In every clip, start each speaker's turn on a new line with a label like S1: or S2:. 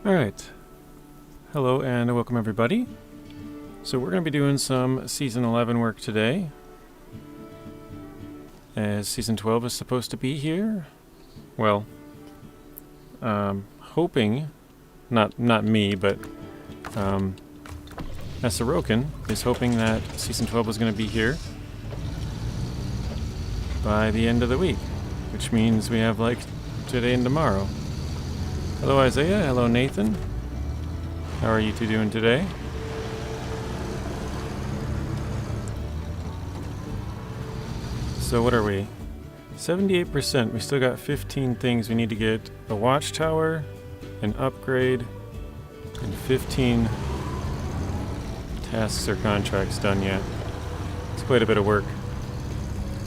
S1: Alright, hello and welcome everybody. So we're going to be doing some Season 11 work today, as Season 12 is supposed to be here. Well, hoping, not me, but Sorokin is hoping that Season 12 is going to be here by the end of the week, which means we have like today and tomorrow. Hello Isaiah, hello Nathan. How are you two doing today? So what are we? 78%. We still got 15 things we need to get: a Watchtower, an upgrade, and 15 tasks or contracts done yet. It's quite a bit of work.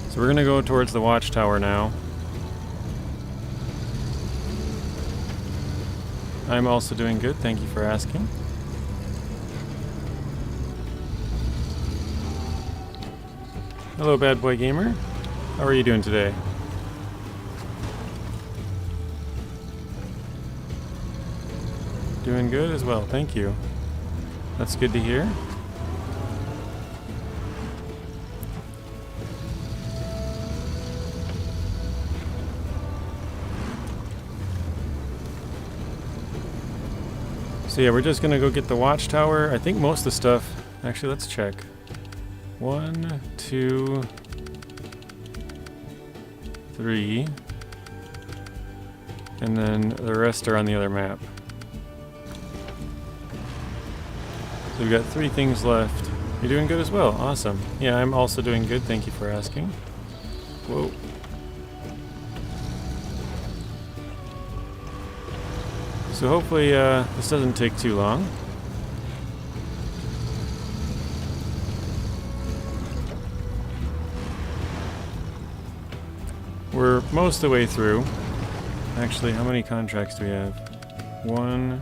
S1: So we're gonna go towards the Watchtower now. I'm also doing good, thank you for asking. Hello Bad Boy Gamer, how are you doing today? Doing good as well, thank you. That's good to hear. So yeah, we're just gonna go get the Watchtower. I think most of the stuff, actually let's check. 1, 2, 3, and then the rest are on the other map. So we've got 3 things left. You're doing good as well, awesome. Yeah, I'm also doing good, thank you for asking. Whoa. So hopefully this doesn't take too long. We're most of the way through. Actually, how many contracts do we have? 1,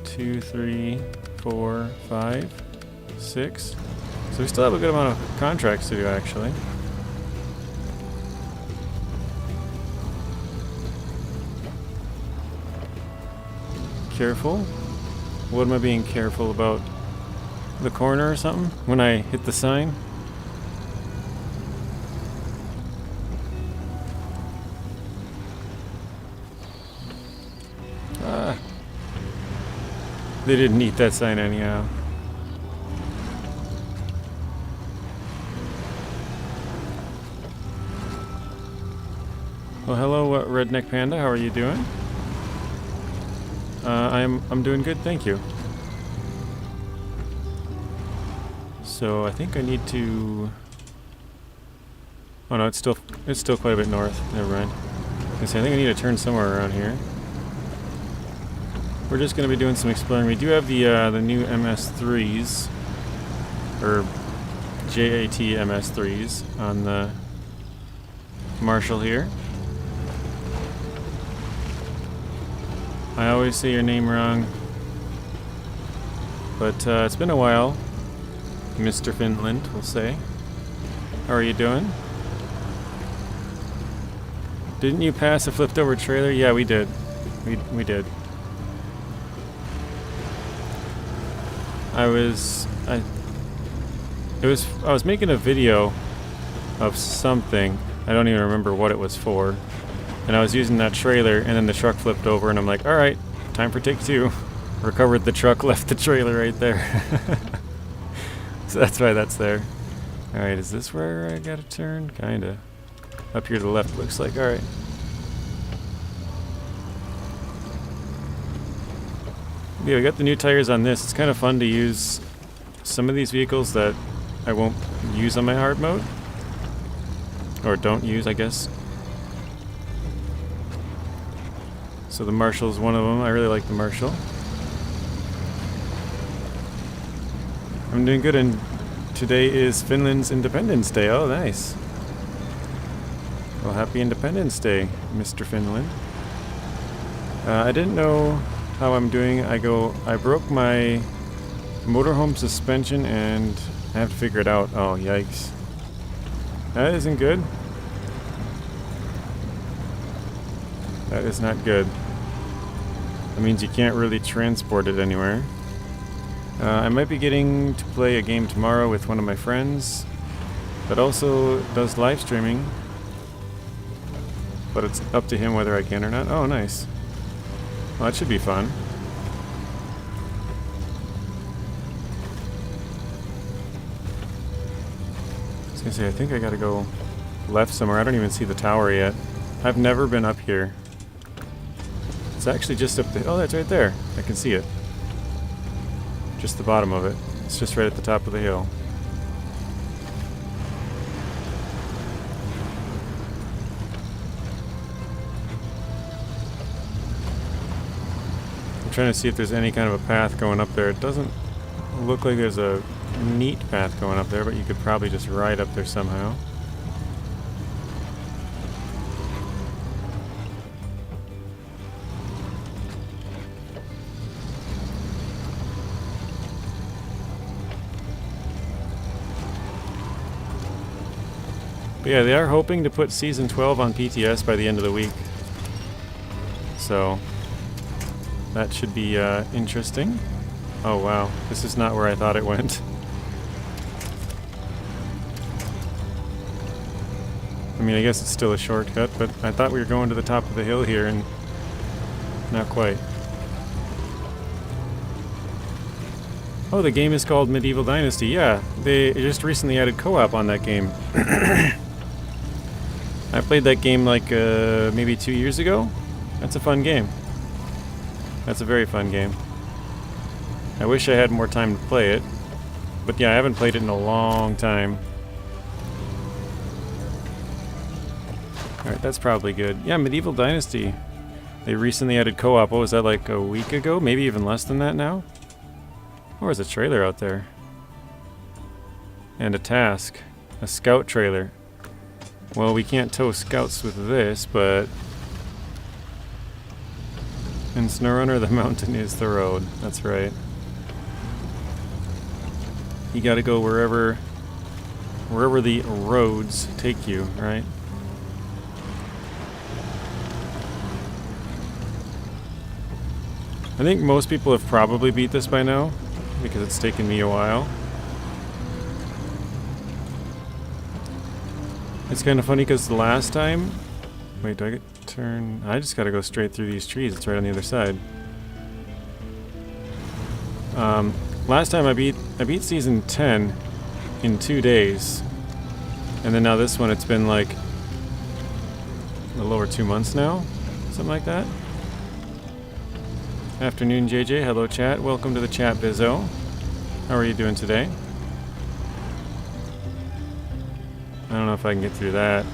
S1: 2, 3, 4, 5, 6. So we still have a good amount of contracts to do, actually. Careful. What am I being careful about? The corner or something? When I hit the sign? They didn't eat that sign anyhow. Well, hello, Redneck Panda. How are you doing? I'm doing good, thank you. So I think I need to. Oh no, it's still quite a bit north. Never mind. I think I need to turn somewhere around here. We're just going to be doing some exploring. We do have the new MS3s, or JAT MS3s on the Marshall here. I always say your name wrong, but it's been a while. Mr. Finland, we'll say. How are you doing? Didn't you pass a flipped over trailer? Yeah, we did. We did. I was making a video of something. I don't even remember what it was for. And I was using that trailer, and then the truck flipped over, and I'm like, alright, time for take 2. Recovered the truck, left the trailer right there. So that's why that's there. Alright, is this where I gotta turn? Kinda. Up here to the left, looks like. Alright. Yeah, we got the new tires on this. It's kind of fun to use some of these vehicles that I won't use on my hard mode. Or don't use, I guess. So the Marshall's one of them. I really like the Marshall. I'm doing good, and today is Finland's Independence Day. Oh, nice. Well, happy Independence Day, Mr. Finland. I didn't know how I'm doing. I broke my motorhome suspension and I have to figure it out. Oh, yikes. That isn't good. That is not good. That means you can't really transport it anywhere. I might be getting to play a game tomorrow with one of my friends that also does live streaming, but it's up to him whether I can or not. Oh, nice. Well, that should be fun. I was gonna say, I think I gotta go left somewhere. I don't even see the tower yet. I've never been up here. It's actually just up the... Oh, that's right there. I can see it. Just the bottom of it. It's just right at the top of the hill. I'm trying to see if there's any kind of a path going up there. It doesn't look like there's a neat path going up there, but you could probably just ride up there somehow. But yeah, they are hoping to put Season 12 on PTS by the end of the week. So, that should be interesting. Oh wow, this is not where I thought it went. I mean, I guess it's still a shortcut, but I thought we were going to the top of the hill here, and not quite. Oh, the game is called Medieval Dynasty. Yeah, they just recently added co-op on that game. I played that game like maybe 2 years ago. That's a fun game. That's a very fun game. I wish I had more time to play it. But yeah, I haven't played it in a long time. Alright, that's probably good. Yeah, Medieval Dynasty. They recently added co-op. What was that, like a week ago? Maybe even less than that now? Or is a trailer out there? And a task. A scout trailer. Well, we can't tow scouts with this, but... In SnowRunner, the mountain is the road. That's right. You gotta go wherever the roads take you, right? I think most people have probably beat this by now, because it's taken me a while. It's kind of funny because the last time... Wait, do I get to turn... I just gotta go straight through these trees. It's right on the other side. Last time I beat Season 10 in 2 days. And then now this one, it's been like a little over 2 months now. Something like that. Afternoon, JJ. Hello, chat. Welcome to the chat, Bizzo. How are you doing today? I don't know if I can get through that.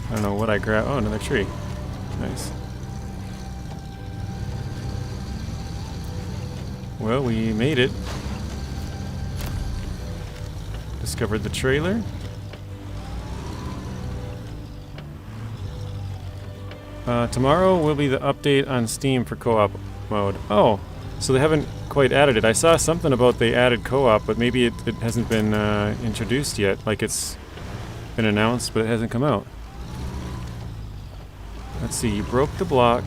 S1: I don't know what I grabbed. Oh, another tree. Nice. Well, we made it. Discovered the trailer. Tomorrow will be the update on Steam for co-op mode. Oh, so they haven't quite added it. I saw something about they added co-op, but maybe it hasn't been introduced yet. Like it's been announced, but it hasn't come out. Let's see, you broke the block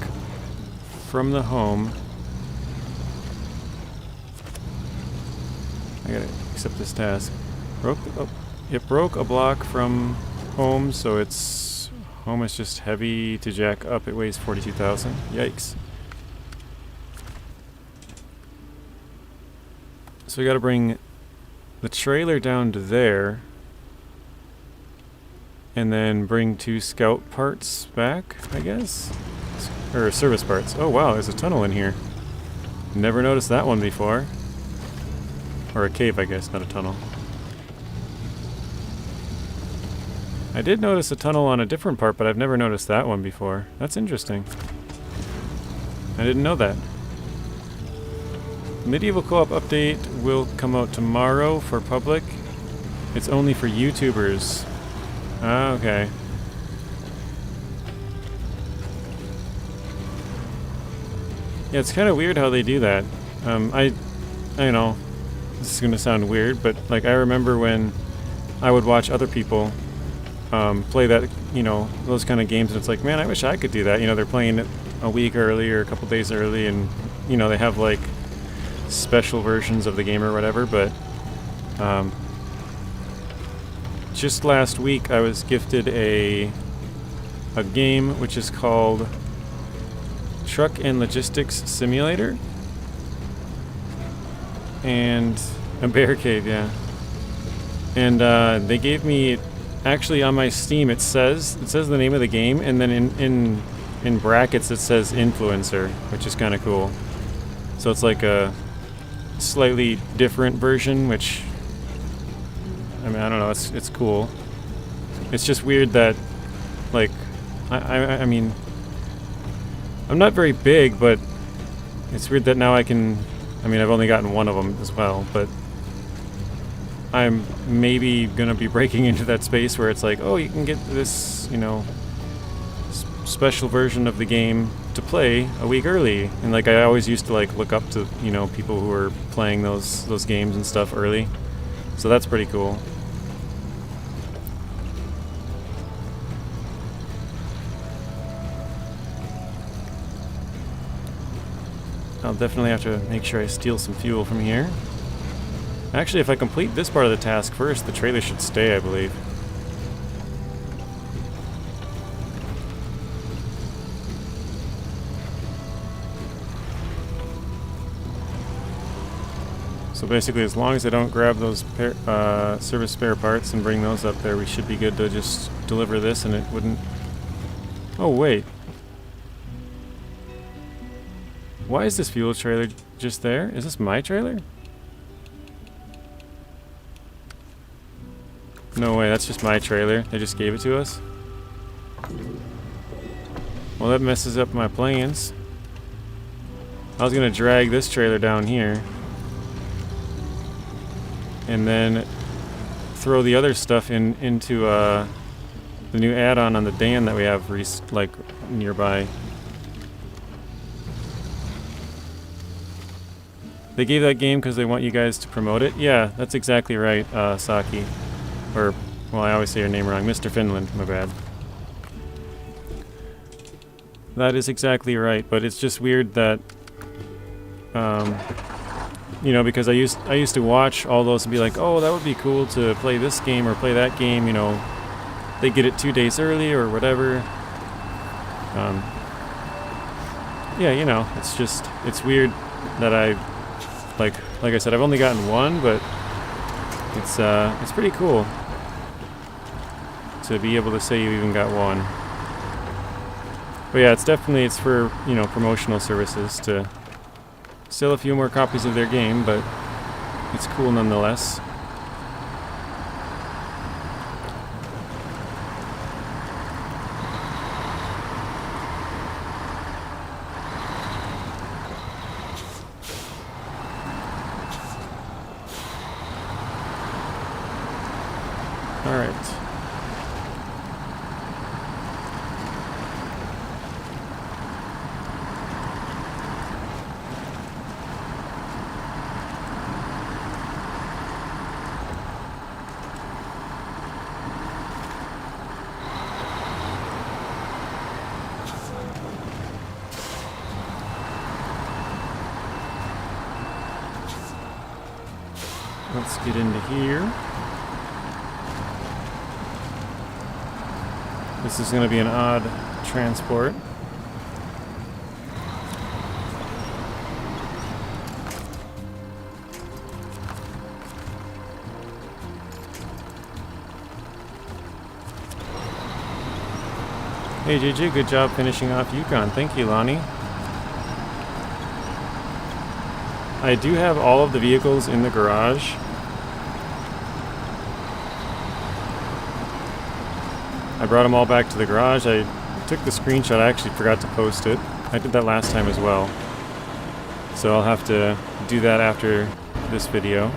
S1: from the home. I gotta accept this task. It broke a block from home, so its home is just heavy to jack up. It weighs 42,000. Yikes. So we gotta bring the trailer down to there. And then bring 2 scout parts back, I guess? Or service parts. Oh wow, there's a tunnel in here. Never noticed that one before. Or a cave, I guess, not a tunnel. I did notice a tunnel on a different part, but I've never noticed that one before. That's interesting. I didn't know that. Medieval Co-op update will come out tomorrow for public. It's only for YouTubers. Ah, okay. Yeah, it's kind of weird how they do that. I know, this is gonna sound weird, but like I remember when I would watch other people play that, you know, those kind of games, and it's like, man, I wish I could do that. You know, they're playing it a week early or a couple days early, and you know, they have like special versions of the game or whatever. But just last week, I was gifted a game which is called Truck and Logistics Simulator, and a barricade, yeah. And they gave me, actually on my Steam, it says the name of the game, and then in brackets it says influencer, which is kind of cool. So it's like a slightly different version, which, I mean, I don't know, it's cool. It's just weird that, like, I mean, I'm not very big, but it's weird that now I can, I mean, I've only gotten one of them as well, but I'm maybe gonna be breaking into that space where it's like, oh, you can get this, you know, special version of the game to play a week early. And like, I always used to like look up to, you know, people who were playing those games and stuff early. So that's pretty cool. I'll definitely have to make sure I steal some fuel from here. Actually, if I complete this part of the task first, the trailer should stay, I believe. So basically, as long as I don't grab those service spare parts and bring those up there, we should be good to just deliver this and it wouldn't... Oh, wait. Why is this fuel trailer just there? Is this my trailer? No way, that's just my trailer. They just gave it to us? Well, that messes up my plans. I was gonna drag this trailer down here and then throw the other stuff into the new add-on on the dam that we have like nearby. They gave that game because they want you guys to promote it? Yeah, that's exactly right, Saki. Or, well, I always say your name wrong. Mr. Finland, my bad. That is exactly right, but it's just weird that, you know, because I used to watch all those and be like, oh, that would be cool to play this game or play that game, you know. They get it 2 days early or whatever. Yeah, you know, it's just, it's weird that like I said, I've only gotten one, but it's pretty cool to be able to say you even got one. But yeah, it's for, you know, promotional services to sell a few more copies of their game, but it's cool nonetheless. Let's get into here. This is going to be an odd transport. Hey JJ, good job finishing off Yukon. Thank you, Lonnie. I do have all of the vehicles in the garage. I brought them all back to the garage. I took the screenshot. I actually forgot to post it. I did that last time as well. So I'll have to do that after this video.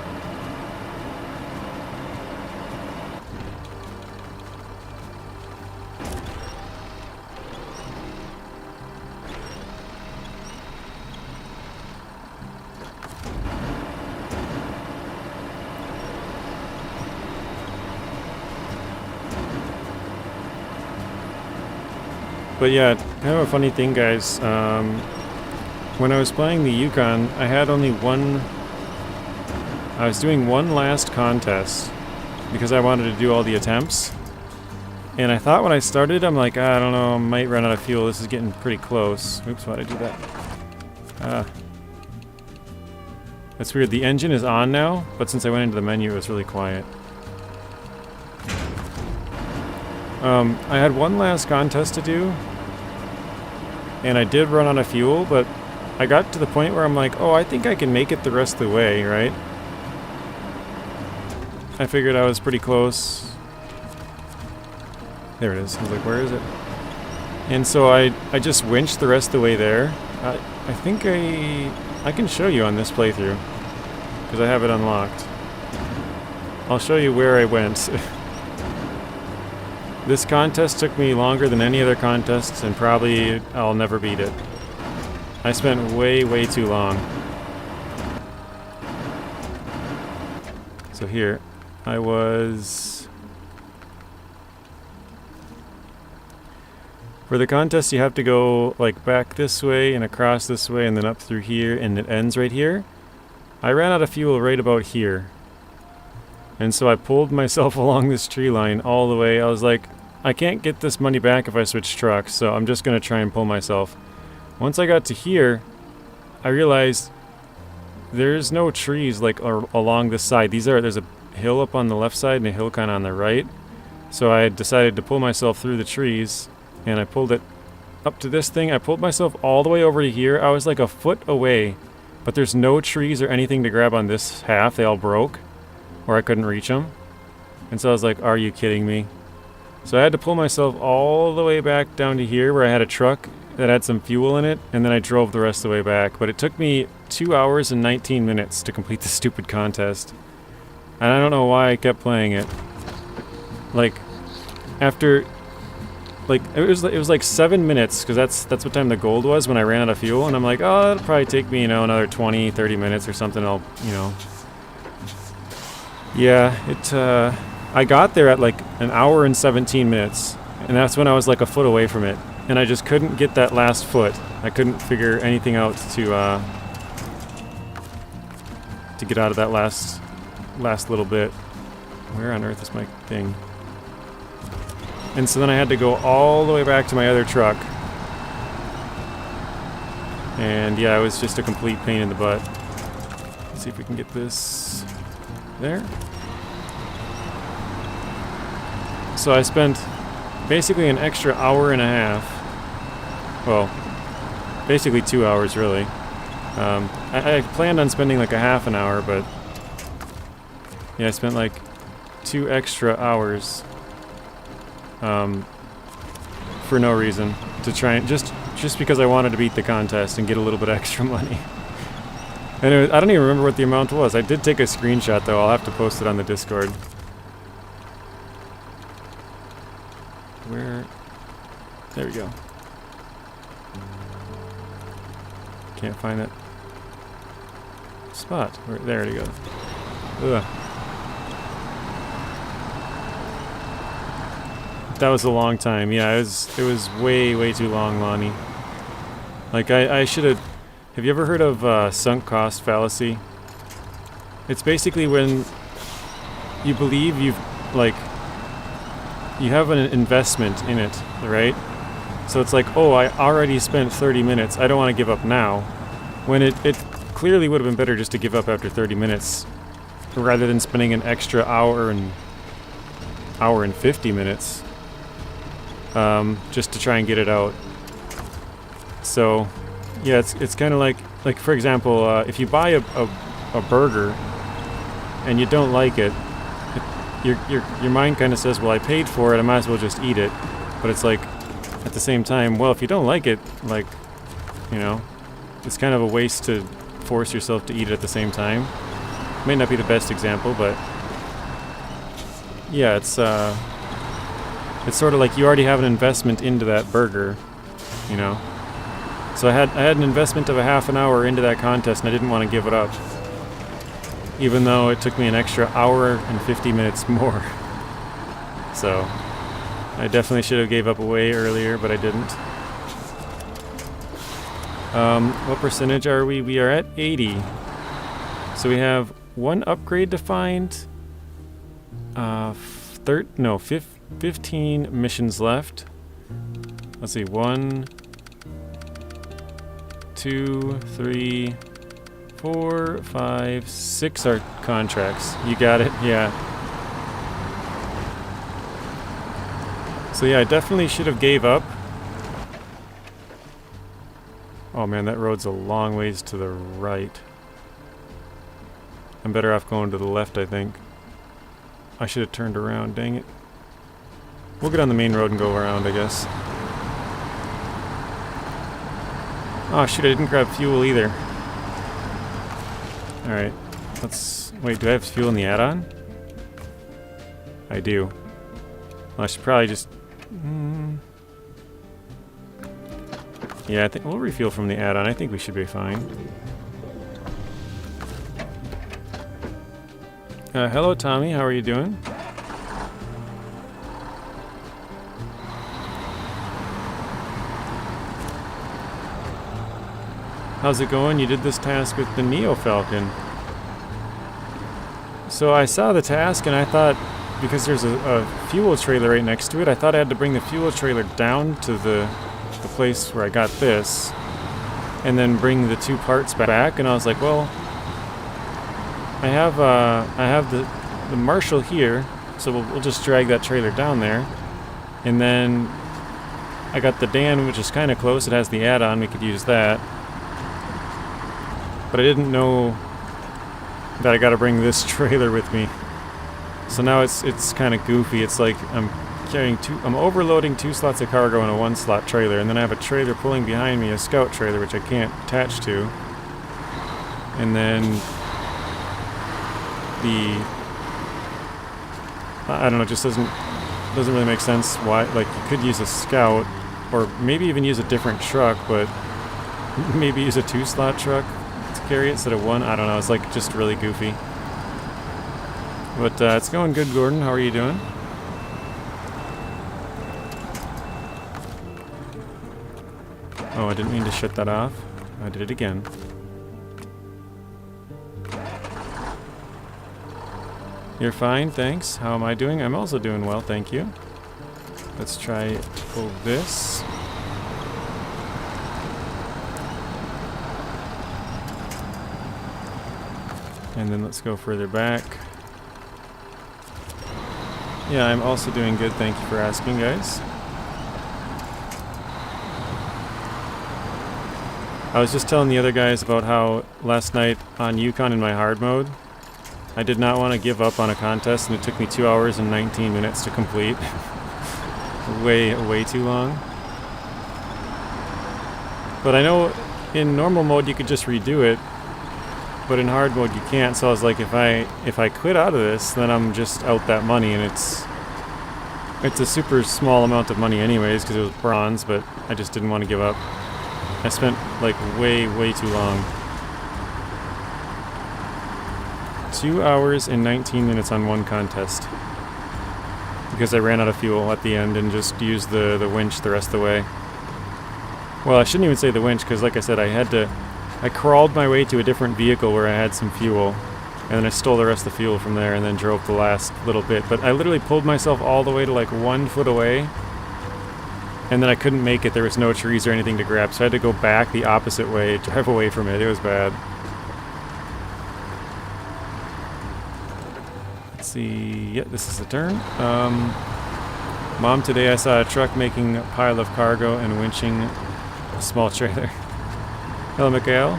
S1: But yeah, kind of a funny thing, guys. When I was playing the Yukon, I had only one... I was doing one last contest because I wanted to do all the attempts. And I thought when I started, I'm like, I don't know, I might run out of fuel. This is getting pretty close. Oops, why'd I do that? That's weird. The engine is on now, but since I went into the menu, it was really quiet. I had one last contest to do, and I did run out of fuel, but I got to the point where I'm like, oh, I think I can make it the rest of the way, right? I figured I was pretty close. There it is. I was like, where is it? And so I just winched the rest of the way there. I think I can show you on this playthrough, because I have it unlocked. I'll show you where I went. This contest took me longer than any other contests, and probably I'll never beat it. I spent way, way too long. So here, I was... For the contest, you have to go like back this way and across this way and then up through here, and it ends right here. I ran out of fuel right about here. And so I pulled myself along this tree line all the way. I was like, I can't get this money back if I switch trucks, so I'm just going to try and pull myself. Once I got to here, I realized there's no trees like along this side. There's a hill up on the left side and a hill kind of on the right. So I decided to pull myself through the trees, and I pulled it up to this thing. I pulled myself all the way over to here. I was like a foot away, but there's no trees or anything to grab on this half. They all broke, or I couldn't reach them. And so I was like, are you kidding me? So I had to pull myself all the way back down to here where I had a truck that had some fuel in it, and then I drove the rest of the way back. But it took me 2 hours and 19 minutes to complete the stupid contest. And I don't know why I kept playing it. Like, after... Like, it was like 7 minutes, because that's what time the gold was when I ran out of fuel, and I'm like, oh, it'll probably take me, another 20, 30 minutes or something. I'll, Yeah, I got there at like an hour and 17 minutes, and that's when I was like a foot away from it, and I just couldn't get that last foot. I couldn't figure anything out to get out of that last little bit. Where on earth is my thing? And so then I had to go all the way back to my other truck. And yeah, it was just a complete pain in the butt. Let's see if we can get this there. So I spent basically an extra hour and a half. Well, basically 2 hours really. I planned on spending like a half an hour, but yeah, I spent like 2 extra hours for no reason, to try and just because I wanted to beat the contest and get a little bit extra money. And I don't even remember what the amount was. I did take a screenshot though. I'll have to post it on the Discord. Where? There we go. Can't find that spot. There it goes. Ugh. That was a long time. Yeah, it was way, way too long, Lonnie. Like, I should have... Have you ever heard of sunk cost fallacy? It's basically when you believe you have an investment in it, right? So it's like, oh, I already spent 30 minutes. I don't want to give up now. When it clearly would have been better just to give up after 30 minutes rather than spending an extra hour and 50 minutes just to try and get it out. So yeah, it's kind of like for example, if you buy a burger and you don't like it, your mind kind of says, well, I paid for it, I might as well just eat it. But it's like, at the same time, well, if you don't like it, like, it's kind of a waste to force yourself to eat it at the same time. May not be the best example, but yeah, it's sort of like you already have an investment into that burger, So I had an investment of a half an hour into that contest, and I didn't want to give it up, even though it took me an extra hour and 50 minutes more. So I definitely should have gave up way earlier, but I didn't. What percentage are we? We are at 80. So we have one upgrade to find. 15 missions left. Let's see, 1, 2, 3, 4, 5, 6 are contracts. You got it? Yeah. So yeah, I definitely should have gave up. Oh man, that road's a long ways to the right. I'm better off going to the left, I think. I should have turned around, dang it. We'll get on the main road and go around, I guess. Oh shoot, I didn't grab fuel either. Alright, let's... Wait, do I have fuel in the add-on? I do. Well, I should probably just... Yeah, I think we'll refuel from the add-on. I think we should be fine. Hello, Tommy. How are you doing? How's it going? You did this task with the Neo Falcon. So I saw the task and I thought, because there's a fuel trailer right next to it, I thought I had to bring the fuel trailer down to the place where I got this, and then bring the two parts back. And I was like, well, I have the Marshall here, so we'll just drag that trailer down there. And then I got the Dan, which is kind of close. It has the add-on. We could use that. But I didn't know that I got to bring this trailer with me. So now it's kind of goofy. It's like I'm overloading 2 slots of cargo in a 1-slot trailer, and then I have a trailer pulling behind me, a scout trailer, which I can't attach to. And then I don't know, it just doesn't really make sense why. Like, you could use a scout, or maybe even use a different truck, but maybe use a 2-slot truck to carry it instead of 1. I don't know, it's like just really goofy. But it's going good, Gordon. How are you doing? Oh, I didn't mean to shut that off. I did it again. You're fine, thanks. How am I doing? I'm also doing well, thank you. Let's try pull this. And then let's go further back. Yeah, I'm also doing good, thank you for asking, guys. I was just telling the other guys about how last night on Yukon in my hard mode, I did not want to give up on a contest, and it took me 2 hours and 19 minutes to complete. way too long. But I know in normal mode you could just redo it, but in hard mode you can't. So I was like, if I quit out of this, then I'm just out that money, and it's a super small amount of money anyways because it was bronze, but I just didn't want to give up. I spent like way too long. 2 hours and 19 minutes on one contest because I ran out of fuel at the end and just used the winch the rest of the way. Well, I shouldn't even say the winch, because like I said, I crawled my way to a different vehicle where I had some fuel, and then I stole the rest of the fuel from there and then drove the last little bit. But I literally pulled myself all the way to like 1 foot away, and then I couldn't make it. There was no trees or anything to grab, so I had to go back the opposite way, drive away from it. It was bad. Let's see. Yeah, this is the turn. Mom, today I saw a truck making a pile of cargo and winching a small trailer. Hello, Mikhail.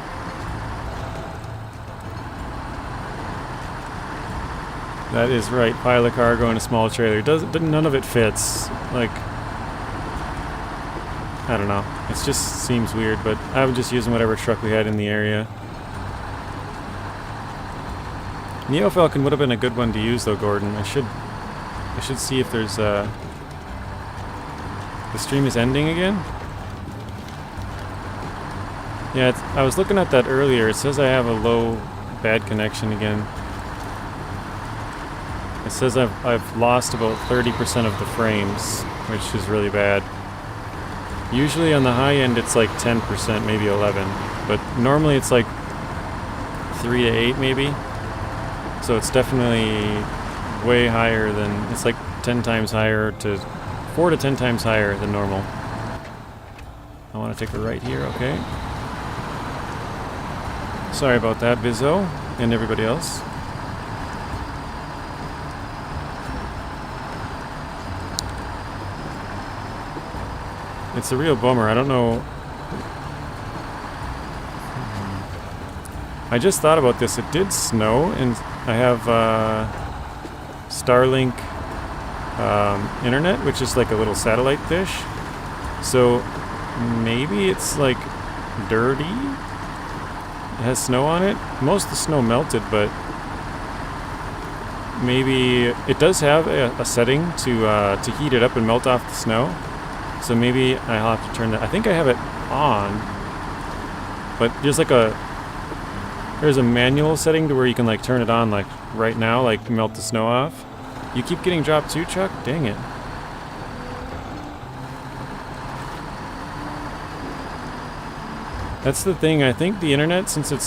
S1: That is right. Pile of cargo and a small trailer. None of it fits. Like, I don't know. It just seems weird, but I was just using whatever truck we had in the area. Neo Falcon would have been a good one to use, though, Gordon. I should see if there's the stream is ending again. Yeah, I was looking at that earlier. It says I have a low, bad connection again. It says I've lost about 30% of the frames, which is really bad. Usually on the high end it's like 10%, maybe 11, but normally it's like 3 to 8 maybe. So it's definitely way higher than, it's like 10 times higher to 4 to 10 times higher than normal. I want to take a right here, okay. Sorry about that, Bizzo, and everybody else. It's a real bummer. I don't know. I just thought about this. It did snow, and I have Starlink internet, which is like a little satellite dish. So maybe it's like dirty. It has snow on it. Most of the snow melted, but maybe it does have a setting to heat it up and melt off the snow. So maybe I'll have to turn that. I think I have it on, but there's a manual setting to where you can like turn it on like right now, like melt the snow off. You keep getting dropped too, Chuck? Dang it. That's the thing. I think the internet, since it's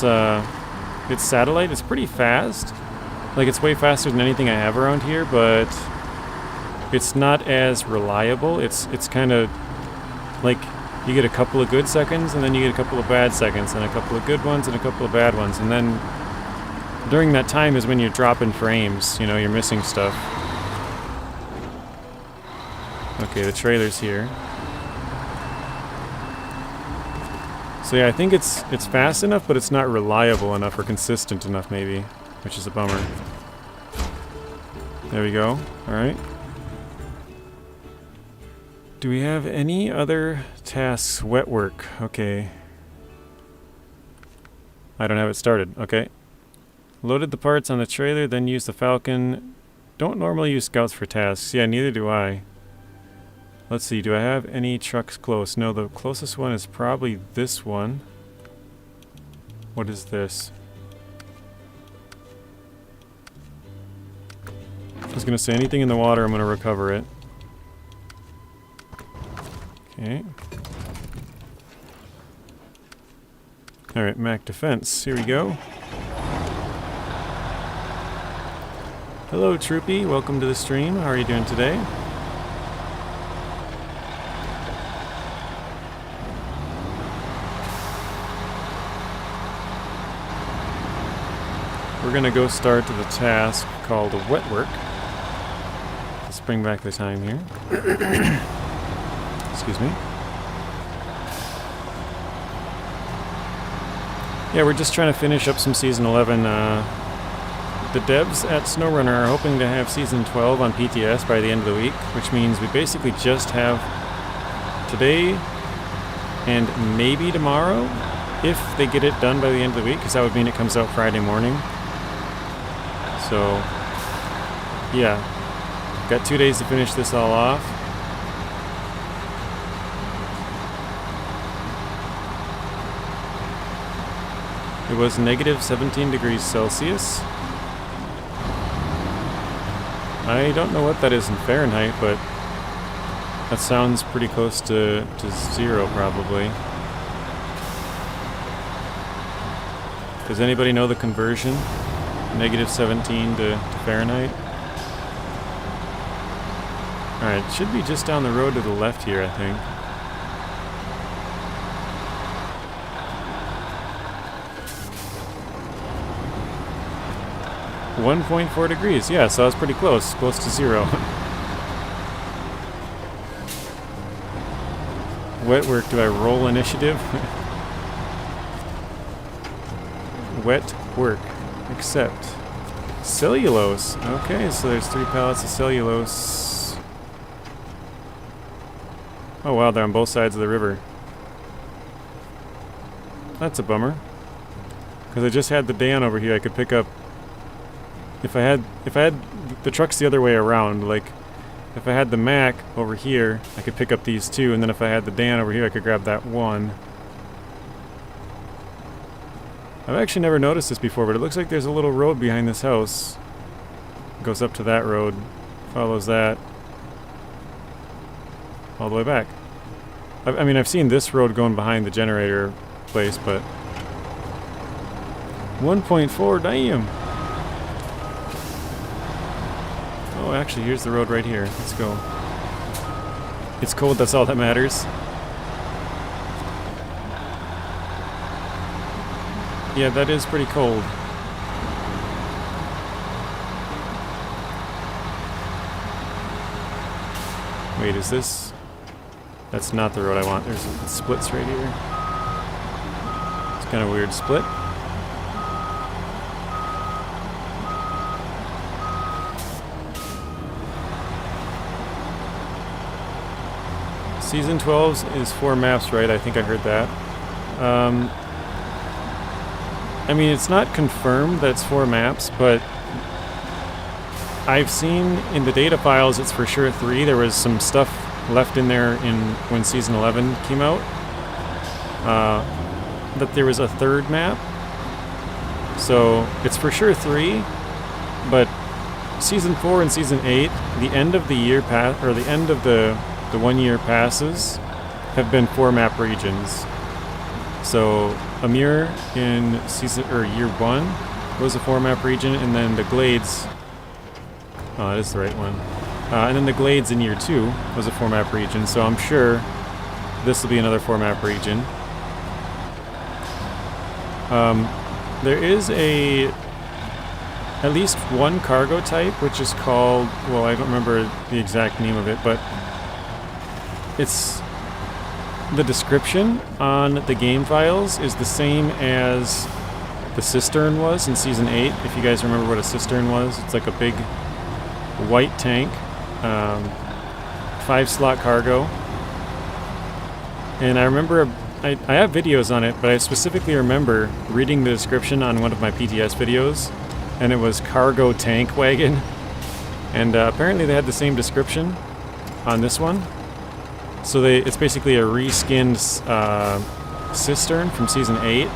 S1: satellite, it's pretty fast. Like it's way faster than anything I have around here, but it's not as reliable. It's kind of like you get a couple of good seconds and then you get a couple of bad seconds and a couple of good ones and a couple of bad ones, and then during that time is when you're dropping frames, you know, you're missing stuff. Okay, the trailer's here. So yeah, I think it's fast enough, but it's not reliable enough or consistent enough maybe, which is a bummer. There we go. All right. Do we have any other tasks? Wet work. Okay. I don't have it started. Okay. Loaded the parts on the trailer, then used the Falcon. Don't normally use scouts for tasks. Yeah, neither do I. Let's see, do I have any trucks close? No, the closest one is probably this one. What is this? I was going to say anything in the water, I'm going to recover it. Okay. Alright, Mac Defense. Here we go. Hello, Troopy. Welcome to the stream. How are you doing today? We're going to go start the task called wet work. Let's bring back the time here. Excuse me. Yeah, we're just trying to finish up some Season 11. The devs at SnowRunner are hoping to have Season 12 on PTS by the end of the week, which means we basically just have today and maybe tomorrow, if they get it done by the end of the week, because that would mean it comes out Friday morning. So, yeah, got 2 days to finish this all off. It was negative 17 degrees Celsius. I don't know what that is in Fahrenheit, but that sounds pretty close to zero, probably. Does anybody know the conversion? Negative 17 to Fahrenheit? Alright, it should be just down the road to the left here, I think. .4 degrees. Yeah, so I was pretty close. Close to zero. Wet work. Do I roll initiative? Wet work. Accept. Cellulose. Okay, so there's 3 pallets of cellulose. Oh wow, they're on both sides of the river. That's a bummer. Because I just had the Dan over here I could pick up. If I had the trucks the other way around, like if I had the Mac over here, I could pick up these two, and then if I had the Dan over here, I could grab that one. I've actually never noticed this before, but it looks like there's a little road behind this house. It goes up to that road, follows that, all the way back. I mean, I've seen this road going behind the generator place, but 1.4, damn. Oh, actually, here's the road right here. Let's go. It's cold, that's all that matters. Yeah, that is pretty cold. Wait, is this... That's not the road I want. There's splits right here. It's kind of weird split. Season 12 is 4 maps, right? I think I heard that. I mean, it's not confirmed that it's 4 maps, but I've seen in the data files it's for sure 3. There was some stuff left in there when Season 11 came out. That there was a 3rd map. So it's for sure 3, but Season 4 and Season 8, the end of the year or the end of the 1 year passes have been 4 map regions. So Amir in year 1 was a 4 map region, and then the Glades, oh, that is the right one. And then the Glades in year 2 was a 4 map region, so I'm sure this will be another 4 map region. There is at least one cargo type, which is called, well, I don't remember the exact name of it, but it's the description on the game files is the same as the cistern was in Season 8. If you guys remember what a cistern was, it's like a big white tank, 5-slot cargo. And I remember, I have videos on it, but I specifically remember reading the description on one of my PTS videos, and it was cargo tank wagon. And apparently they had the same description on this one. So it's basically a reskinned cistern from Season 8,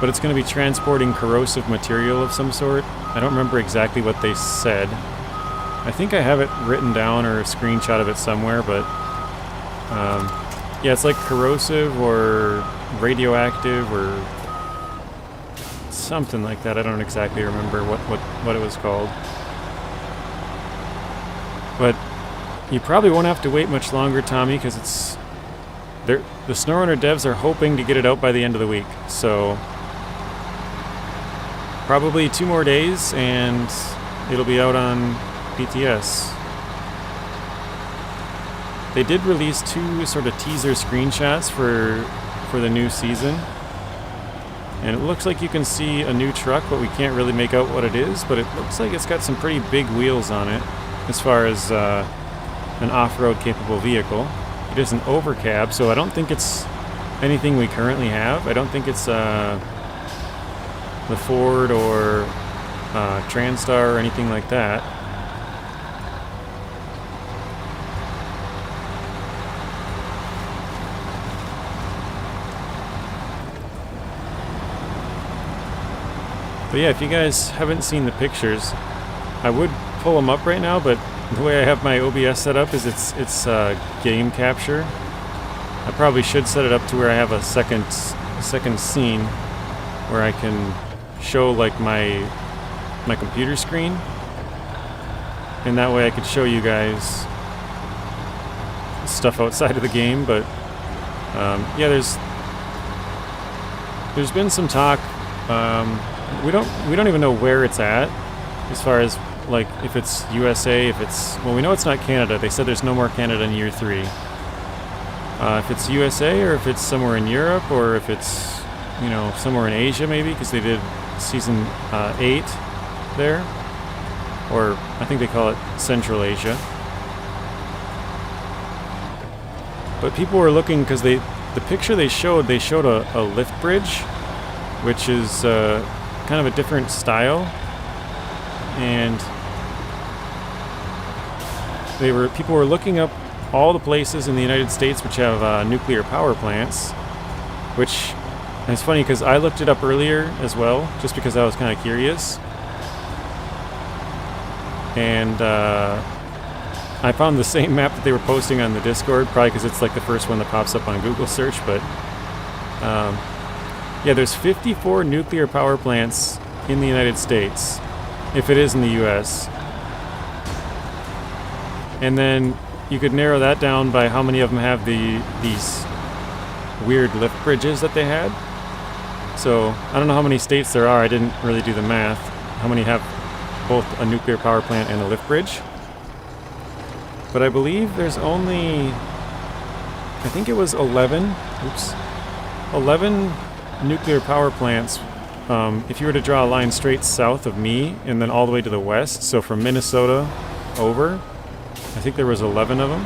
S1: but it's going to be transporting corrosive material of some sort. I don't remember exactly what they said. I think I have it written down or a screenshot of it somewhere, but yeah, it's like corrosive or radioactive or something like that. I don't exactly remember what it was called. But you probably won't have to wait much longer, Tommy, because the SnowRunner devs are hoping to get it out by the end of the week. So probably 2 more days and it'll be out on PTS. They did release 2 sort of teaser screenshots for the new season. And it looks like you can see a new truck, but we can't really make out what it is. But it looks like it's got some pretty big wheels on it as far as an off-road capable vehicle. It is an overcab, so I don't think it's anything we currently have. I don't think it's the Ford or Transtar or anything like that. But yeah, if you guys haven't seen the pictures, I would pull them up right now, but the way I have my OBS set up is it's game capture. I probably should set it up to where I have a second scene where I can show like my computer screen, and that way I could show you guys stuff outside of the game. But yeah, there's been some talk. We don't even know where it's at as far as like if it's USA, well, we know it's not Canada. They said there's no more Canada in year 3. If it's USA or if it's somewhere in Europe or if it's, you know, somewhere in Asia maybe, because they did Season 8 there, or I think they call it Central Asia. But people were looking because the picture they showed a lift bridge, which is kind of a different style, and people were looking up all the places in the United States which have nuclear power plants, which is funny because I looked it up earlier as well, just because I was kind of curious. And I found the same map that they were posting on the Discord, probably because it's like the first one that pops up on Google search, but yeah, there's 54 nuclear power plants in the United States, if it is in the US. And then you could narrow that down by how many of them have these weird lift bridges that they had. So I don't know how many states there are, I didn't really do the math, how many have both a nuclear power plant and a lift bridge. But I believe there's only, I think it was 11 nuclear power plants. If you were to draw a line straight south of me and then all the way to the west, so from Minnesota over, I think there was 11 of them.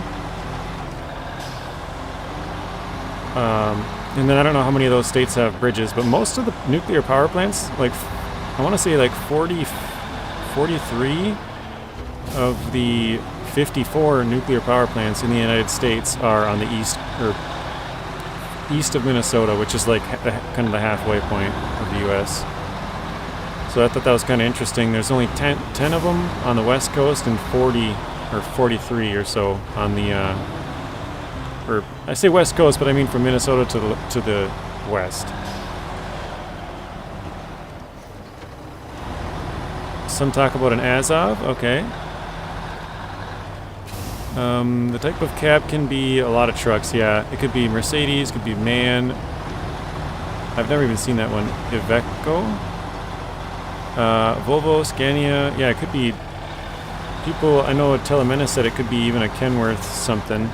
S1: And then I don't know how many of those states have bridges, but most of the nuclear power plants, like, I want to say like 43 of the 54 nuclear power plants in the United States are on the east of Minnesota, which is like kind of the halfway point of the U.S. So I thought that was kind of interesting. There's only 10 of them on the west coast and 40 or 43 or so on the, or I say west coast, but I mean from Minnesota to the west. Some talk about an Azov, okay. The type of cab can be a lot of trucks, yeah. It could be Mercedes, could be MAN. I've never even seen that one. Iveco? Volvo, Scania, yeah, it could be people, I know Telemena said it could be even a Kenworth something.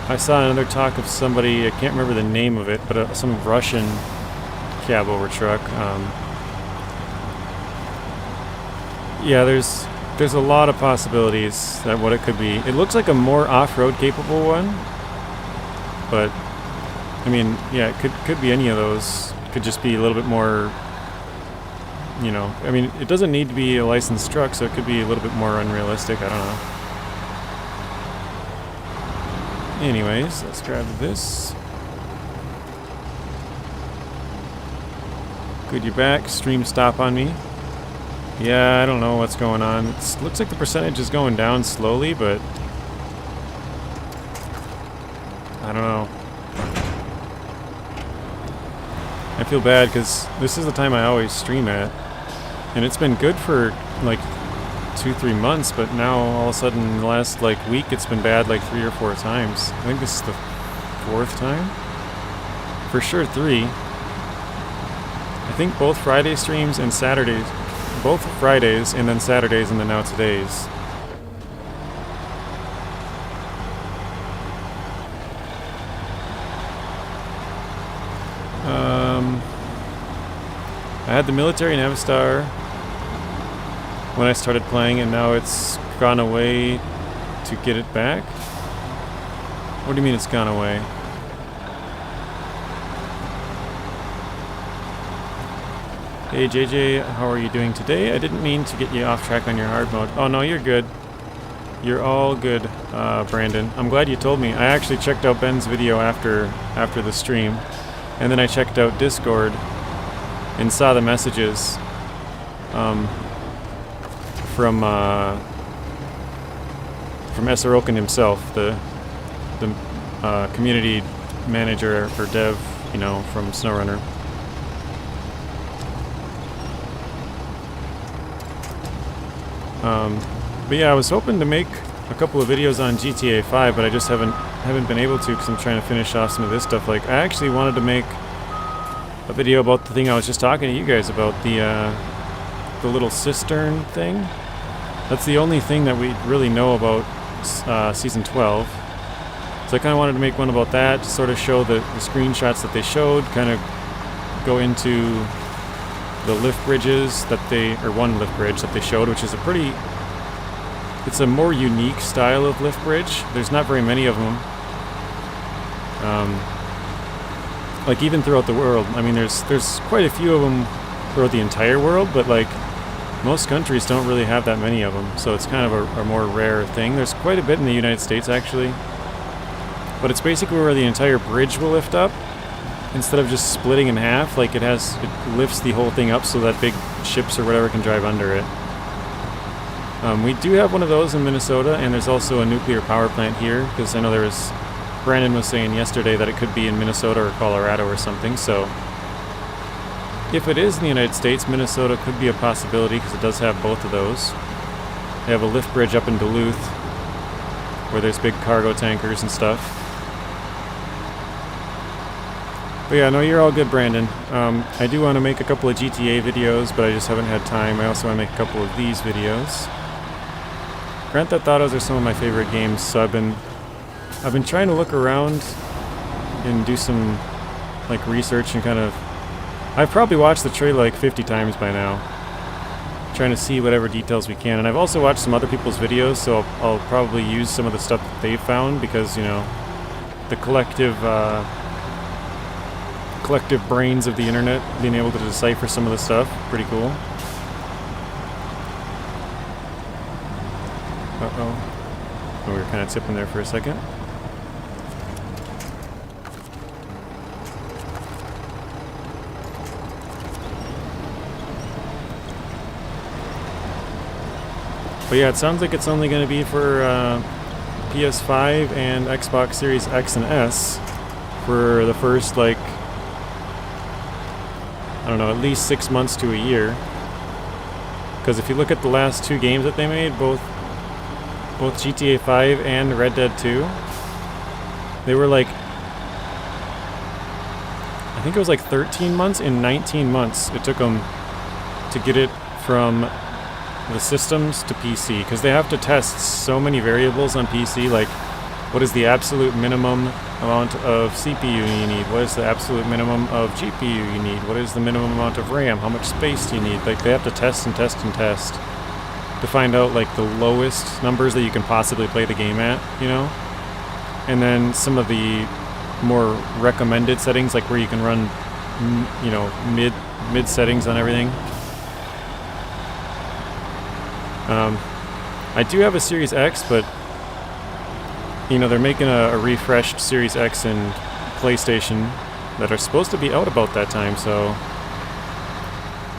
S1: I saw another talk of somebody, I can't remember the name of it, but some Russian cab over truck. Yeah, there's a lot of possibilities that what it could be. It looks like a more off-road capable one, but I mean, yeah, it could be any of those. It could just be a little bit more, you know, I mean, it doesn't need to be a licensed truck, so it could be a little bit more unrealistic. I don't know. Anyways, let's grab this. Good, you're back. Stream stop on me. Yeah, I don't know what's going on. It looks like the percentage is going down slowly, but I don't know. I feel bad because this is the time I always stream at, and it's been good for like 2-3 months, but now all of a sudden in the last like week it's been bad like 3 or 4 times. I think this is the 4th time? For sure 3. I think both Friday streams and Saturdays, both Fridays and then Saturdays and then now today's. I had the military Navistar when I started playing, and now it's gone away to get it back. What do you mean it's gone away? Hey JJ, how are you doing today? I didn't mean to get you off track on your hard mode. Oh no, you're good. You're all good, Brandon. I'm glad you told me. I actually checked out Ben's video after the stream, and then I checked out Discord and saw the messages from Esarokin himself, the community manager or dev, you know, from SnowRunner. But yeah, I was hoping to make a couple of videos on GTA 5, but I just haven't been able to because I'm trying to finish off some of this stuff. Like, I actually wanted to make a video about the thing I was just talking to you guys about, the little cistern thing. That's the only thing that we really know about Season 12. So I kind of wanted to make one about that, to sort of show the screenshots that they showed, kind of go into the lift bridges that or one lift bridge that they showed, which is it's a more unique style of lift bridge. There's not very many of them. Like even throughout the world, I mean, there's quite a few of them throughout the entire world, but like most countries don't really have that many of them, so it's kind of a more rare thing. There's quite a bit in the United States actually, but it's basically where the entire bridge will lift up instead of just splitting in half. Like it lifts the whole thing up so that big ships or whatever can drive under it. We do have one of those in Minnesota, and there's also a nuclear power plant here, because I know Brandon was saying yesterday that it could be in Minnesota or Colorado or something, so if it is in the United States, Minnesota could be a possibility, because it does have both of those. They have a lift bridge up in Duluth, where there's big cargo tankers and stuff. But yeah, no, you're all good, Brandon. I do want to make a couple of GTA videos, but I just haven't had time. I also want to make a couple of these videos. Grand Theft Autos are some of my favorite games, so I've been trying to look around and do some like research and kind of. I've probably watched the trailer like 50 times by now, trying to see whatever details we can. And I've also watched some other people's videos, so I'll probably use some of the stuff that they found, because, you know, the collective brains of the internet being able to decipher some of the stuff, pretty cool. Uh-oh. Oh, we were kind of tipping there for a second. But yeah, it sounds like it's only going to be for PS5 and Xbox Series X and S for the first, like, I don't know, at least 6 months to a year. Because if you look at the last two games that they made, both GTA 5 and Red Dead 2, they were like, I think it was like 13 months and 19 months it took them to get it from the systems to PC, because they have to test so many variables on PC, like what is the absolute minimum amount of CPU you need, what is the absolute minimum of GPU you need, what is the minimum amount of RAM, how much space do you need. Like, they have to test and test and test to find out like the lowest numbers that you can possibly play the game at, you know? And then some of the more recommended settings, like where you can run, you know, mid settings on everything. I do have a Series X, but you know, they're making a refreshed Series X and PlayStation that are supposed to be out about that time, so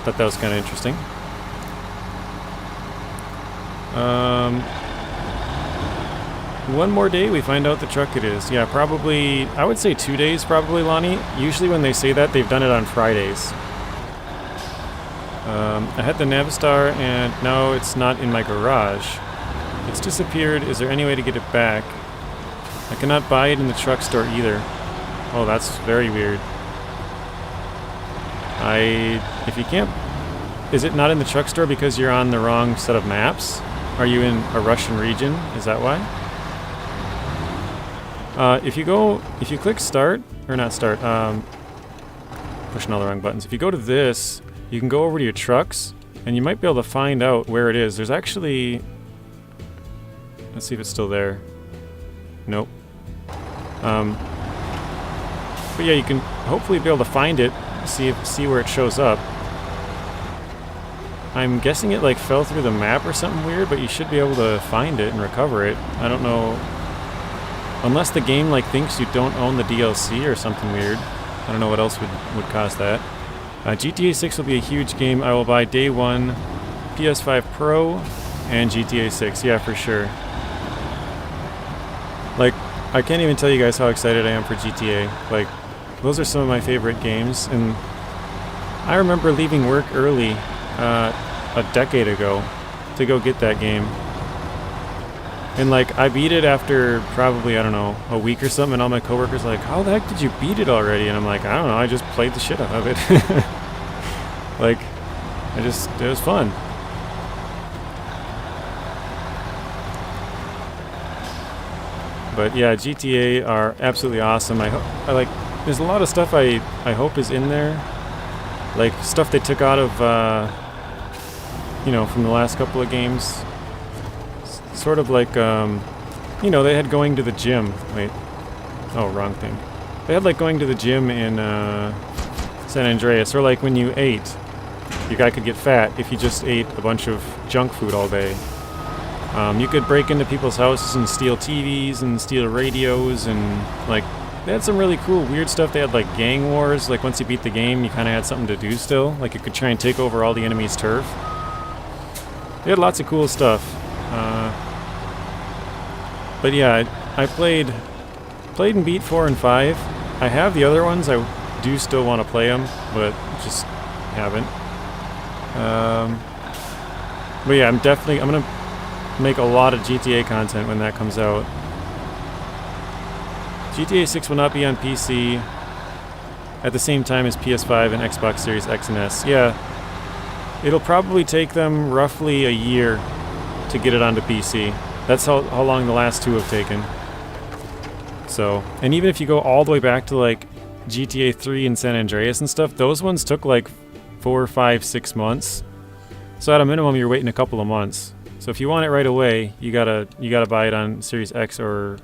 S1: thought that was kind of interesting. One more day we find out the truck it is. Yeah, probably, I would say 2 days probably, Lonnie. Usually when they say that, they've done it on Fridays. I had the Navistar and now it's not in my garage. It's disappeared. Is there any way to get it back? I cannot buy it in the truck store either. Oh, that's very weird. If you can't... Is it not in the truck store because you're on the wrong set of maps? Are you in a Russian region? Is that why? If you click start, or not start, pushing all the wrong buttons. If you go to this, you can go over to your trucks, and you might be able to find out where it is. There's actually... Let's see if it's still there. Nope. But yeah, you can hopefully be able to find it, see where it shows up. I'm guessing it like fell through the map or something weird, but you should be able to find it and recover it. I don't know, unless the game like thinks you don't own the DLC or something weird. I don't know what else would cause that. GTA 6 will be a huge game. I will buy day one PS5 Pro and GTA 6. Yeah, for sure. Like, I can't even tell you guys how excited I am for GTA. Like, those are some of my favorite games, and I remember leaving work early a decade ago to go get that game. And like, I beat it after probably, I don't know, a week or something, and all my coworkers are like, how the heck did you beat it already? And I'm like, I don't know, I just played the shit out of it. Like, it was fun. But yeah, GTA are absolutely awesome. I like, there's a lot of stuff I hope is in there. Like, stuff they took out of, you know, from the last couple of games. Sort of like, you know, they had going to the gym. Wait. Oh, wrong thing. They had like going to the gym in San Andreas, or like when you ate, your guy could get fat if you just ate a bunch of junk food all day. You could break into people's houses and steal TVs and steal radios, and like, they had some really cool weird stuff. They had like gang wars. Like, once you beat the game, you kind of had something to do still. Like, you could try and take over all the enemy's turf. They had lots of cool stuff. But yeah, I played and beat 4 and 5. I have the other ones. I do still want to play them, but just haven't. But yeah, I'm gonna make a lot of GTA content when that comes out. GTA 6 will not be on PC at the same time as PS5 and Xbox Series X and S. Yeah, it'll probably take them roughly a year to get it onto PC. That's how long the last two have taken. So, and even if you go all the way back to like GTA 3 and San Andreas and stuff, those ones took like 4, 5, 6 months. So at a minimum, you're waiting a couple of months. So if you want it right away, you gotta buy it on Series X or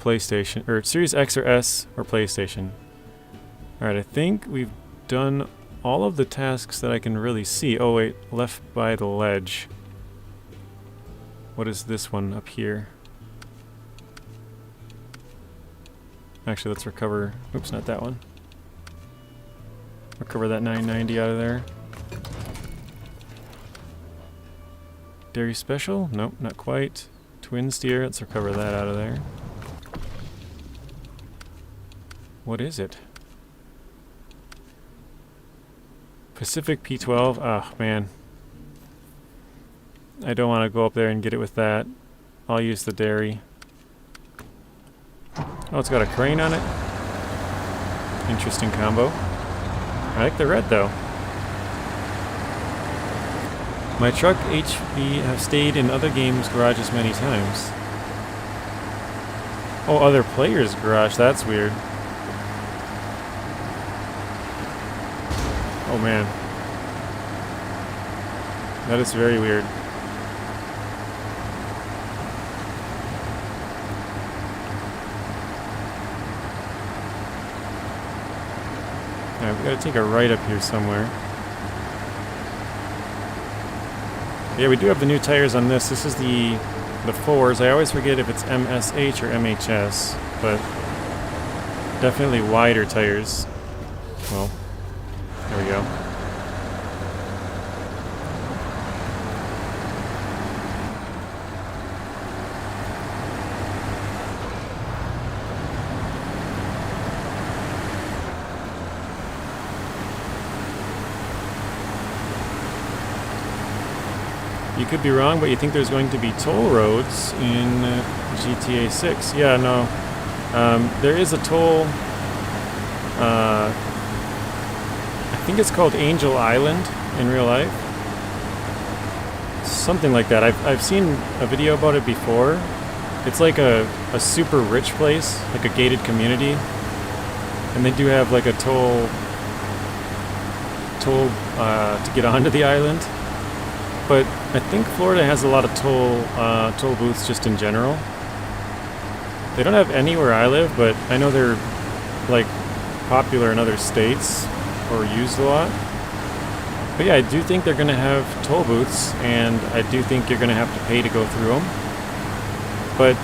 S1: PlayStation, or Series X or S or PlayStation. All right, I think we've done all of the tasks that I can really see. Oh wait, left by the ledge. What is this one up here? Actually, let's recover. Oops, not that one. Recover that 990 out of there. Dairy Special? Nope, not quite. Twin Steer, let's recover that out of there. What is it? Pacific P12? Oh, man. I don't want to go up there and get it with that. I'll use the dairy. Oh, it's got a crane on it. Interesting combo. I like the red, though. My truck HV have stayed in other games' garages many times. Oh, other players' garage. That's weird. Oh, man. That is very weird. Alright, we gotta take a right up here somewhere. Yeah, we do have the new tires on this. This is the 4s. I always forget if it's MSH or MHS, but definitely wider tires. Well, there we go. You could be wrong, but you think there's going to be toll roads in GTA 6. Yeah, no. There is a toll. I think it's called Angel Island in real life. Something like that. I've seen a video about it before. It's like a super rich place, like a gated community. And they do have like a toll to get onto the island. But I think Florida has a lot of toll booths just in general. They don't have any where I live, but I know they're like popular in other states or used a lot. But yeah, I do think they're going to have toll booths, and I do think you're going to have to pay to go through them. But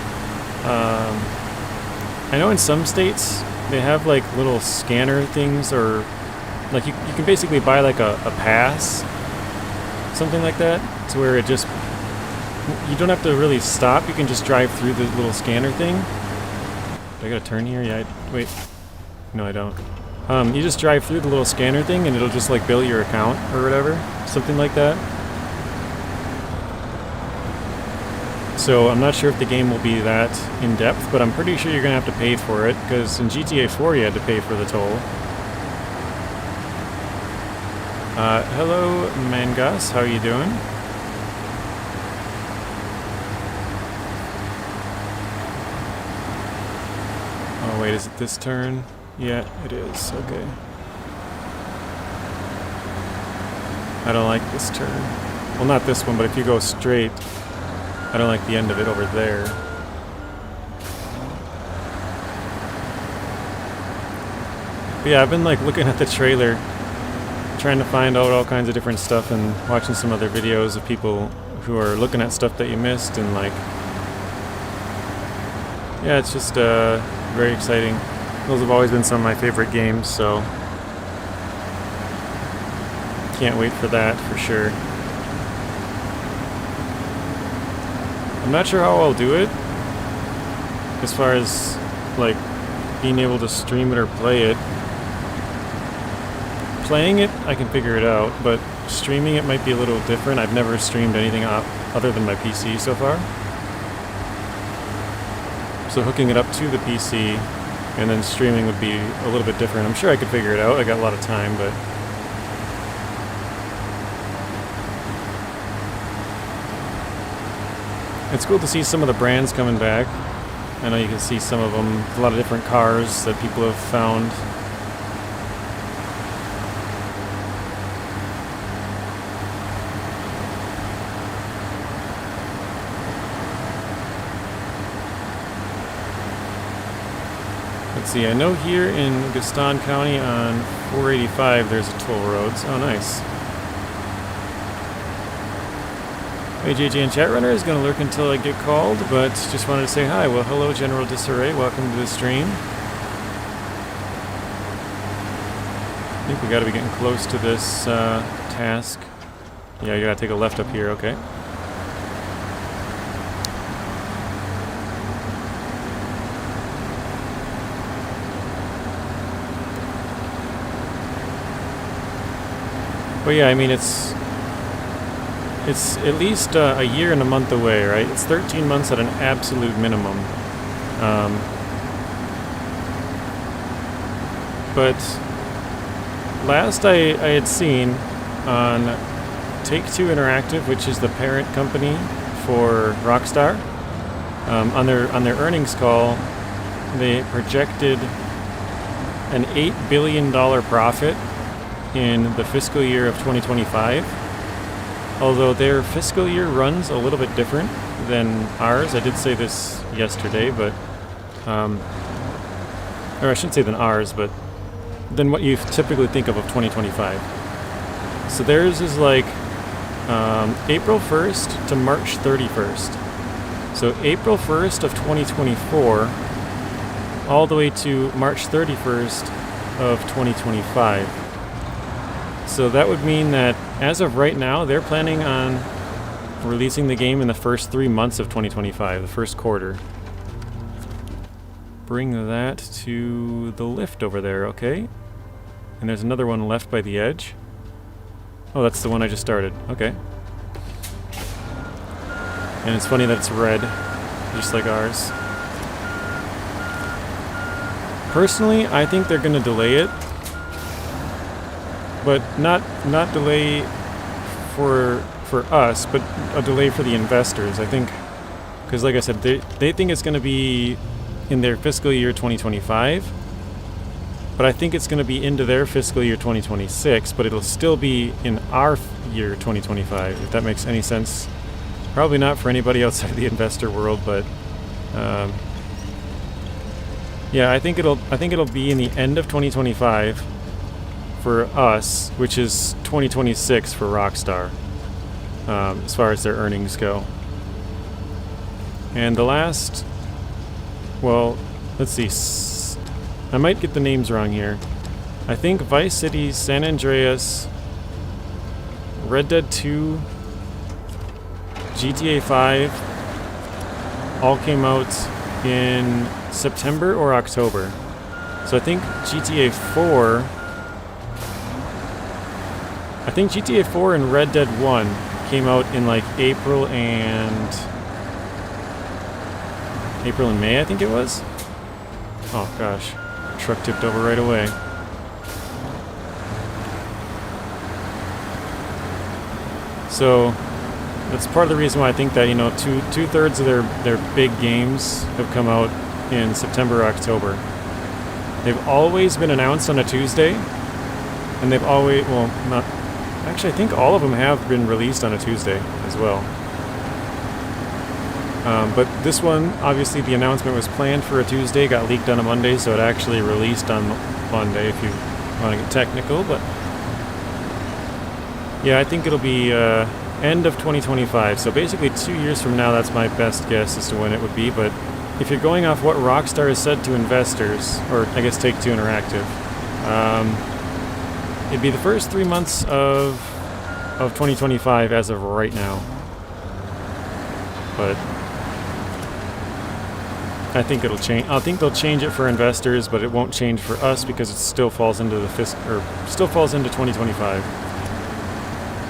S1: I know in some states they have like little scanner things, or like you can basically buy like a pass. Something like that, to where it just, you don't have to really stop, you can just drive through the little scanner thing. Do I gotta turn here? Yeah, wait. No, I don't. You just drive through the little scanner thing and it'll just like bill your account or whatever. Something like that. So I'm not sure if the game will be that in depth, but I'm pretty sure you're gonna have to pay for it, because in GTA 4 you had to pay for the toll. Hello, Mangas. How are you doing? Oh, wait, is it this turn? Yeah, it is. Okay. I don't like this turn. Well, not this one, but if you go straight, I don't like the end of it over there. But yeah, I've been like looking at the trailer, trying to find out all kinds of different stuff, and watching some other videos of people who are looking at stuff that you missed, and like, yeah, it's just very exciting. Those have always been some of my favorite games, so can't wait for that for sure. I'm not sure how I'll do it as far as like being able to stream it or play it. Playing it, I can figure it out, but streaming it might be a little different. I've never streamed anything other than my PC so far. So hooking it up to the PC and then streaming would be a little bit different. I'm sure I could figure it out. I got a lot of time, but it's cool to see some of the brands coming back. I know you can see some of them, a lot of different cars that people have found. Let's see, I know here in Gaston County on 485 there's a toll roads. Oh, nice. Hey, JJ and Chatrunner is going to lurk until I get called, but just wanted to say hi. Well, hello, General Disarray. Welcome to the stream. I think we got to be getting close to this task. Yeah, you got to take a left up here, okay. But yeah, I mean, it's at least a year and a month away, right? It's 13 months at an absolute minimum. But last I had seen on Take-Two Interactive, which is the parent company for Rockstar, on their earnings call, they projected an $8 billion profit in the fiscal year of 2025. Although their fiscal year runs a little bit different than ours. I did say this yesterday, but or I shouldn't say than ours, but than what you typically think of 2025. So theirs is like April 1st to March 31st. So April 1st of 2024 all the way to March 31st of 2025. So that would mean that as of right now, they're planning on releasing the game in the first 3 months of 2025, the first quarter. Bring that to the lift over there, okay. And there's another one left by the edge. Oh, that's the one I just started, okay. And it's funny that it's red, just like ours. Personally, I think they're going to delay it. But not delay for us, but a delay for the investors. I think, because like I said, they think it's going to be in their fiscal year 2025, but I think it's going to be into their fiscal year 2026, but it'll still be in our year 2025, if that makes any sense. Probably not for anybody outside of the investor world, but yeah, I think it'll be in the end of 2025 for us, which is 2026 for Rockstar, as far as their earnings go. And the last, well, let's see, I might get the names wrong here. I think Vice City, San Andreas, Red Dead 2, GTA 5 all came out in September or October. So I think GTA 4 and Red Dead 1 came out in like April and May, I think it was. Oh gosh, truck tipped over right away. So that's part of the reason why I think that, you know, two-thirds of their big games have come out in September or October. They've always been announced on a Tuesday, and they've always, well, not, actually I think all of them have been released on a Tuesday as well. But this one, obviously the announcement was planned for a Tuesday, got leaked on a Monday, so it actually released on Monday if you want to get technical, but yeah, I think it'll be end of 2025, so basically 2 years from now. That's my best guess as to when it would be. But if you're going off what Rockstar has said to investors, or I guess Take-Two Interactive, It'd be the first 3 months of 2025 as of right now. But I think it'll change. I think they'll change it for investors, but it won't change for us because it still falls into the still falls into 2025.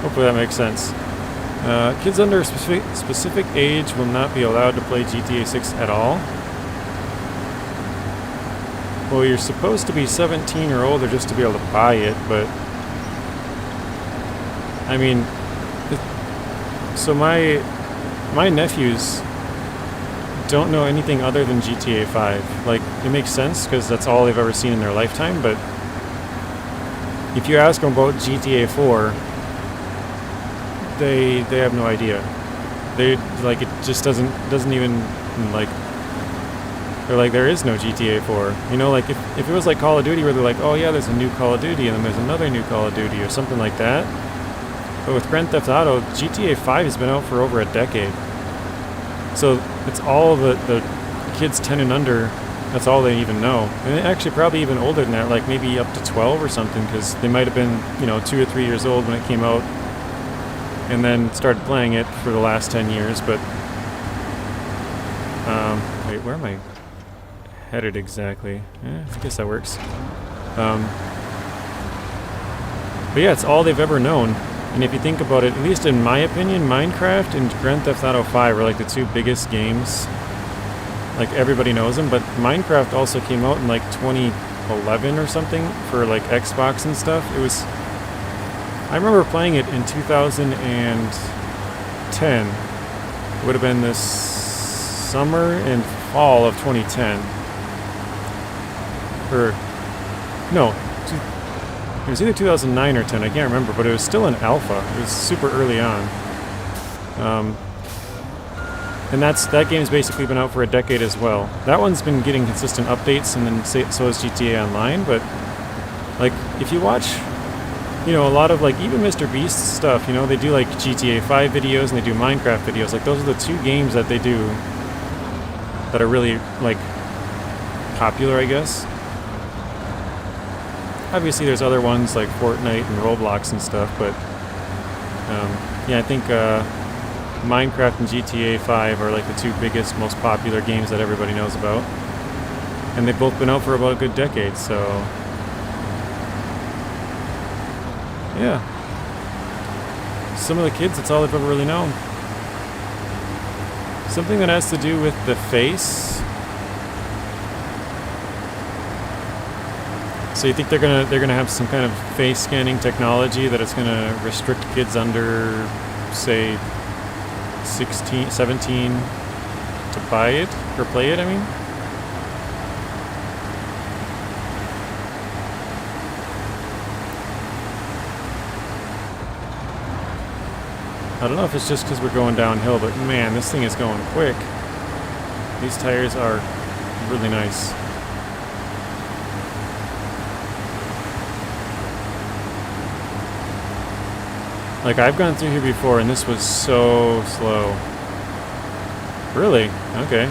S1: Hopefully that makes sense. Kids under a specific age will not be allowed to play GTA 6 at all. Well, you're supposed to be 17 or older just to be able to buy it, but I mean, so my nephews don't know anything other than GTA 5. Like, it makes sense because that's all they've ever seen in their lifetime, but if you ask them about GTA 4, they have no idea. They, like, it just doesn't even, like, they're like, there is no GTA 4. You know, like, if it was like Call of Duty where they're like, oh yeah, there's a new Call of Duty and then there's another new Call of Duty or something like that. But with Grand Theft Auto, GTA 5 has been out for over a decade. So it's all the kids 10 and under, that's all they even know. And actually probably even older than that, like maybe up to 12 or something, because they might have been, you know, 2 or 3 years old when it came out and then started playing it for the last 10 years. But, wait, where am I headed exactly? Yeah, I guess that works. But yeah, it's all they've ever known. And if you think about it, at least in my opinion, Minecraft and Grand Theft Auto 5 are like the two biggest games. Like, everybody knows them, but Minecraft also came out in like 2011 or something for like Xbox and stuff. It was, I remember playing it in 2010. It would have been this summer and fall of 2010. Or, no, it was either 2009 or 10, I can't remember, but it was still in alpha. It was super early on. And that game's basically been out for a decade as well. That one's been getting consistent updates, and then so is GTA Online, but like, if you watch, you know, a lot of, like, even Mr. Beast stuff, you know, they do like GTA 5 videos and they do Minecraft videos. Like, those are the two games that they do that are really, like, popular, I guess. Obviously, there's other ones like Fortnite and Roblox and stuff, but yeah, I think Minecraft and GTA 5 are like the two biggest, most popular games that everybody knows about. And they've both been out for about a good decade, so yeah. Some of the kids, that's all they've ever really known. Something that has to do with the face. So you think they're gonna have some kind of face scanning technology that it's gonna restrict kids under, say, 16, 17 to buy it or play it, I mean? I don't know if it's just because we're going downhill, but man, this thing is going quick. These tires are really nice. Like, I've gone through here before, and this was so slow. Really? Okay.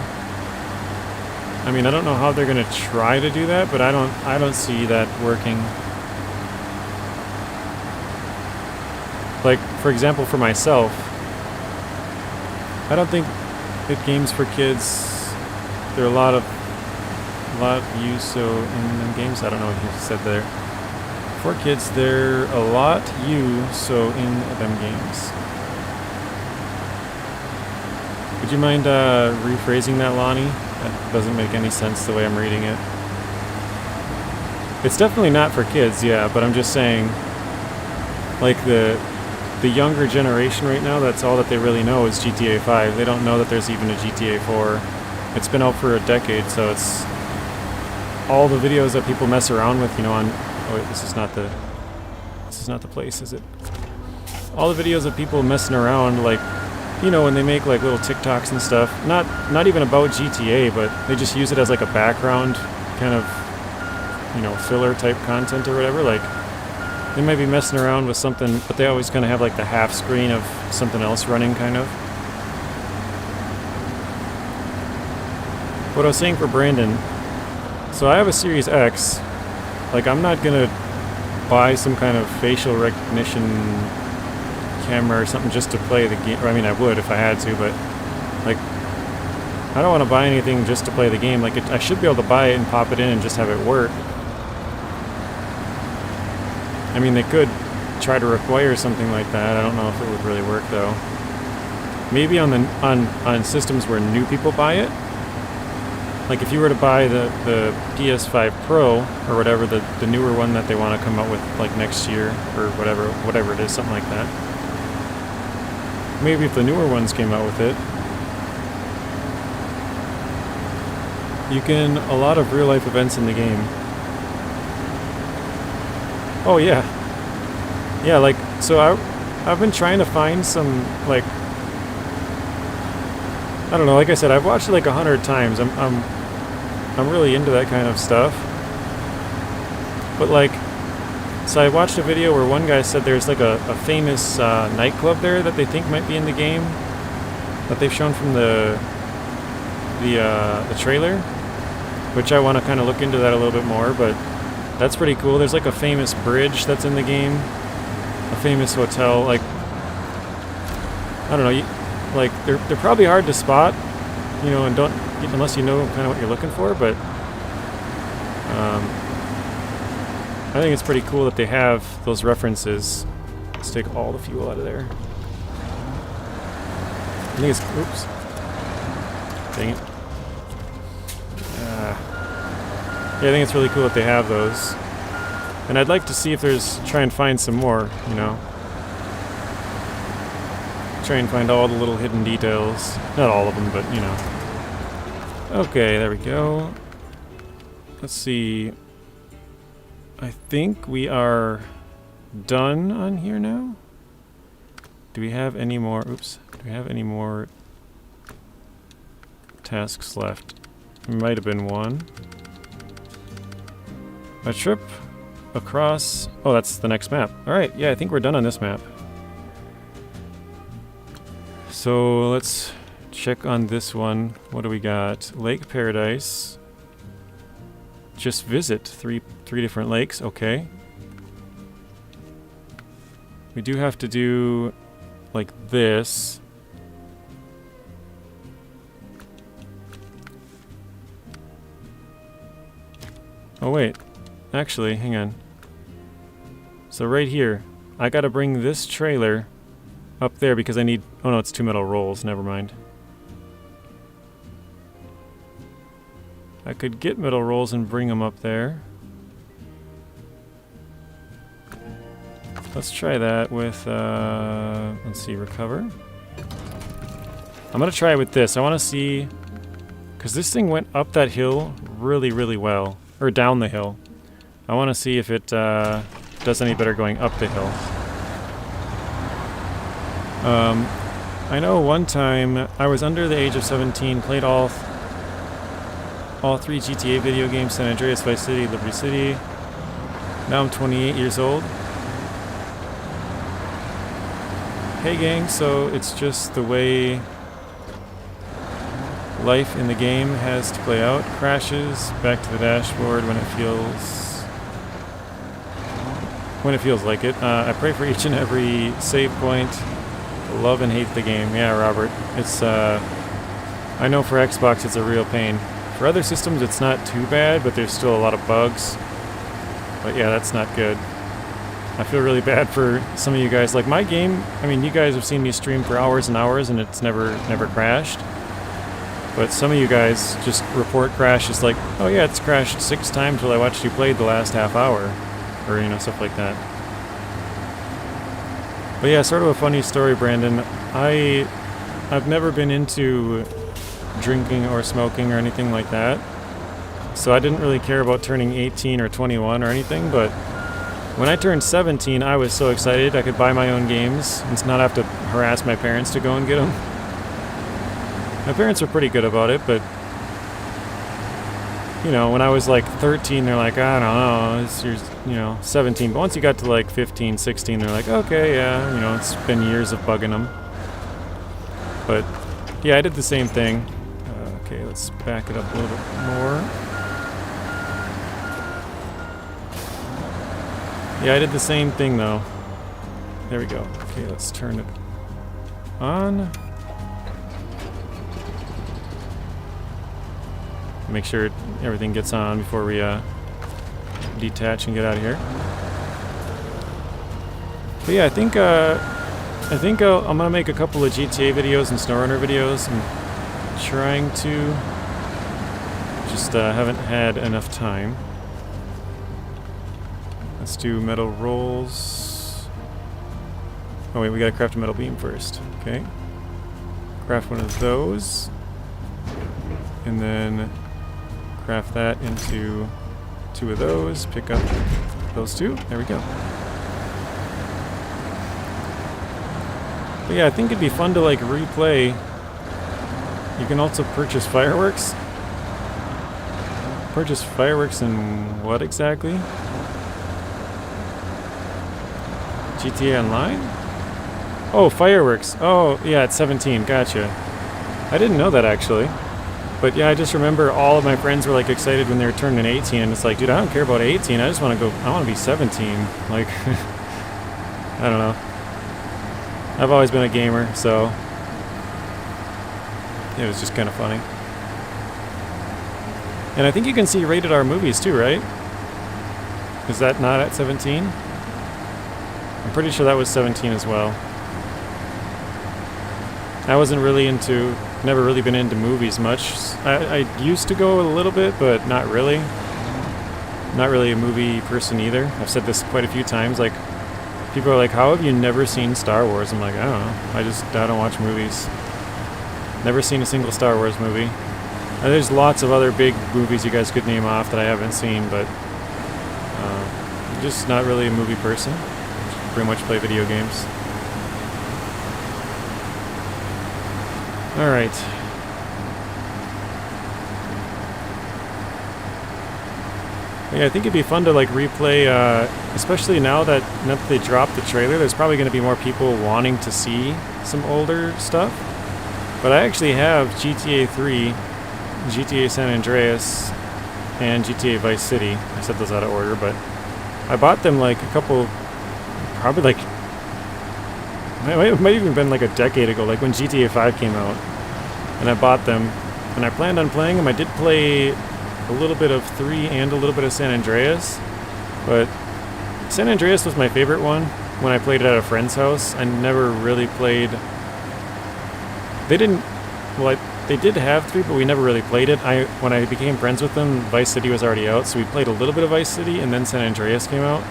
S1: I mean, I don't know how they're gonna try to do that, but I don't see that working. Like, for example, for myself, I don't think that games for kids, there are a lot of use so in them games. I don't know what you said there. For kids, they're a lot so in them games. Would you mind rephrasing that, Lonnie? That doesn't make any sense the way I'm reading it. It's definitely not for kids, yeah, but I'm just saying, like, the younger generation right now, that's all that they really know is GTA 5. They don't know that there's even a GTA 4. It's been out for a decade, so it's all the videos that people mess around with, you know, on... Oh wait, this is not the place, is it? All the videos of people messing around, like, you know, when they make like little TikToks and stuff, not even about GTA, but they just use it as like a background kind of, you know, filler type content or whatever. Like, they might be messing around with something, but they always kind of have like the half screen of something else running, kind of. What I was saying for Brandon, so I have a Series X. Like, I'm not gonna buy some kind of facial recognition camera or something just to play the game. I mean, I would if I had to, but like, I don't want to buy anything just to play the game. Like, I should be able to buy it and pop it in and just have it work. I mean, they could try to require something like that. I don't know if it would really work though. Maybe on systems where new people buy it. Like if you were to buy the PS5 Pro or whatever, the newer one that they want to come out with like next year or whatever it is, something like that. Maybe if the newer ones came out with it. You can a lot of real life events in the game. Oh yeah. Yeah, like so I've been trying to find some like I don't know, like I said, I've watched it like 100 times. I'm really into that kind of stuff. But like, so I watched a video where one guy said there's like a famous nightclub there that they think might be in the game that they've shown from the trailer, which I want to kind of look into that a little bit more. But that's pretty cool. There's like a famous bridge that's in the game, a famous hotel. Like, I don't know. Like they're probably hard to spot, you know, and don't unless you know kind of what you're looking for. But I think it's pretty cool that they have those references. Let's take all the fuel out of there. I think it's oops. Dang it. Yeah, I think it's really cool that they have those, and I'd like to see if try and find some more, you know. Try and find all the little hidden details. Not all of them, but you know. Okay, there we go. Let's see. I think we are done on here now. Do we have any more? Oops. Do we have any more tasks left? Might have been one. A trip across. Oh, that's the next map. All right. Yeah, I think we're done on this map. So let's check on this one. What do we got? Lake Paradise. Just visit three different lakes. Okay. We do have to do like this. Oh wait. Actually, hang on. So right here, I gotta bring this trailer up there because I need... Oh no, it's 2 metal rolls. Never mind. I could get metal rolls and bring them up there. Let's try that with... let's see, recover. I'm gonna try it with this. I want to see... Because this thing went up that hill really, really well. Or down the hill. I want to see if it does any better going up the hill. I know one time I was under the age of 17, played all 3 GTA video games, San Andreas, Vice City, Liberty City. Now I'm 28 years old. Hey gang, so it's just the way life in the game has to play out. Crashes, back to the dashboard when it feels like it. I pray for each and every save point. Love and hate the game. Yeah, Robert. It's, I know for Xbox it's a real pain. For other systems it's not too bad, but there's still a lot of bugs. But yeah, that's not good. I feel really bad for some of you guys. Like my game, I mean, you guys have seen me stream for hours and hours and it's never crashed. But some of you guys just report crashes like, oh yeah, it's crashed 6 times while I watched you play the last half hour. Or, you know, stuff like that. But yeah, sort of a funny story, Brandon. I've never been into drinking or smoking or anything like that. So I didn't really care about turning 18 or 21 or anything, but when I turned 17, I was so excited I could buy my own games and not have to harass my parents to go and get them. My parents were pretty good about it, but you know, when I was like 13, they're like, I don't know, you're, you know, 17. But once you got to like 15, 16, they're like, okay, yeah, you know, it's been years of bugging them. But yeah, I did the same thing. Okay, let's back it up a little bit more. Yeah, I did the same thing though. There we go. Okay, let's turn it on. Make sure everything gets on before we detach and get out of here. But yeah, I think I'm gonna make a couple of GTA videos and SnowRunner videos. I'm trying to, just haven't had enough time. Let's do metal rolls. Oh wait, we gotta craft a metal beam first. Okay. Craft one of those. And then craft that into 2 of those. Pick up those 2. There we go. But yeah, I think it'd be fun to like replay. You can also purchase fireworks. Purchase fireworks in what exactly? GTA Online? Oh, fireworks. Oh, yeah, it's 17. Gotcha. I didn't know that actually. But yeah, I just remember all of my friends were like excited when they were turning 18. And it's like, dude, I don't care about 18. I just want to go. I want to be 17. Like, I don't know. I've always been a gamer, so it was just kind of funny. And I think you can see rated R movies too, right? Is that not at 17? I'm pretty sure that was 17 as well. I wasn't really into, never really been into movies much. I used to go a little bit, but not really. Not really a movie person either. I've said this quite a few times, like, people are like, how have you never seen Star Wars? I'm like, I don't know. I don't watch movies. Never seen a single Star Wars movie. And there's lots of other big movies you guys could name off that I haven't seen, but I'm just not really a movie person. Just pretty much play video games. Alright. Yeah, I think it'd be fun to like replay, especially now that they dropped the trailer. There's probably going to be more people wanting to see some older stuff. But I actually have GTA 3, GTA San Andreas, and GTA Vice City. I said those out of order, but I bought them like a couple, probably like, it might even been like a decade ago, like when GTA 5 came out. And I bought them, and I planned on playing them. I did play a little bit of 3 and a little bit of San Andreas, but San Andreas was my favorite one when I played it at a friend's house. I never really played, they did have 3, but we never really played it. When I became friends with them, Vice City was already out, so we played a little bit of Vice City, and then San Andreas came out,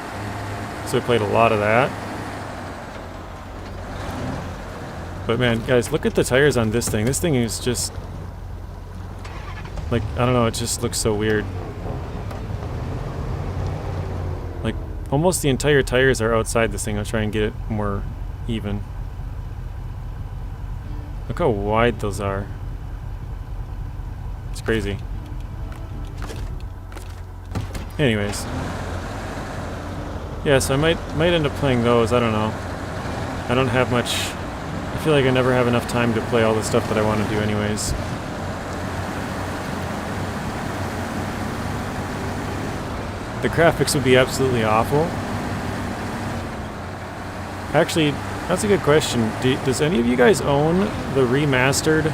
S1: so we played a lot of that. But man, guys, look at the tires on this thing. This thing is just, like, I don't know, it just looks so weird. Like, almost the entire tires are outside this thing. I'll try and get it more even. Look how wide those are. It's crazy. Anyways. Yeah, so I might end up playing those, I don't know. I don't have much, I feel like I never have enough time to play all the stuff that I want to do anyways. The graphics would be absolutely awful. Actually, that's a good question. Does any of you guys own the remastered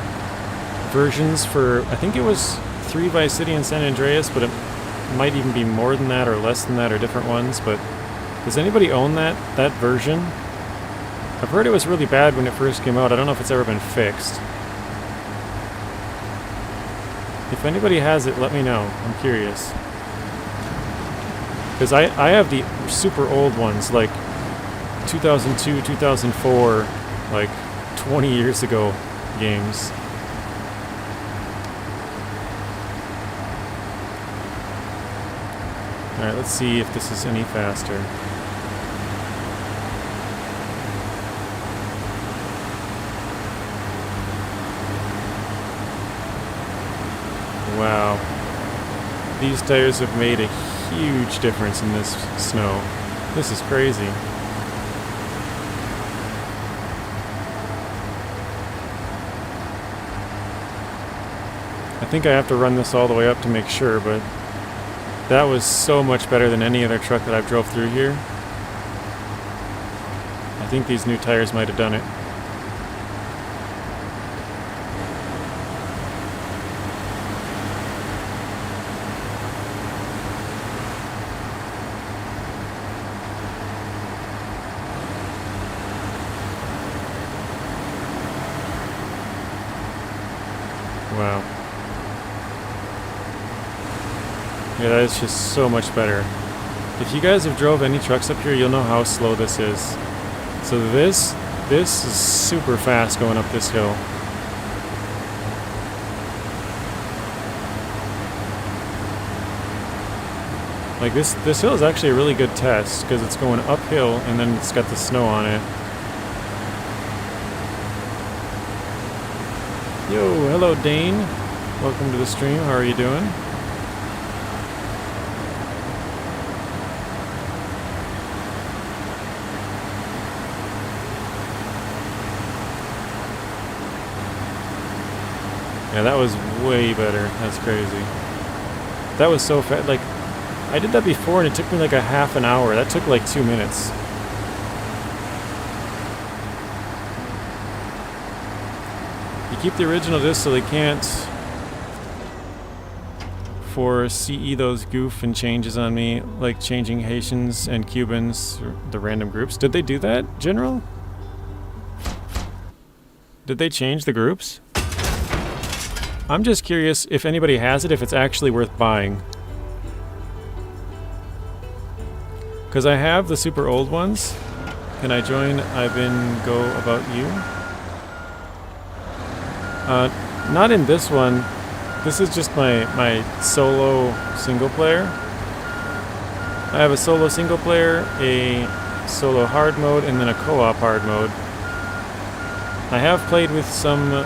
S1: versions for, I think it was 3 Vice City and San Andreas, but it might even be more than that or less than that or different ones, but does anybody own that version? I've heard it was really bad when it first came out. I don't know if it's ever been fixed. If anybody has it, let me know. I'm curious. Because I have the super old ones, like 2002, 2004, like 20 years ago games. Alright, let's see if this is any faster. Wow. These tires have made a huge difference in this snow. This is crazy. I think I have to run this all the way up to make sure, but that was so much better than any other truck that I've drove through here. think these new tires might have done it. Wow. Yeah, that is just so much better. If you guys have drove any trucks up here, you'll know how slow this is. So this is super fast going up this hill. Like this hill is actually a really good test because it's going uphill and then it's got the snow on it. Yo, hello Dane. Welcome to the stream. How are you doing? Yeah, that was way better. That's crazy. That was so fast. Like, I did that before and it took me like a half an hour. That took like 2 minutes. You keep the original disc so they can't foresee those goof and changes on me, like changing Haitians and Cubans, or the random groups. Did they do that, General? Did they change the groups? I'm just curious if anybody has it, if it's actually worth buying. Because I have the super old ones. Can I join I've been go about you? Not in this one. This is just my solo single player. I have a solo single player, a solo hard mode, and then a co-op hard mode. I have played with some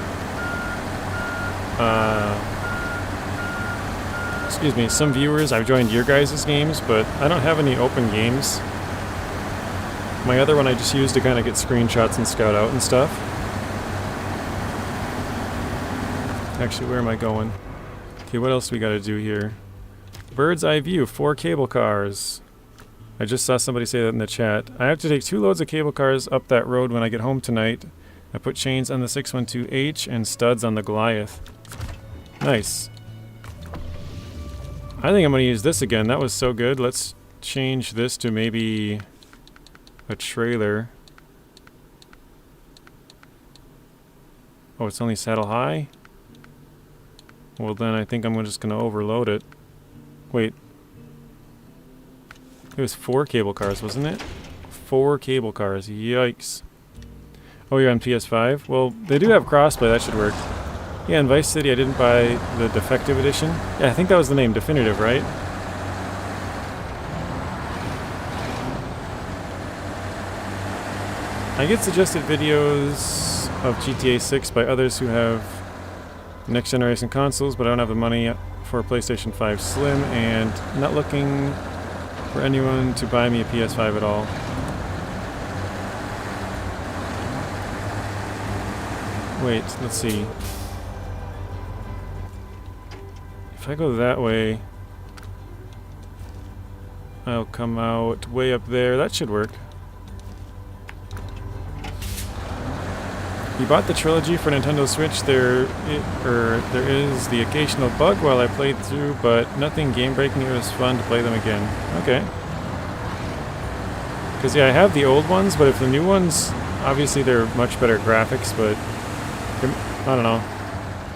S1: some viewers. I've joined your guys' games, but I don't have any open games. My other one I just use to kind of get screenshots and scout out and stuff. Actually, where am I going? Okay, what else we gotta do here? Bird's eye view, 4 cable cars. I just saw somebody say that in the chat. I have to take 2 loads of cable cars up that road when I get home tonight. I put chains on the 612H and studs on the Goliath. Nice. I think I'm going to use this again. That was so good. Let's change this to maybe a trailer. Oh, it's only saddle high? Well, then I think I'm just going to overload it. Wait. It was 4 cable cars, wasn't it? 4 cable cars. Yikes. Oh, you're on PS5? Well, they do have crossplay. That should work. Yeah, in Vice City I didn't buy the Defective Edition. Yeah, I think that was the name, Definitive, right? I get suggested videos of GTA 6 by others who have next generation consoles, but I don't have the money for a PlayStation 5 Slim, and not looking for anyone to buy me a PS5 at all. Wait, let's see. If I go that way, I'll come out way up there. That should work. You bought the trilogy for Nintendo Switch. There is the occasional bug while I played through, but nothing game-breaking. It was fun to play them again. Okay. Because yeah, I have the old ones, but if the new ones, obviously they're much better graphics, but I don't know.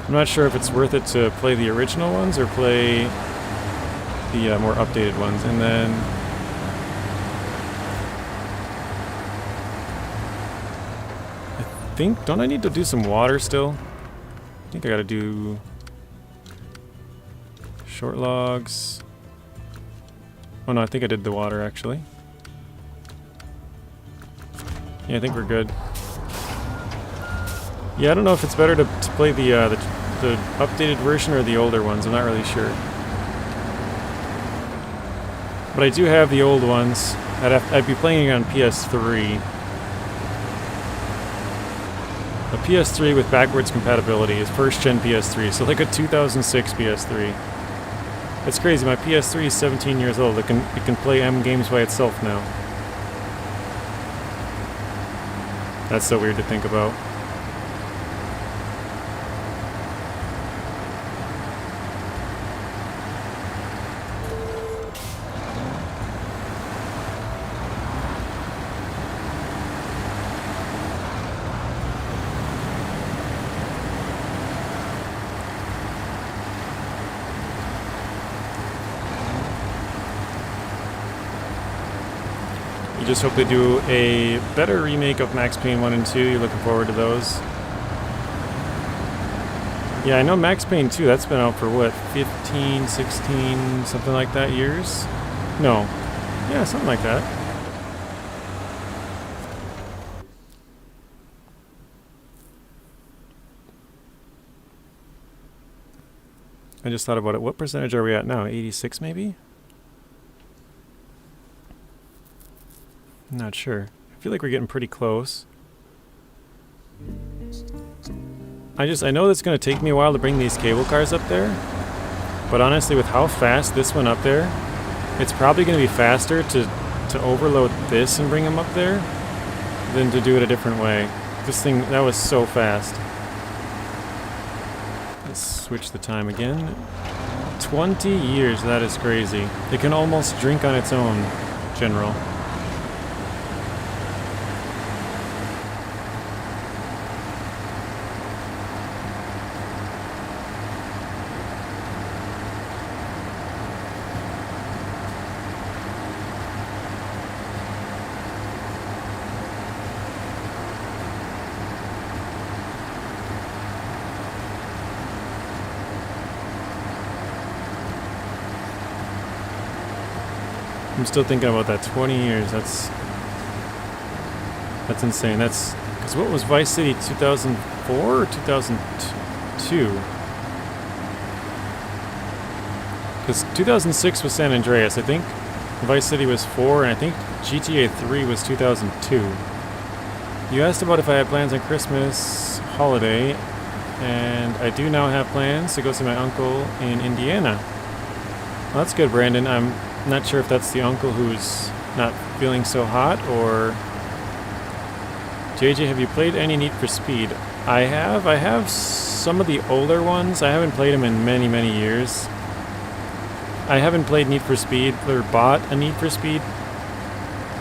S1: I'm not sure if it's worth it to play the original ones or play the more updated ones. And then I think, don't I need to do some water still? I think I gotta do short logs. Oh no, I think I did the water actually. Yeah, I think we're good. Yeah, I don't know if it's better to play the updated version or the older ones. I'm not really sure. But I do have the old ones. I'd be playing on PS3. A PS3 with backwards compatibility is first gen PS3, so like a 2006 PS3. It's crazy. My PS3 is 17 years old. It can play M games by itself now. That's so weird to think about. You just hope they do a better remake of Max Payne 1 and 2. You're looking forward to those. Yeah, I know Max Payne 2, that's been out for what, 15, 16, something like that years? No. Yeah, something like that. I just thought about it. What percentage are we at now? 86 maybe? I'm not sure. I feel like we're getting pretty close. I know it's going to take me a while to bring these cable cars up there, but honestly, with how fast this went up there, it's probably going to be faster to overload this and bring them up there than to do it a different way. This thing, that was so fast. Let's switch the time again. 20 years, that is crazy. It can almost drink on its own, General. I'm still thinking about that 20 years. That's insane. That's because what was Vice City, 2004 or 2002? Because 2006 was San Andreas. I think Vice City was 4, and I think GTA 3 was 2002. You asked about if I had plans on Christmas holiday, and I do now have plans to go see my uncle in Indiana. Well, that's good, Brandon. I'm not sure if that's the uncle who's not feeling so hot, or... JJ, have you played any Need for Speed? I have. I have some of the older ones. I haven't played them in many, many years. I haven't played Need for Speed, or bought a Need for Speed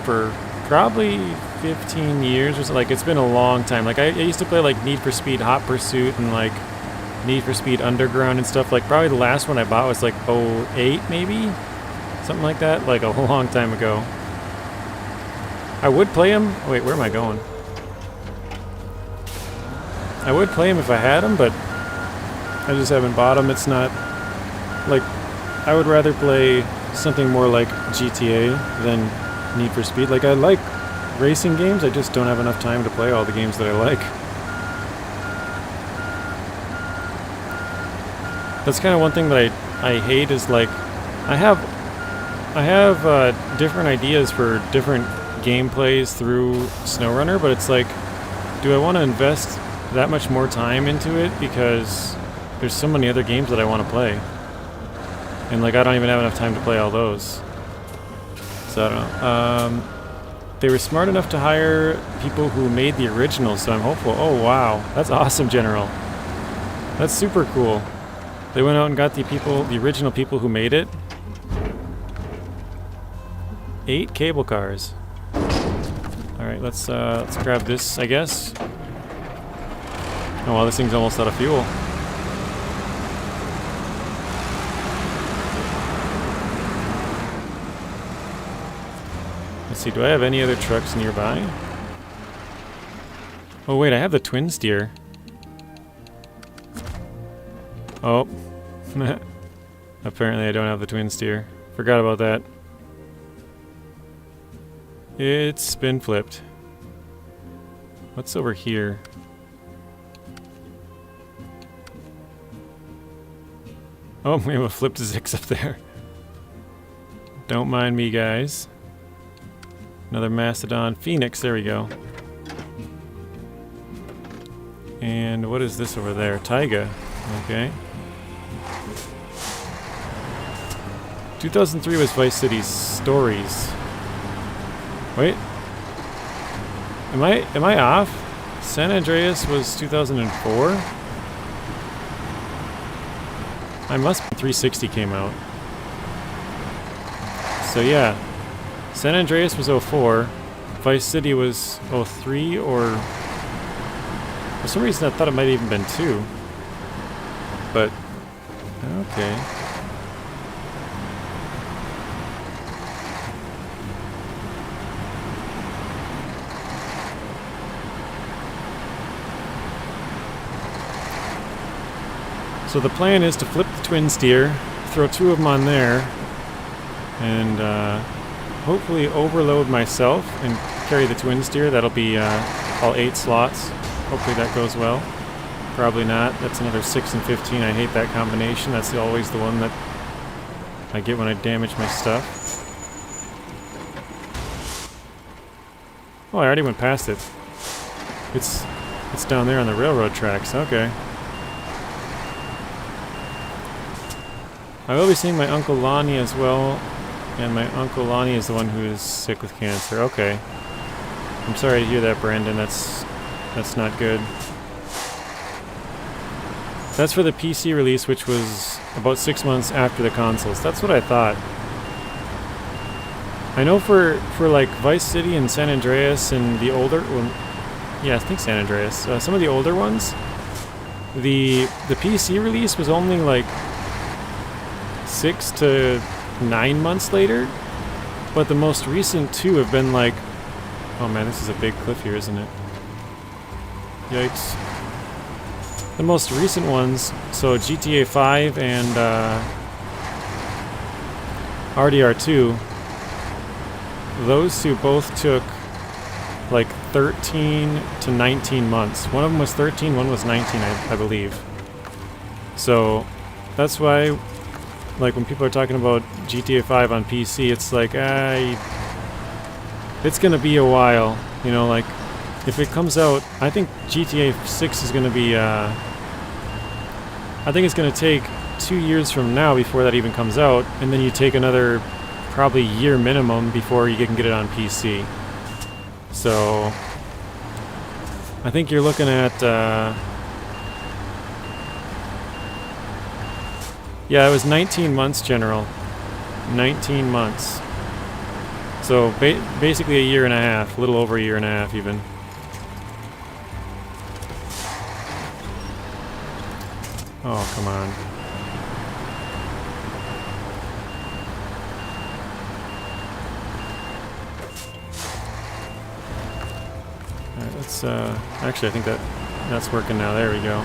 S1: for probably 15 years or so. Like, it's been a long time. Like, I used to play, like, Need for Speed Hot Pursuit and, like, Need for Speed Underground and stuff. Like, probably the last one I bought was, like, 08, maybe? Something like that, like a long time ago. I would play him. Wait, where am I going? I would play him if I had him, but I just haven't bought him. It's not like I would rather play something more like GTA than Need for Speed. Like, I like racing games. I just don't have enough time to play all the games that I like. That's kind of one thing that I hate is, like, I have different ideas for different gameplays through SnowRunner, but it's like, do I want to invest that much more time into it? Because there's so many other games that I want to play. And, like, I don't even have enough time to play all those. So, I don't know. They were smart enough to hire people who made the original, so I'm hopeful. Oh, wow. That's awesome, General. That's super cool. They went out and got the original people who made it. 8 cable cars. Alright, let's grab this, I guess. Oh, well, this thing's almost out of fuel. Let's see, do I have any other trucks nearby? Oh, wait, I have the twin steer. Oh. Apparently I don't have the twin steer. Forgot about that. It's been flipped. What's over here? Oh, we have a flipped Zix up there. Don't mind me, guys. Another Mastodon Phoenix, there we go. And what is this over there? Taiga. Okay. 2003 was Vice City's Stories. Wait. Am I off? San Andreas was 2004? I must be 360 came out. So yeah, San Andreas was 04, Vice City was 03, or for some reason I thought it might have even been 2. But, okay. So the plan is to flip the twin steer, throw 2 of them on there, and hopefully overload myself and carry the twin steer. That'll be all 8 slots. Hopefully that goes well. Probably not. That's another 6 and 15. I hate that combination. That's always the one that I get when I damage my stuff. Oh, I already went past it. It's down there on the railroad tracks. Okay. I will be seeing my Uncle Lonnie as well, and my Uncle Lonnie is the one who is sick with cancer. Okay. I'm sorry to hear that, Brandon. That's not good. That's for the PC release, which was about 6 months after the consoles. That's what I thought. I know for like Vice City and San Andreas and the older, well, yeah, I think San Andreas. Some of the older ones, the PC release was only like 6 to 9 months later, but the most recent 2 have been like, oh man, this is a big cliff here, isn't it? Yikes. The most recent ones, so GTA 5 and RDR2, those 2 both took like 13 to 19 months. One of them was 13, one was 19, I believe. So that's why, like, when people are talking about GTA 5 on PC, it's like, it's gonna be a while, you know, like, if it comes out, I think GTA 6 is gonna be, I think it's gonna take 2 years from now before that even comes out, and then you take another probably year minimum before you can get it on PC. So I think you're looking at, yeah, it was 19 months, General. 19 months. So basically a year and a half, a little over a year and a half even. Oh, come on. Alright, let's, actually I think that's working now. There we go.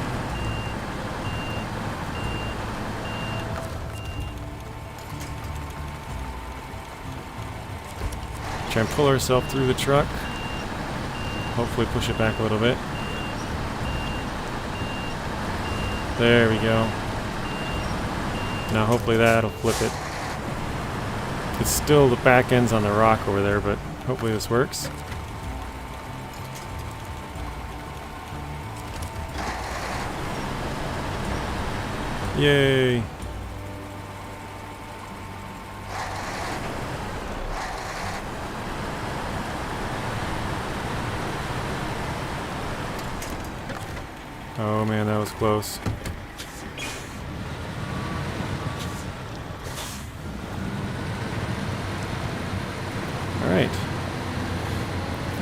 S1: Try and pull ourselves through the truck. Hopefully push it back a little bit. There we go. Now hopefully that'll flip it. It's still the back end's on the rock over there, but hopefully this works. Yay! Oh man, that was close. Alright.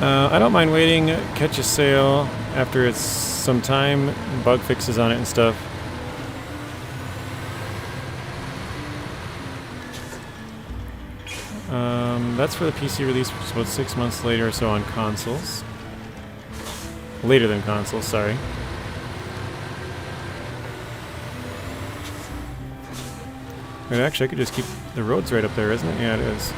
S1: I don't mind waiting, catch a sale after it's some time, bug fixes on it and stuff. That's for the PC release, which is about 6 months later or so on consoles. Later than consoles, sorry. Wait, actually, I could just keep the roads right up there, isn't it? Yeah, it is.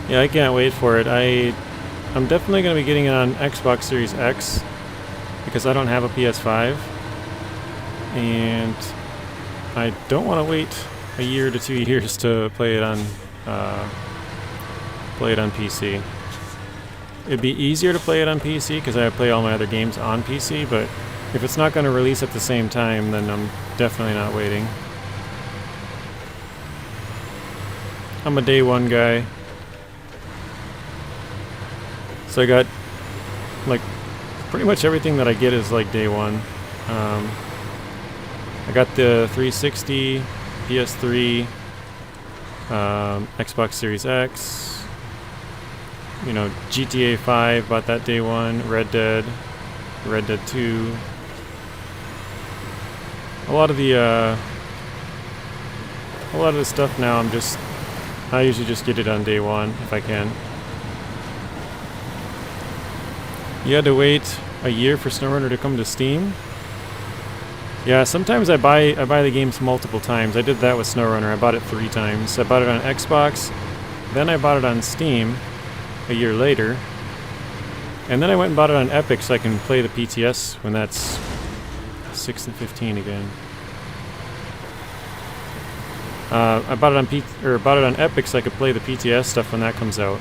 S1: Yeah, I can't wait for it. I'm definitely going to be getting it on Xbox Series X because I don't have a PS5, and I don't want to wait a year to 2 years to play it on PC. It'd be easier to play it on PC because I play all my other games on PC, but If it's not going to release at the same time, then I'm definitely not waiting. I'm a day one guy. So I got, like, pretty much everything that I get is like day one. I got the 360, PS3, Xbox Series X, you know, GTA 5, bought that day one, Red Dead 2. A lot of the stuff now I usually just get it on day one if I can. You had to wait a year for SnowRunner to come to Steam? Yeah, sometimes I buy the games multiple times. I did that with SnowRunner. I bought it 3 times. I bought it on Xbox, then I bought it on Steam a year later, and then I went and bought it on Epic so I can play the PTS when that's 6 and 15 again. I bought it on Epic so I could play the PTS stuff when that comes out.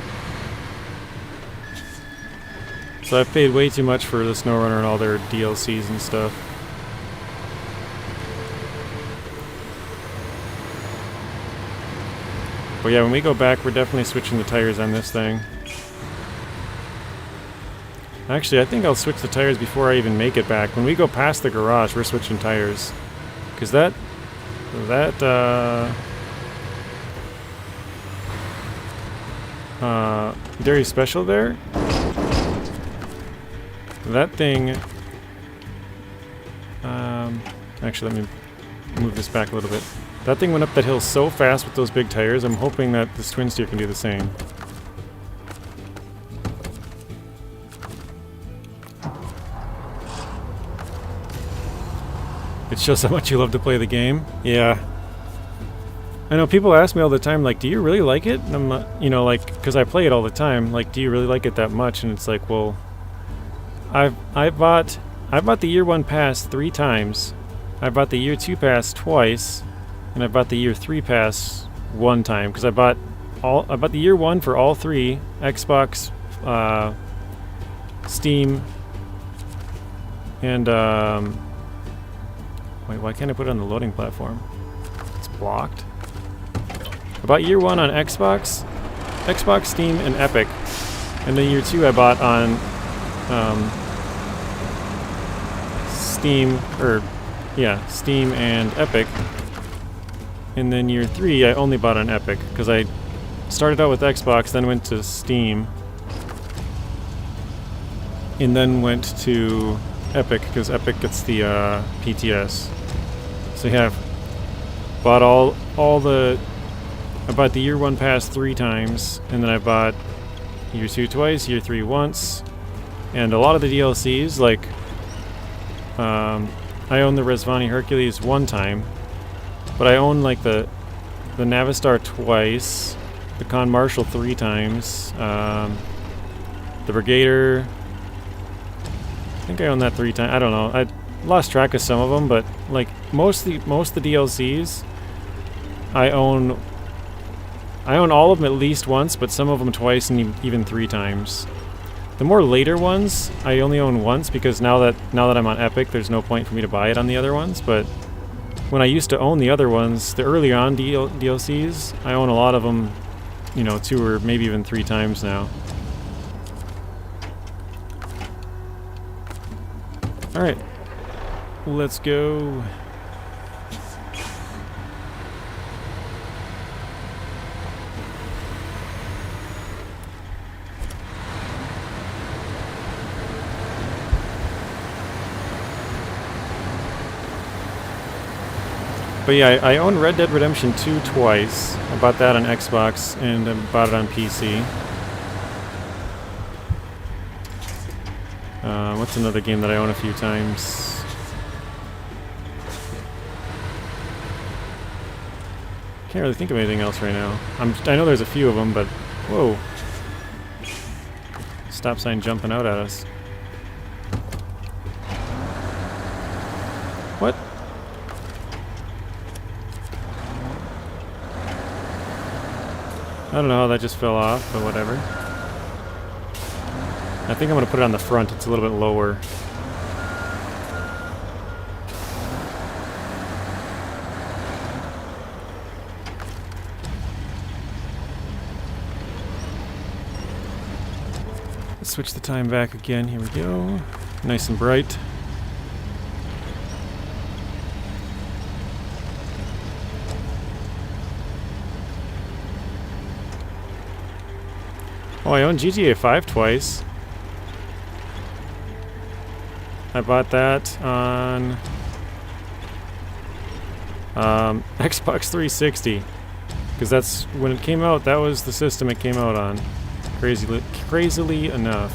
S1: So I've paid way too much for the SnowRunner and all their DLCs and stuff. But yeah, when we go back, we're definitely switching the tires on this thing. Actually, I think I'll switch the tires before I even make it back. When we go past the garage, we're switching tires. Because that Dairy Special there, that thing, actually let me move this back a little bit. That thing went up that hill so fast with those big tires, I'm hoping that this twin steer can do the same. It shows how much you love to play the game. Yeah. I know people ask me all the time, like, do you really like it? And I'm not, you know, like, because I play it all the time, like, do you really like it that much? And it's like, well, I bought the year 1 pass 3 times. I bought the year 2 pass twice, and I bought the year 3 pass 1 time, because I bought the year 1 for all 3, Xbox, Steam, and wait, why can't I put it on the loading platform? It's blocked. I bought year 1 on Xbox, Steam, and Epic. And then year 2 I bought on Steam and Epic. And then year 3 I only bought on Epic, because I started out with Xbox, then went to Steam, and then went to Epic, because Epic gets the PTS. So yeah, bought I bought the year 1 pass 3 times, and then I bought year 2 twice, year 3 once, and a lot of the DLCs, like, I own the Resvani Hercules 1 time, but I own, like, the Navistar twice, the Con Marshall 3 times, the Brigader, I think I own that 3 times, I don't know, I lost track of some of them, but, like, most of the DLCs, I own all of them at least once, but some of them twice and even 3 times. The more later ones, I only own once, because now that I'm on Epic, there's no point for me to buy it on the other ones. But when I used to own the other ones, the early on DLCs, I own a lot of them, you know, 2 or maybe even 3 times now. All right, let's go. But yeah, I own Red Dead Redemption 2 twice. I bought that on Xbox, and I bought it on PC. What's another game that I own a few times? Can't really think of anything else right now. I know there's a few of them, but whoa! Stop sign jumping out at us. What? I don't know how that just fell off, but whatever. I think I'm going to put it on the front. It's a little bit lower. Let's switch the time back again. Here we go. Nice and bright. Oh, I own GTA 5 twice. I bought that on Xbox 360. Because that's when it came out, that was the system it came out on. Crazily enough.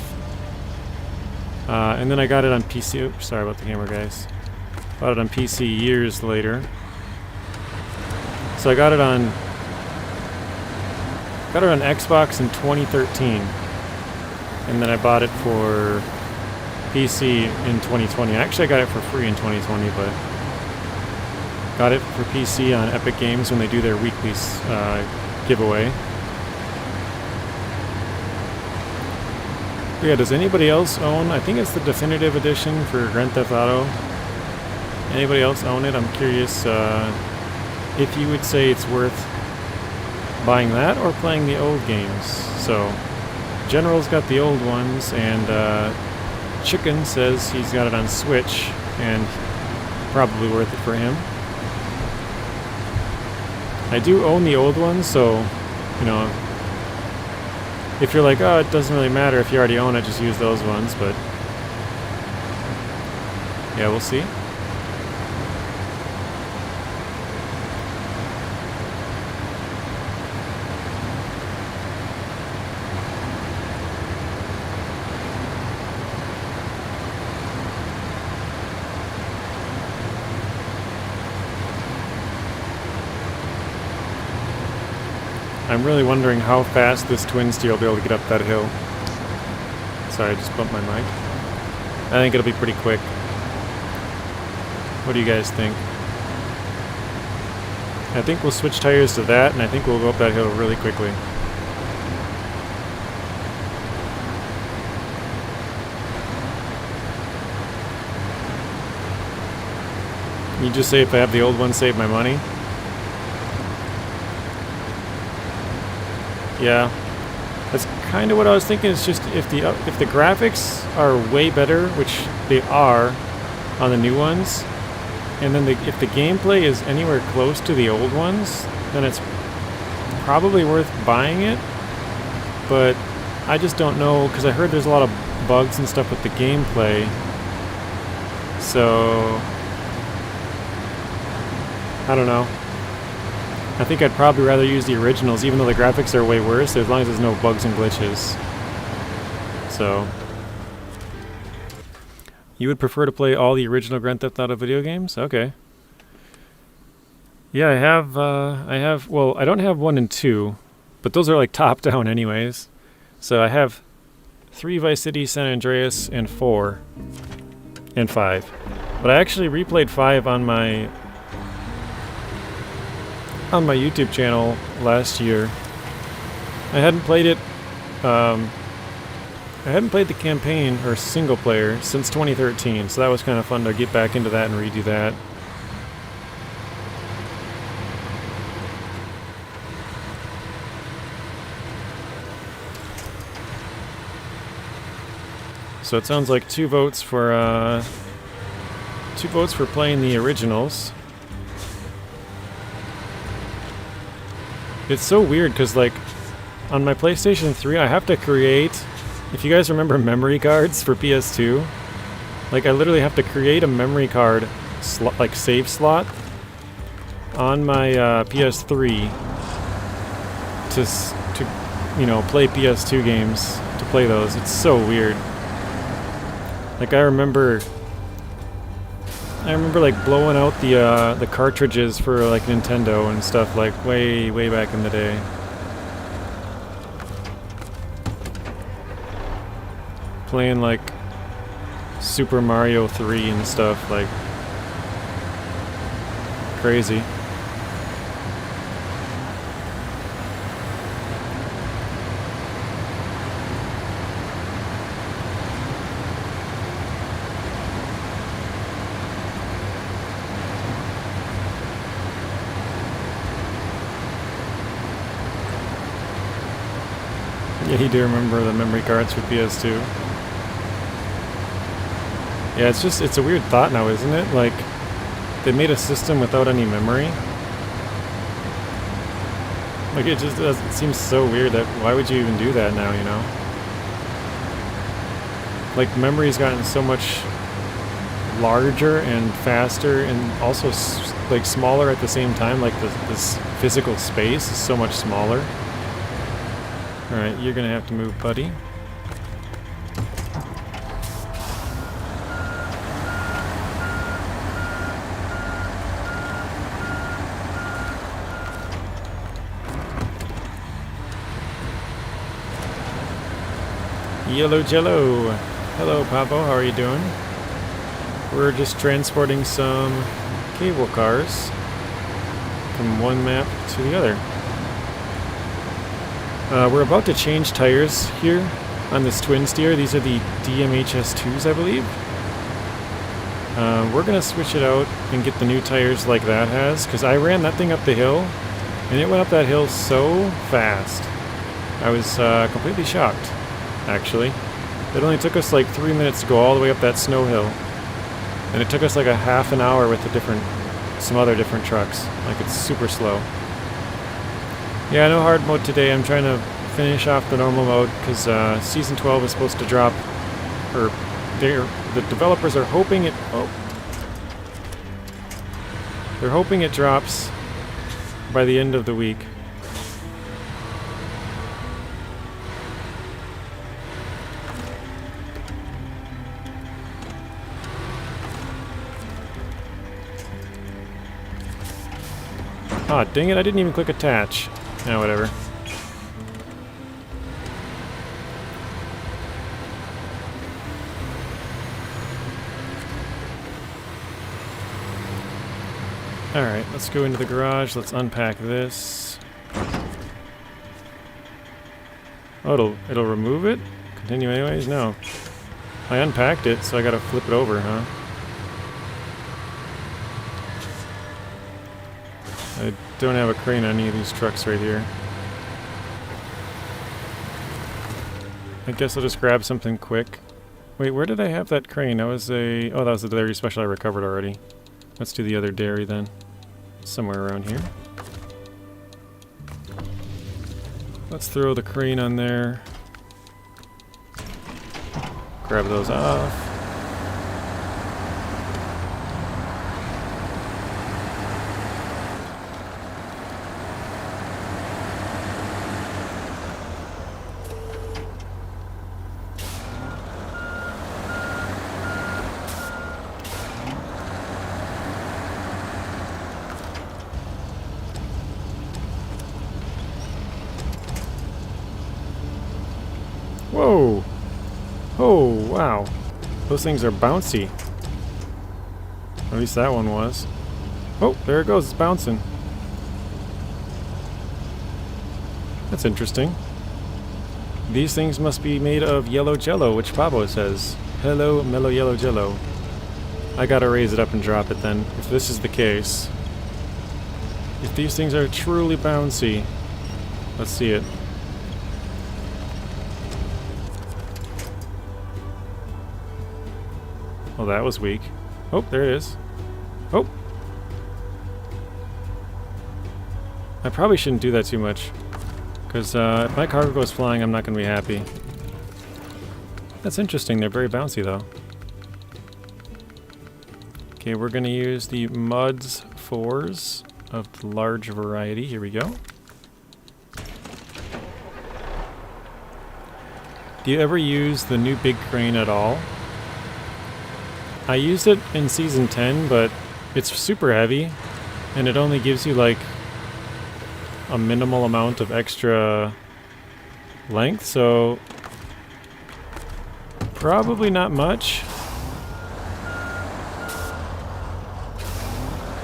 S1: And then I got it on PC. Oops, sorry about the camera, guys. Bought it on PC years later. So I got it on Xbox in 2013. And then I bought it for PC in 2020. Actually, I got it for free in 2020, but got it for PC on Epic Games when they do their weekly giveaway. But yeah, does anybody else own? I think it's the definitive edition for Grand Theft Auto. Anybody else own it? I'm curious if you would say it's worth buying that or playing the old games. So, General's got the old ones, and Chicken says he's got it on Switch, and probably worth it for him. I do own the old ones, so, you know, if you're like, oh, it doesn't really matter if you already own it, just use those ones, but yeah, we'll see. I'm really wondering how fast this twin steer will be able to get up that hill. Sorry, I just bumped my mic. I think it'll be pretty quick. What do you guys think? I think we'll switch tires to that, and I think we'll go up that hill really quickly. You just say if I have the old one, save my money? Yeah, that's kind of what I was thinking. It's just if the graphics are way better, which they are on the new ones, and then if the gameplay is anywhere close to the old ones, then it's probably worth buying it. But I just don't know, because I heard there's a lot of bugs and stuff with the gameplay. So I don't know. I think I'd probably rather use the originals, even though the graphics are way worse, as long as there's no bugs and glitches. So, you would prefer to play all the original Grand Theft Auto video games? Okay. Yeah, I have, well, I don't have 1 and 2, but those are like top-down anyways. So I have 3 Vice City, San Andreas, and 4, and 5. But I actually replayed 5 on my YouTube channel last year. I hadn't played it, I hadn't played the campaign or single player since 2013, so that was kind of fun to get back into that and redo that. So it sounds like 2 votes for playing the originals. It's so weird because, like, on my PlayStation 3, I have to create, if you guys remember memory cards for PS2, like, I literally have to create a memory card, like, save slot on my PS3 to, you know, play PS2 games, to play those. It's so weird. Like, I remember like blowing out the cartridges for like Nintendo and stuff, like way back in the day. Playing like Super Mario 3 and stuff, like crazy. Yeah, you do remember the memory cards for PS2. Yeah, it's a weird thought now, isn't it? Like, they made a system without any memory. Like, it seems so weird that, why would you even do that now, you know? Like, memory's gotten so much larger and faster and also like smaller at the same time. Like, this physical space is so much smaller. Alright, you're gonna have to move, buddy. Yellow Jello. Hello, Pablo. How are you doing? We're just transporting some cable cars from one map to the other. We're about to change tires here on this twin steer. These are the DMHS2s, I believe. We're going to switch it out and get the new tires like that has, because I ran that thing up the hill, and it went up that hill so fast. I was completely shocked, actually. It only took us like 3 minutes to go all the way up that snow hill. And it took us like a half an hour with some other different trucks. Like, it's super slow. Yeah, no hard mode today. I'm trying to finish off the normal mode because Season 12 is supposed to drop, or the developers are hoping it... Oh. They're hoping it drops by the end of the week. Aw, dang it, I didn't even click attach. Yeah, whatever. Alright, let's go into the garage. Let's unpack this. Oh, it'll remove it? Continue anyways? No. I unpacked it, so I gotta flip it over, huh? I don't have a crane on any of these trucks right here. I guess I'll just grab something quick. Wait, where did I have that crane? That was a... Oh, that was the dairy special I recovered already. Let's do the other dairy then. Somewhere around here. Let's throw the crane on there. Grab those off. Whoa! Oh, wow. Those things are bouncy. At least that one was. Oh, there it goes. It's bouncing. That's interesting. These things must be made of yellow jello, which Pablo says. Hello, mellow yellow jello. I gotta raise it up and drop it then, if this is the case. If these things are truly bouncy. Let's see it. Oh, that was weak. Oh, there it is. Oh! I probably shouldn't do that too much. Because if my cargo goes flying, I'm not going to be happy. That's interesting. They're very bouncy, though. Okay, we're going to use the Muds 4s of the large variety. Here we go. Do you ever use the new big crane at all? I used it in Season 10, but it's super heavy, and it only gives you like a minimal amount of extra length, so probably not much.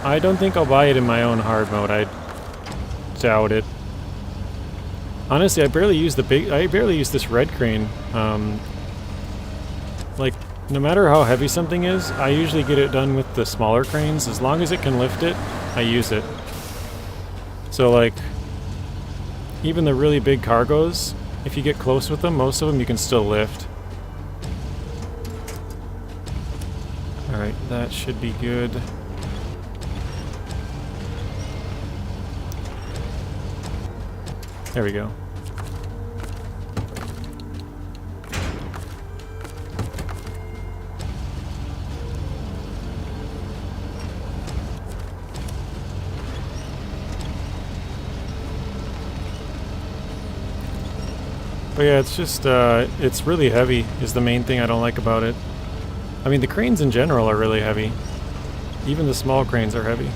S1: I don't think I'll buy it in my own hard mode. I doubt it. Honestly, I barely use this red crane. Like, no matter how heavy something is, I usually get it done with the smaller cranes. As long as it can lift it, I use it. So like, even the really big cargos, If you get close with them, most of them you can still lift. Alright, that should be good. There we go. But yeah, it's just, it's really heavy is the main thing I don't like about it. I mean, the cranes in general are really heavy. Even the small cranes are heavy.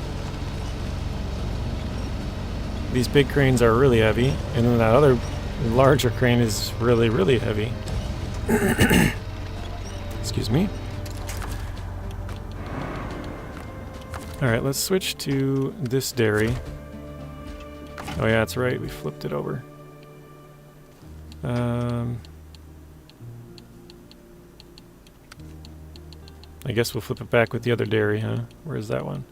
S1: These big cranes are really heavy, and then that other larger crane is really, really heavy. Excuse me. Alright, let's switch to this dairy. Oh yeah, that's right, we flipped it over. I guess we'll flip it back with the other dairy, huh? Where's that one?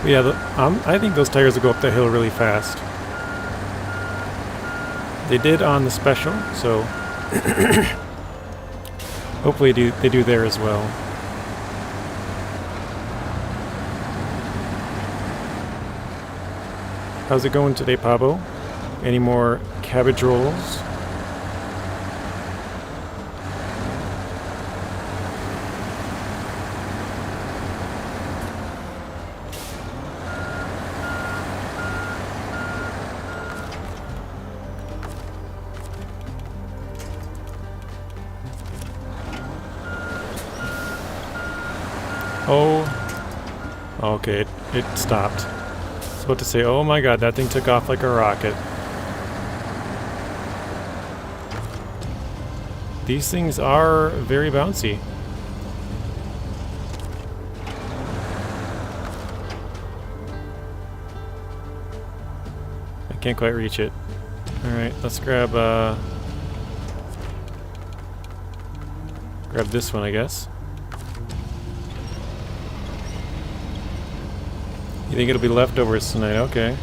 S1: But yeah, I think those tires will go up the hill really fast. They did on the special, so hopefully they do there as well. How's it going today, Pablo? Any more cabbage rolls? Oh, okay, it stopped. I was about to say, oh my god, that thing took off like a rocket. These things are very bouncy. I can't quite reach it. Alright, let's grab this one, I guess. You think it'll be leftovers tonight? Okay.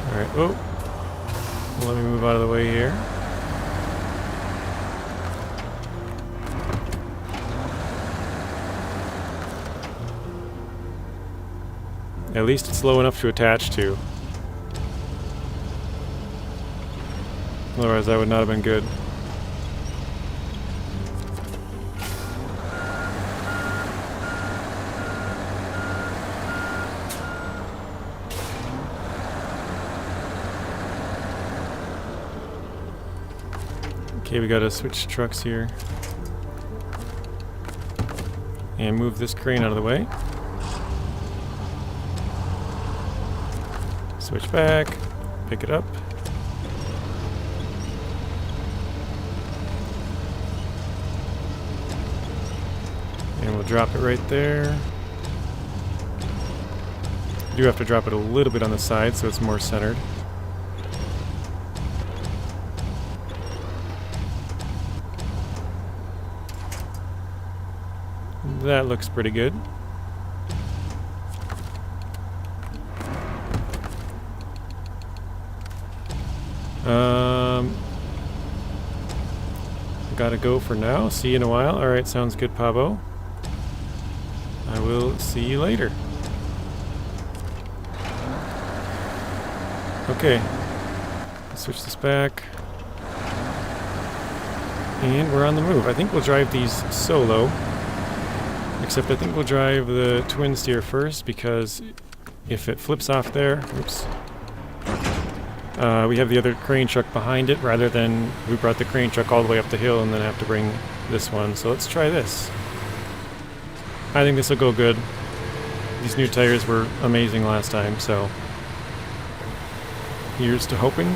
S1: Alright, oh. Let me move out of the way here. At least it's low enough to attach to. Otherwise, that would not have been good. Okay, we gotta switch trucks here. And move this crane out of the way. Switch back, pick it up. And we'll drop it right there. You do have to drop it a little bit on the side so it's more centered. That looks pretty good. Gotta go for now. See you in a while. Alright, sounds good, Pavo. I will see you later. Okay. Let's switch this back. And we're on the move. I think we'll drive these solo. Except I think we'll drive the twin steer first, because if it flips off there, oops, we have the other crane truck behind it, rather than we brought the crane truck all the way up the hill and then have to bring this one. So let's try this. I think this will go good. These new tires were amazing last time, so here's to hoping.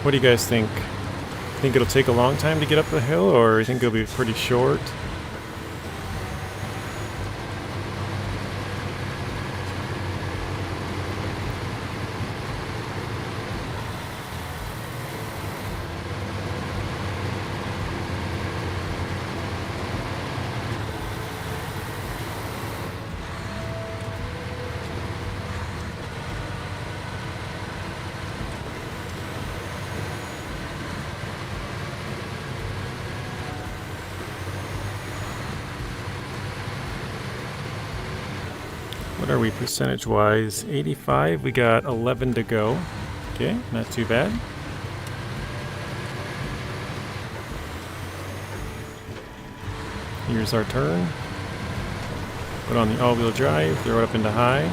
S1: What do you guys think? Think it'll take a long time to get up the hill, or you think it'll be pretty short? What are we percentage-wise? 85, we got 11 to go. Okay, not too bad. Here's our turn. Put on the all-wheel drive, throw it up into high.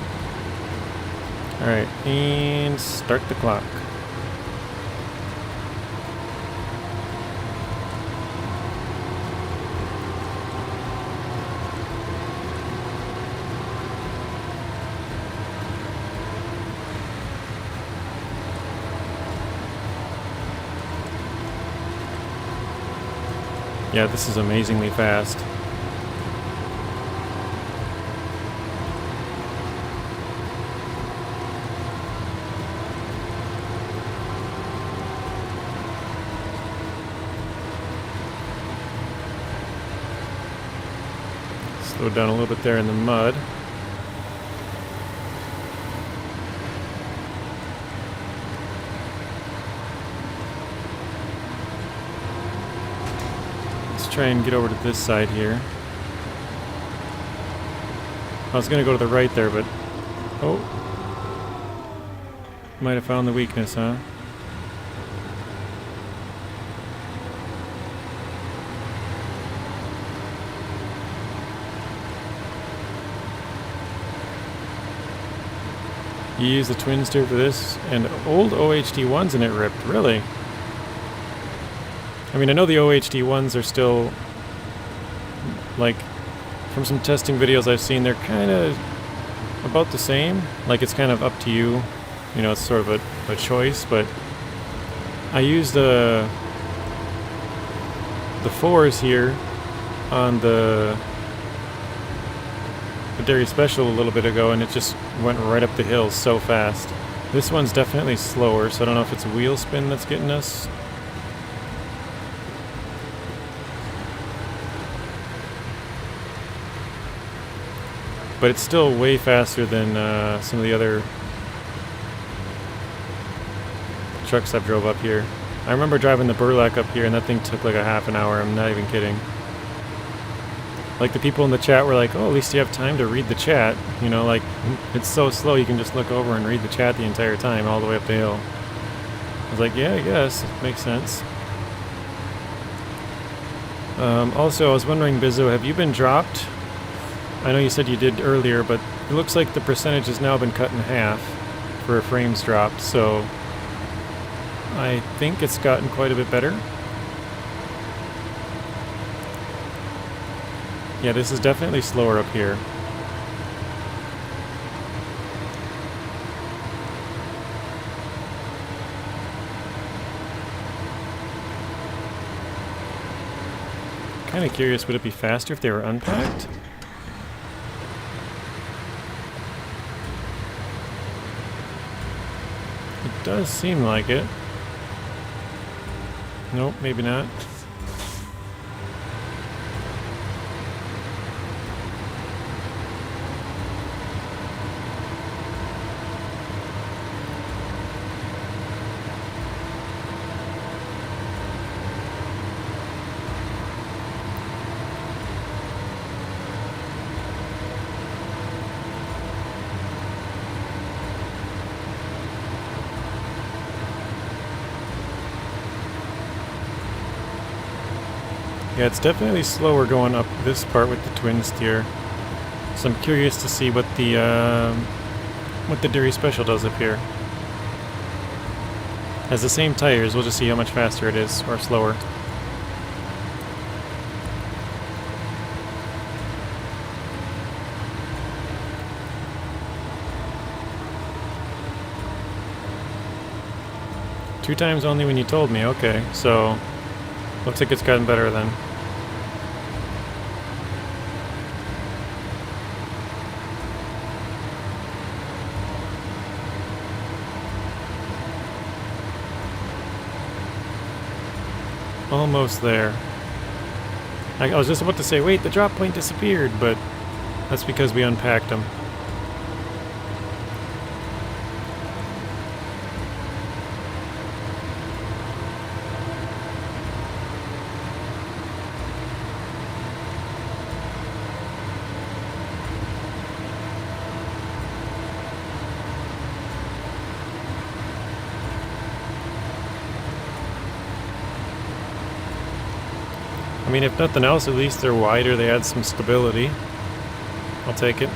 S1: Alright, and start the clock. Yeah, this is amazingly fast. Slowed down a little bit there in the mud. Try and get over to this side here. I was gonna go to the right there, but oh, might have found the weakness, huh? You use the twin steer for this, and old OHD1s and it ripped, really? I mean, I know the OHD1s are still, like, from some testing videos I've seen, they're kind of about the same. Like, it's kind of up to you. You know, it's sort of a choice, but I used the 4s here on the Dairy Special a little bit ago, and it just went right up the hill so fast. This one's definitely slower, so I don't know if it's wheel spin that's getting us. But it's still way faster than some of the other trucks I've drove up here. I remember driving the Burlak up here and that thing took like a half an hour, I'm not even kidding. Like the people in the chat were like, oh, at least you have time to read the chat. You know, like, it's so slow you can just look over and read the chat the entire time all the way up the hill. I was like, yeah, I guess, it makes sense. Also, I was wondering, Bizzo, have you been dropped? I know you said you did earlier, but it looks like the percentage has now been cut in half for frames dropped, so I think it's gotten quite a bit better. Yeah, this is definitely slower up here. Kind of curious, would it be faster if they were unpacked? It does seem like it. Nope, maybe not. Yeah, it's definitely slower going up this part with the twin steer. So I'm curious to see what the Dairy Special does up here. Has the same tires, we'll just see how much faster it is, or slower. 2 times only when you told me. Okay, so looks like it's gotten better then. Almost there. I was just about to say, wait, the drop point disappeared, but that's because we unpacked them. I mean, if nothing else, at least they're wider, they add some stability. I'll take it.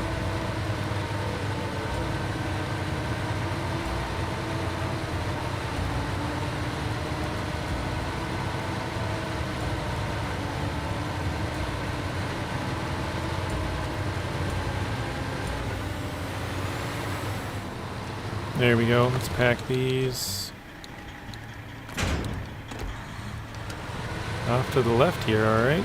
S1: There we go, let's pack these. Off to the left here, alright.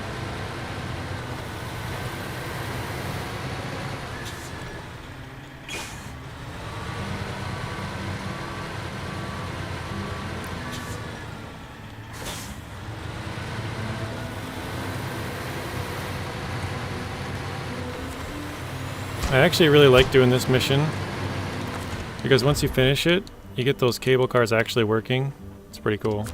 S1: I actually really like doing this mission because once you finish it, you get those cable cars actually working. It's pretty cool.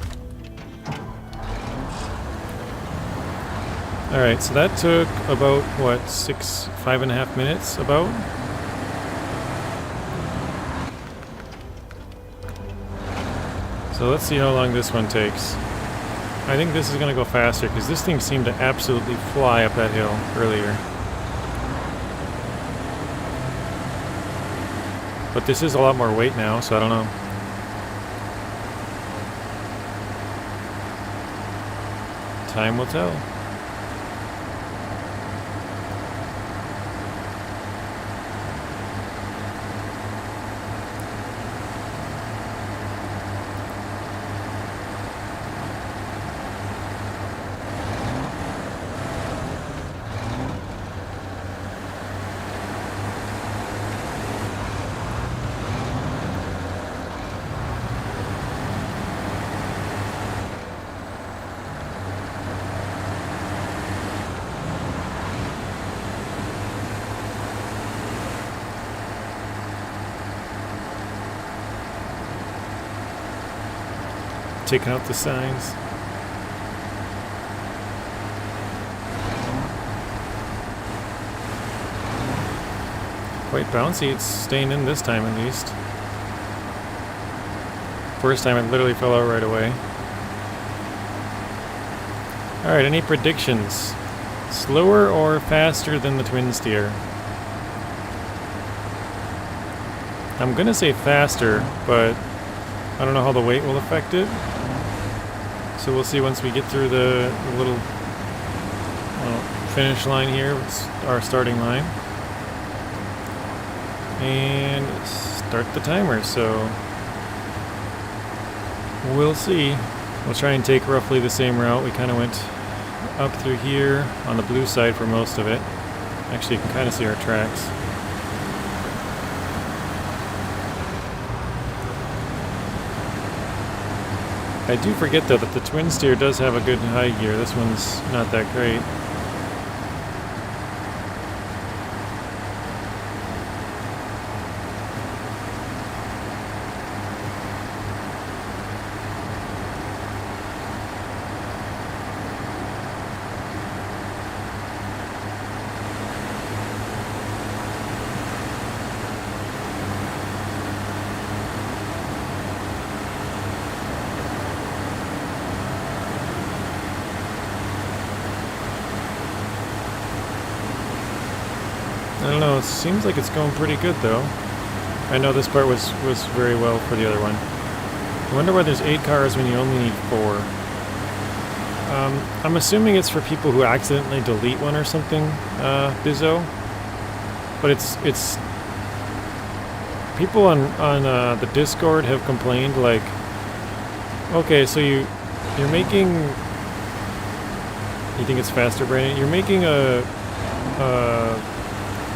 S1: Alright, so that took about, what, 5.5 minutes, about? So let's see how long this one takes. I think this is going to go faster, because this thing seemed to absolutely fly up that hill earlier. But this is a lot more weight now, so I don't know. Time will tell. Taking out the signs. Quite bouncy. It's staying in this time at least. First time it literally fell out right away. Alright, any predictions? Slower or faster than the twin steer? I'm gonna say faster, but I don't know how the weight will affect it. So we'll see once we get through the little finish line here. It's our starting line. And start the timer, so we'll see. We'll try and take roughly the same route. We kind of went up through here on the blue side for most of it. Actually, you can kind of see our tracks. I do forget though that the twin steer does have a good high gear. This one's not that great. I don't know, it seems like it's going pretty good though. I know this part was very well for the other one. I wonder why there's 8 cars when you only need 4. I'm assuming it's for people who accidentally delete one or something, Bizzo. But it's people on the Discord have complained, like, Okay, so you're making... You think it's faster, Brandon? You're making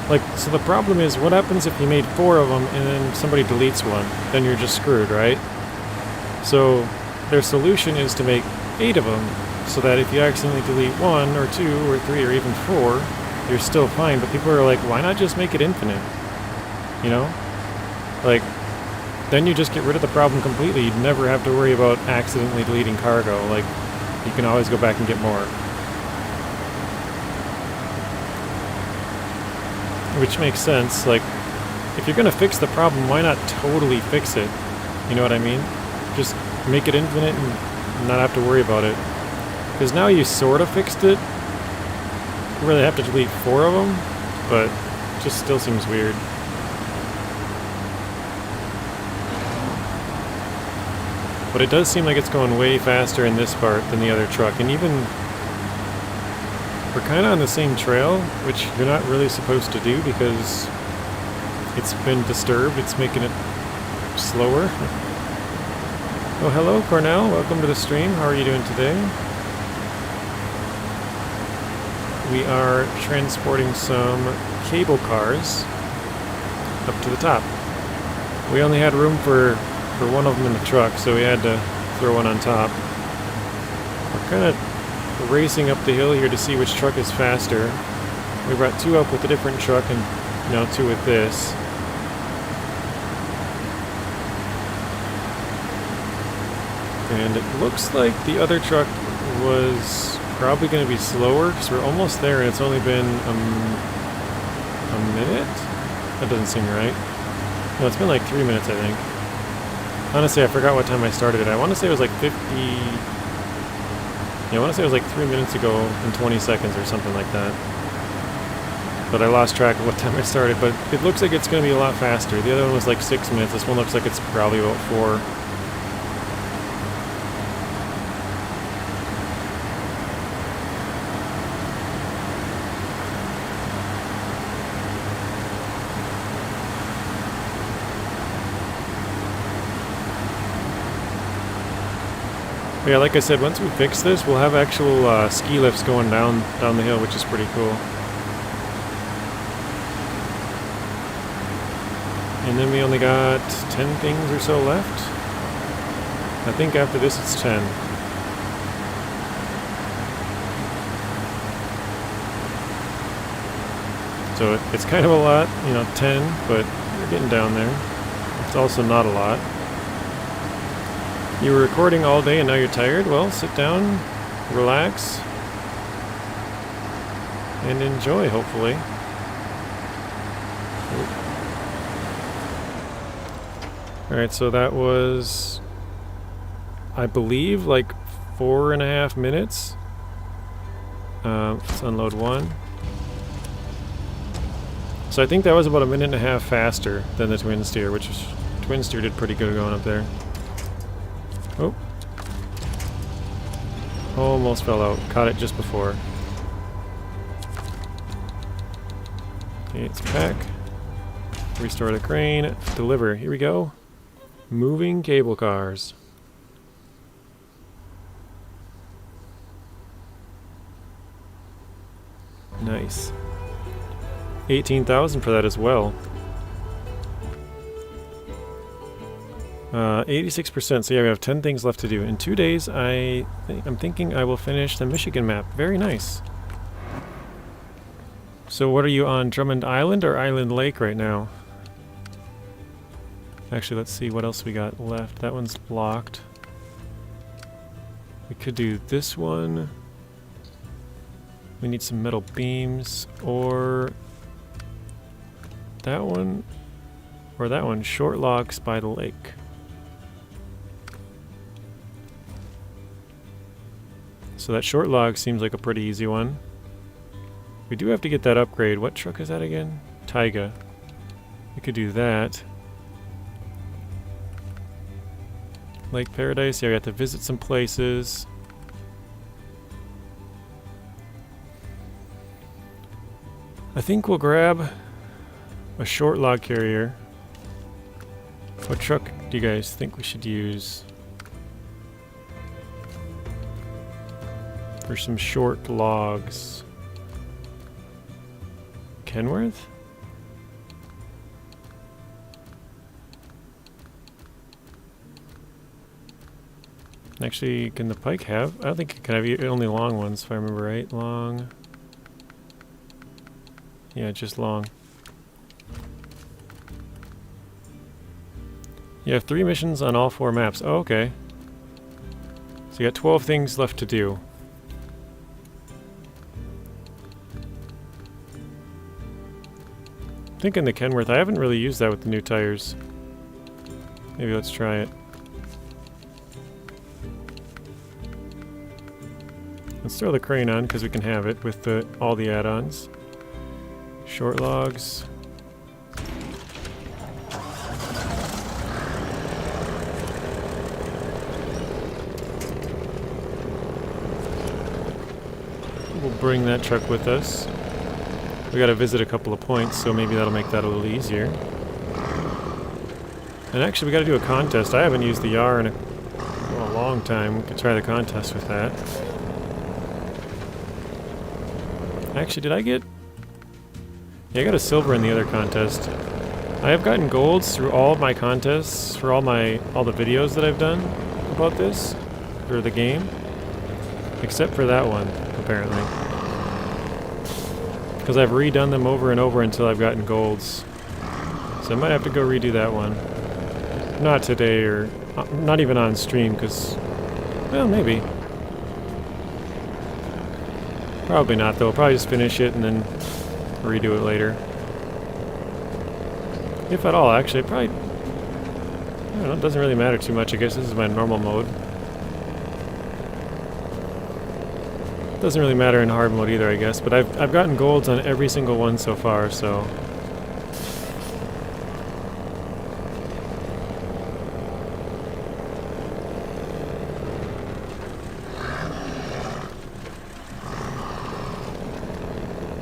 S1: like, so the problem is, what happens if you made 4 of them and then somebody deletes one? Then you're just screwed, right? So their solution is to make 8 of them, so that if you accidentally delete 1 or 2 or 3 or even 4, you're still fine. But people are like, why not just make it infinite? You know? Like, then you just get rid of the problem completely. You'd never have to worry about accidentally deleting cargo. Like, you can always go back and get more. Which makes sense. Like, if you're gonna fix the problem, why not totally fix it? You know what I mean? Just make it infinite and not have to worry about it. Because now you sort of fixed it. You really have to delete 4 of them, but it just still seems weird. But it does seem like it's going way faster in this part than the other truck. And even... we're kind of on the same trail, which you're not really supposed to do because it's been disturbed. It's making it slower. Oh, hello, Cornell. Welcome to the stream. How are you doing today? We are transporting some cable cars up to the top. We only had room for one of them in the truck, so we had to throw one on top. We're kind of racing up the hill here to see which truck is faster. We brought 2 up with a different truck and now 2 with this. And it looks like the other truck was probably going to be slower because we're almost there and it's only been a minute? That doesn't seem right. No, it's been like 3 minutes, I think. Honestly, I forgot what time I started it. I want to say it was like 50... Yeah, I want to say it was like 3 minutes ago and 20 seconds or something like that. But I lost track of what time I started. But it looks like it's going to be a lot faster. The other one was like 6 minutes. This one looks like it's probably about 4. Yeah, like I said, once we fix this, we'll have actual ski lifts going down the hill, which is pretty cool. And then we only got 10 things or so left. I think after this it's 10. So it's kind of a lot, you know, 10, but we're getting down there. It's also not a lot. You were recording all day and now you're tired? Well, sit down, relax, and enjoy, hopefully. Alright, so that was, I believe, like 4.5 minutes. Let's unload one. So I think that was about 1.5 minutes faster than the twin steer, which was, twin steer did pretty good going up there. Oh. Almost fell out. Caught it just before. Okay, it's pack. Restore the crane. Deliver. Here we go. Moving cable cars. Nice. 18,000 for that as well. 86%, so yeah, we have 10 things left to do. In 2 days, I'm thinking I will finish the Michigan map. Very nice. So what are you on, Drummond Island or Island Lake right now? Actually, let's see what else we got left. That one's blocked. We could do this one. We need some metal beams, or that one, or that one. Short logs by the lake. So that short log seems like a pretty easy one. We do have to get that upgrade. What truck is that again? Taiga. We could do that. Lake Paradise. Yeah, we have to visit some places. I think we'll grab a short log carrier. What truck do you guys think we should use? for some short logs. Kenworth? Actually, can the pike have? I don't think it can have only long ones, if I remember right. Long. Yeah, just long. You have 3 missions on all 4 maps. Oh, okay. So you got 12 things left to do. I'm thinking the Kenworth. I haven't really used that with the new tires. Maybe let's try it. Let's throw the crane on because we can have it with all the add-ons. Short logs. We'll bring that truck with us. We gotta visit a couple of points, so maybe that'll make that a little easier. And actually, we gotta do a contest. I haven't used the YAR in a long time. We could try the contest with that. Actually, did I get... Yeah, I got a silver in the other contest. I have gotten golds through all of my contests for all the videos that I've done about this, or the game. Except for that one, apparently. Because I've redone them over and over until I've gotten golds. So I might have to go redo that one. Not today, or not even on stream, because... Well, maybe. Probably not, though. I'll probably just finish it and then redo it later. If at all, actually. Probably... I don't know, it doesn't really matter too much. I guess this is my normal mode. Doesn't really matter in hard mode either, I guess. But I've gotten golds on every single one so far, so...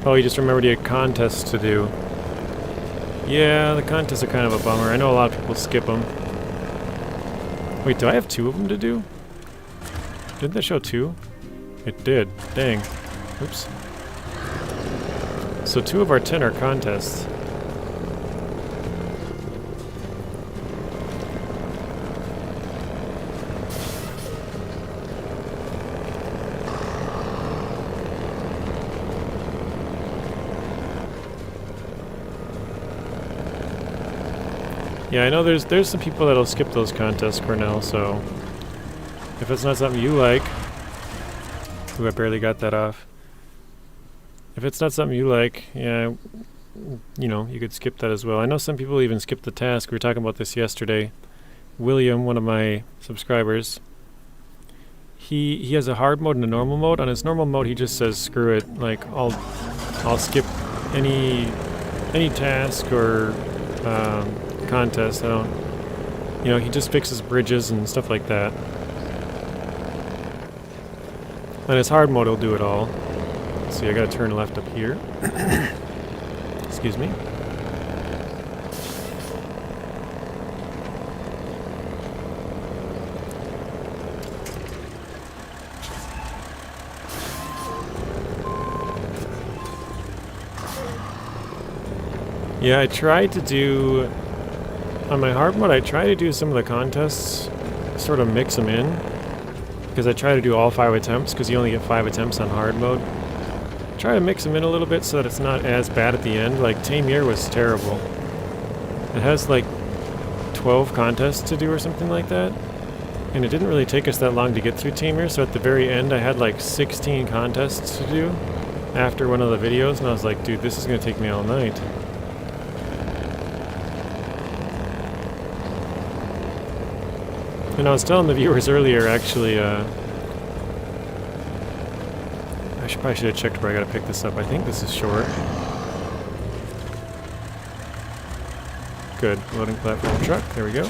S1: Oh, you just remembered you had contests to do. Yeah, the contests are kind of a bummer. I know a lot of people skip them. Wait, do I have 2 of them to do? Didn't that show 2? It did. Dang. Oops. So 2 of our 10 are contests. Yeah, I know there's some people that'll skip those contests, Cornell, so if it's not something you like... Ooh, I barely got that off. If it's not something you like, yeah, you know, you could skip that as well. I know some people even skip the task. We were talking about this yesterday. William, one of my subscribers, he has a hard mode and a normal mode. On his normal mode, he just says, screw it, like, I'll skip any task or... contest. I don't, you know, he just fixes bridges and stuff like that. On his hard mode, he'll do it all. Let's see, I gotta turn left up here. Excuse me. Yeah, I tried to do... On my hard mode, I try to do some of the contests, sort of mix them in, because I try to do all 5 attempts, because you only get 5 attempts on hard mode. Try to mix them in a little bit so that it's not as bad at the end. Like, Tamir was terrible. It has, like, 12 contests to do or something like that, and it didn't really take us that long to get through Tamir, so at the very end I had, like, 16 contests to do after one of the videos, and I was like, dude, this is going to take me all night. And I was telling the viewers earlier, actually, I probably should have checked where I gotta pick this up. I think this is short. Good. Loading platform truck. There we go.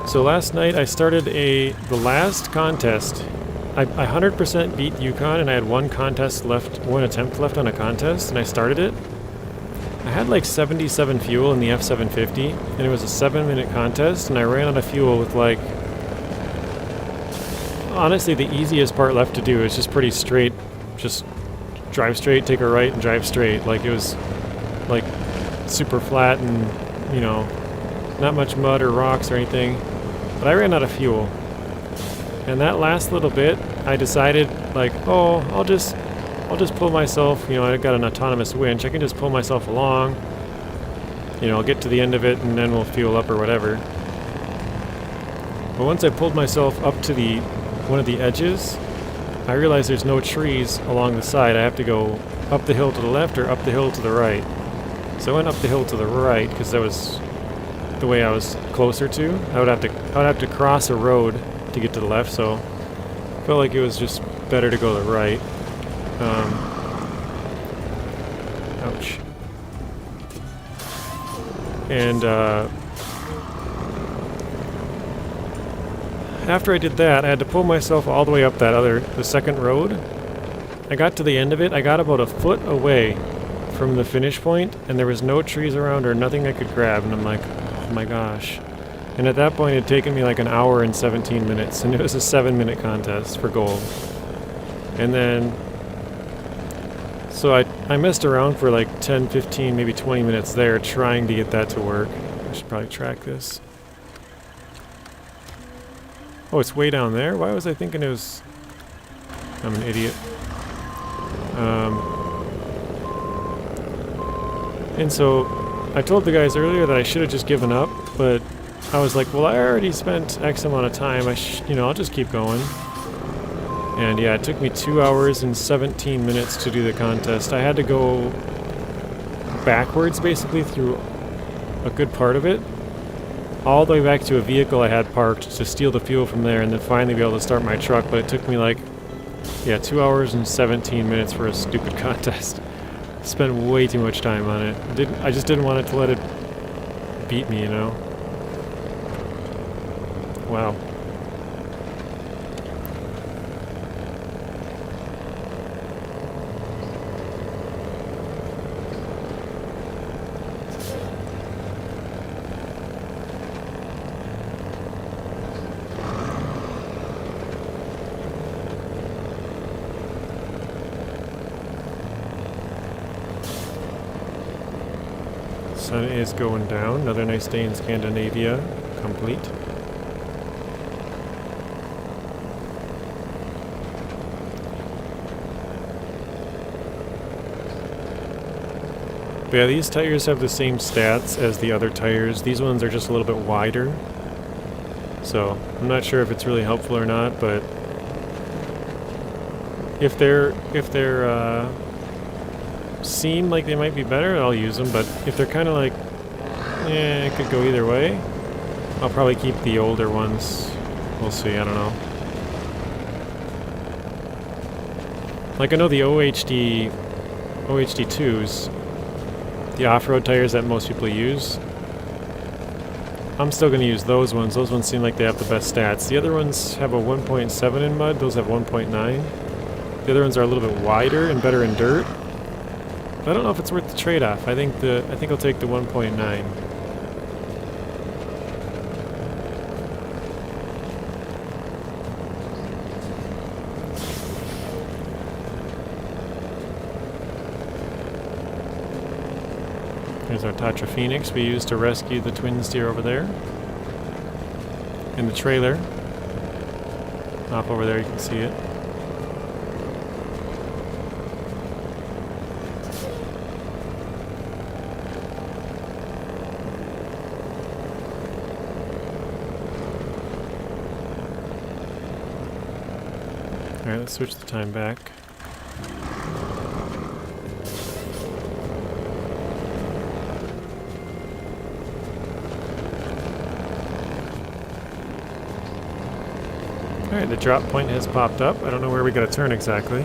S1: So last night I started the last contest. I 100% beat Yukon, and I had one attempt left on a contest, and I started it. I had like 77 fuel in the F750, and it was a 7-minute contest, and I ran out of fuel with like honestly, the easiest part left to do is just pretty straight. Just drive straight, take a right, and drive straight. Like, it was, like, super flat and, you know, not much mud or rocks or anything. But I ran out of fuel. And that last little bit, I decided, like, oh, I'll just pull myself, you know, I got an autonomous winch. I can just pull myself along. You know, I'll get to the end of it and then we'll fuel up or whatever. But once I pulled myself up to one of the edges, I realized there's no trees along the side. I have to go up the hill to the left or up the hill to the right. So I went up the hill to the right because that was the way I was closer to. I would have to cross a road to get to the left, so I felt like it was just better to go to the right. Ouch. And after I did that, I had to pull myself all the way up the second road. I got to the end of it. I got about a foot away from the finish point, and there was no trees around or nothing I could grab, and I'm like, oh my gosh. And at that point, it had taken me like an hour and 17 minutes, and it was a 7-minute contest for gold. And then, so I messed around for like 10, 15, maybe 20 minutes there trying to get that to work. I should probably track this. Oh, it's way down there? Why was I thinking it was... I'm an idiot. And so I told the guys earlier that I should have just given up, but I was like, well, I already spent X amount of time. You know, I'll just keep going. And yeah, it took me 2 hours and 17 minutes to do the contest. I had to go backwards, basically, through a good part of it, all the way back to a vehicle I had parked to steal the fuel from there, and then finally be able to start my truck. But it took me like, yeah, 2 hours and 17 minutes for a stupid contest. Spent way too much time on it. I just didn't want it to let it beat me, you know? Wow. Sun is going down. Another nice day in Scandinavia. Complete. But yeah, these tires have the same stats as the other tires. These ones are just a little bit wider. So, I'm not sure if it's really helpful or not, but if they're seem like they might be better, I'll use them, but if they're kind of like, it could go either way, I'll probably keep the older ones. We'll see, I don't know. Like, I know the OHD2s, the off-road tires that most people use, I'm still going to use those ones. Those ones seem like they have the best stats. The other ones have a 1.7 in mud, those have 1.9. The other ones are a little bit wider and better in dirt. I don't know if it's worth the trade-off. I think I'll take the 1.9. There's our Tatra Phoenix we used to rescue the twin steer over there. In the trailer. Off over there, you can see it. Alright, let's switch the time back. Alright, the drop point has popped up. I don't know where we gotta turn exactly.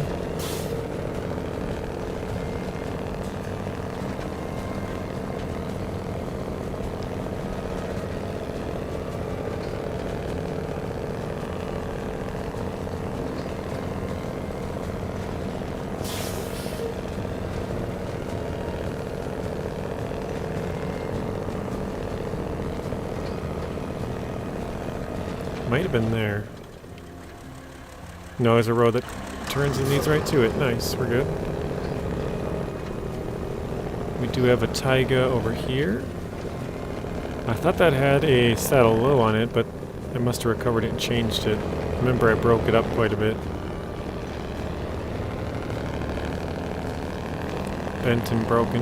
S1: Might have been there. No, there's a road that turns and leads right to it. Nice, we're good. We do have a taiga over here. I thought that had a saddle low on it, but I must have recovered it and changed it. Remember, I broke it up quite a bit. Bent and broken.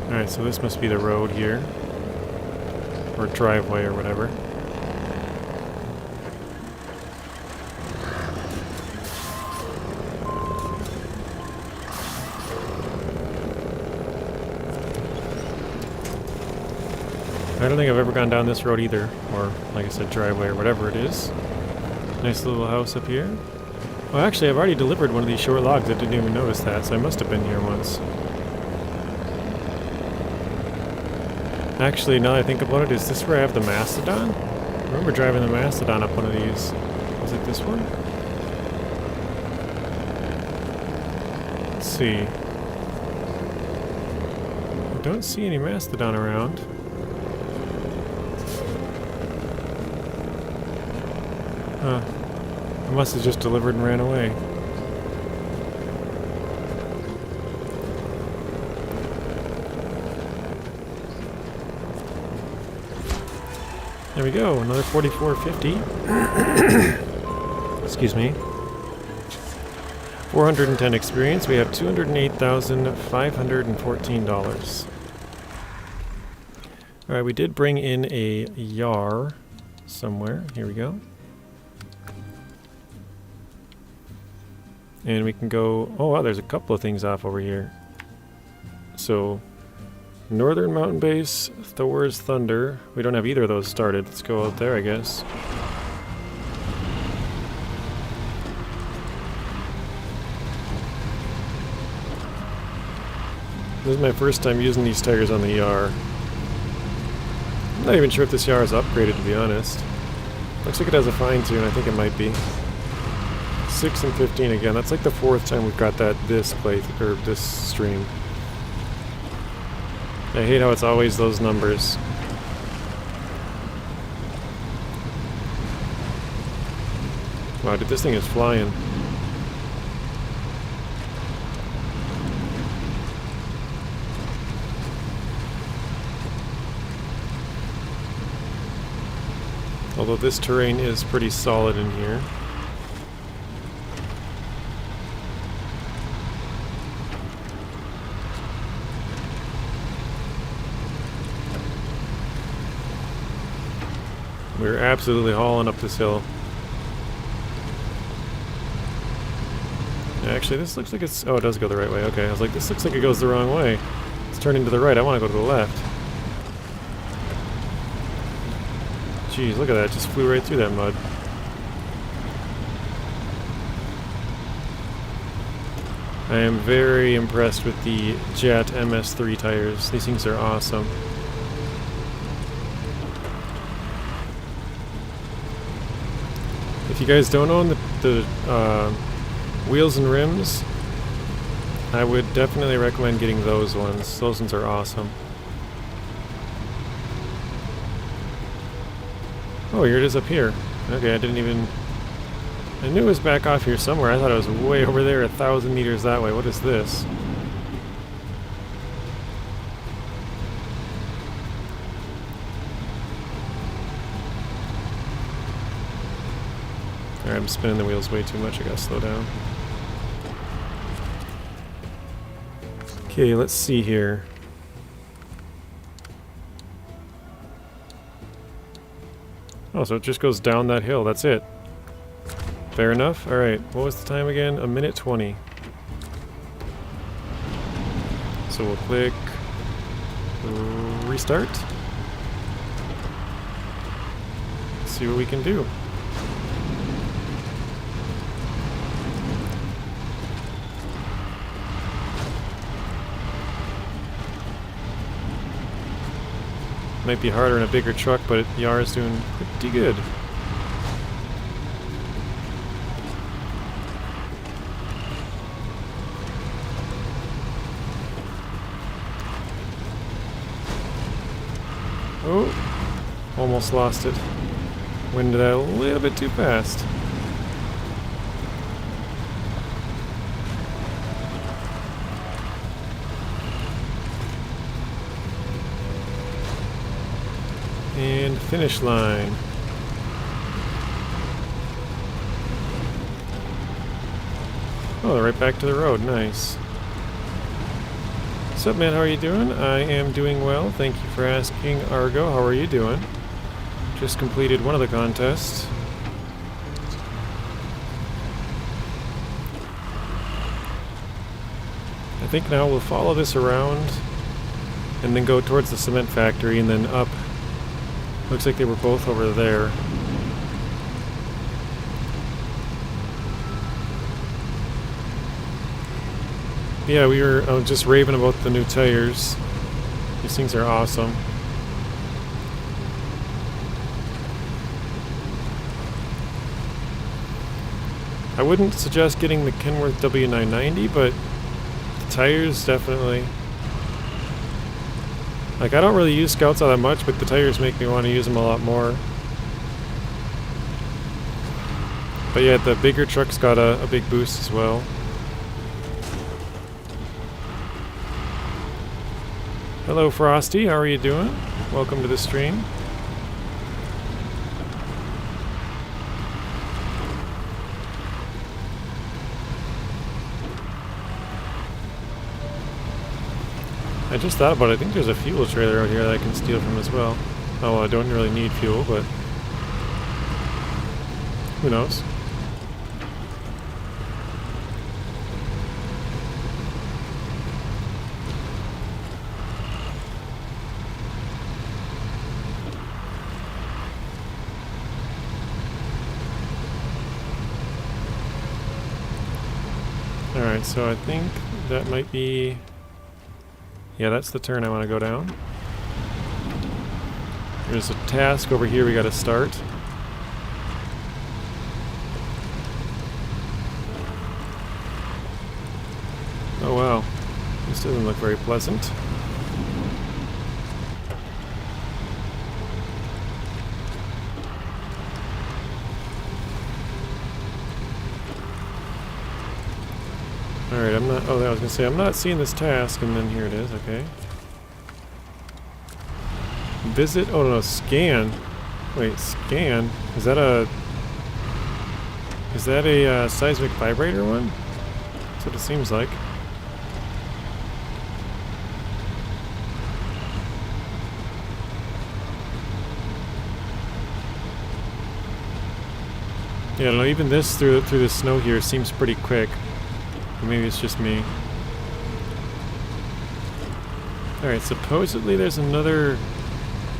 S1: Alright, so this must be the road here. Or driveway or whatever. I don't think I've ever gone down this road either, or like I said, driveway or whatever it is. Nice little house up here. Well, actually, I've already delivered one of these short logs. I didn't even notice that, so I must have been here once. Actually, now that I think about it, is this where I have the Mastodon? I remember driving the Mastodon up one of these. Was it this one? Let's see. I don't see any Mastodon around. Huh. I must have just delivered and ran away. There we go, another 4450. Excuse me. 410 experience. We have $208,514. Alright, we did bring in a yar somewhere. Here we go. And we can go... Oh wow, there's a couple of things off over here. So... Northern Mountain Base, Thor's Thunder. We don't have either of those started. Let's go out there, I guess. This is my first time using these tires on the Yar. I'm not even sure if this Yar is upgraded, to be honest. Looks like it has a fine tune. I think it might be. 6 and 15 again. That's like the 4th time we've got that this stream. I hate how it's always those numbers. Wow, dude, this thing is flying. Although this terrain is pretty solid in here. We're absolutely hauling up this hill. Actually, this looks like it's... Oh, it does go the right way. Okay, I was like, this looks like it goes the wrong way. It's turning to the right. I want to go to the left. Jeez, look at that. It just flew right through that mud. I am very impressed with the Jet MS3 tires. These things are awesome. If you guys don't own the wheels and rims, I would definitely recommend getting those ones. Those ones are awesome. Oh, here it is up here. Okay, I didn't even... I knew it was back off here somewhere. I thought it was way over there, 1,000 meters that way. What is this? Alright, I'm spinning the wheels way too much. I gotta slow down. Okay, let's see here. Oh, so it just goes down that hill. That's it. Fair enough. Alright, what was the time again? 1:20. So we'll click restart. Let's see what we can do. Might be harder in a bigger truck, but Yar is doing pretty good. Oh, almost lost it. Went into that a little bit too fast. And finish line. Oh, right back to the road. Nice. What's up, man? How are you doing? I am doing well. Thank you for asking, Argo. How are you doing? Just completed one of the contests. I think now we'll follow this around and then go towards the cement factory and then up. Looks like they were both over there. Yeah, we were just raving about the new tires. These things are awesome. I wouldn't suggest getting the Kenworth W990, but the tires definitely. Like, I don't really use Scouts all that much, but the tires make me want to use them a lot more. But yeah, the bigger truck's got a big boost as well. Hello Frosty, how are you doing? Welcome to the stream. I just thought about it. I think there's a fuel trailer out here that I can steal from as well. Oh, well, I don't really need fuel, but who knows? Alright, so I think that might be... Yeah, that's the turn I want to go down. There's a task over here we gotta start. Oh wow, this doesn't look very pleasant. Alright, I'm not... Oh, I was gonna say, I'm not seeing this task, and then here it is, okay. Visit... Oh no, scan. Wait, scan? Is that a... Is that a seismic vibrator one? That's what it seems like. Yeah, I don't know, even this through the snow here seems pretty quick. Maybe it's just me. Alright, supposedly there's another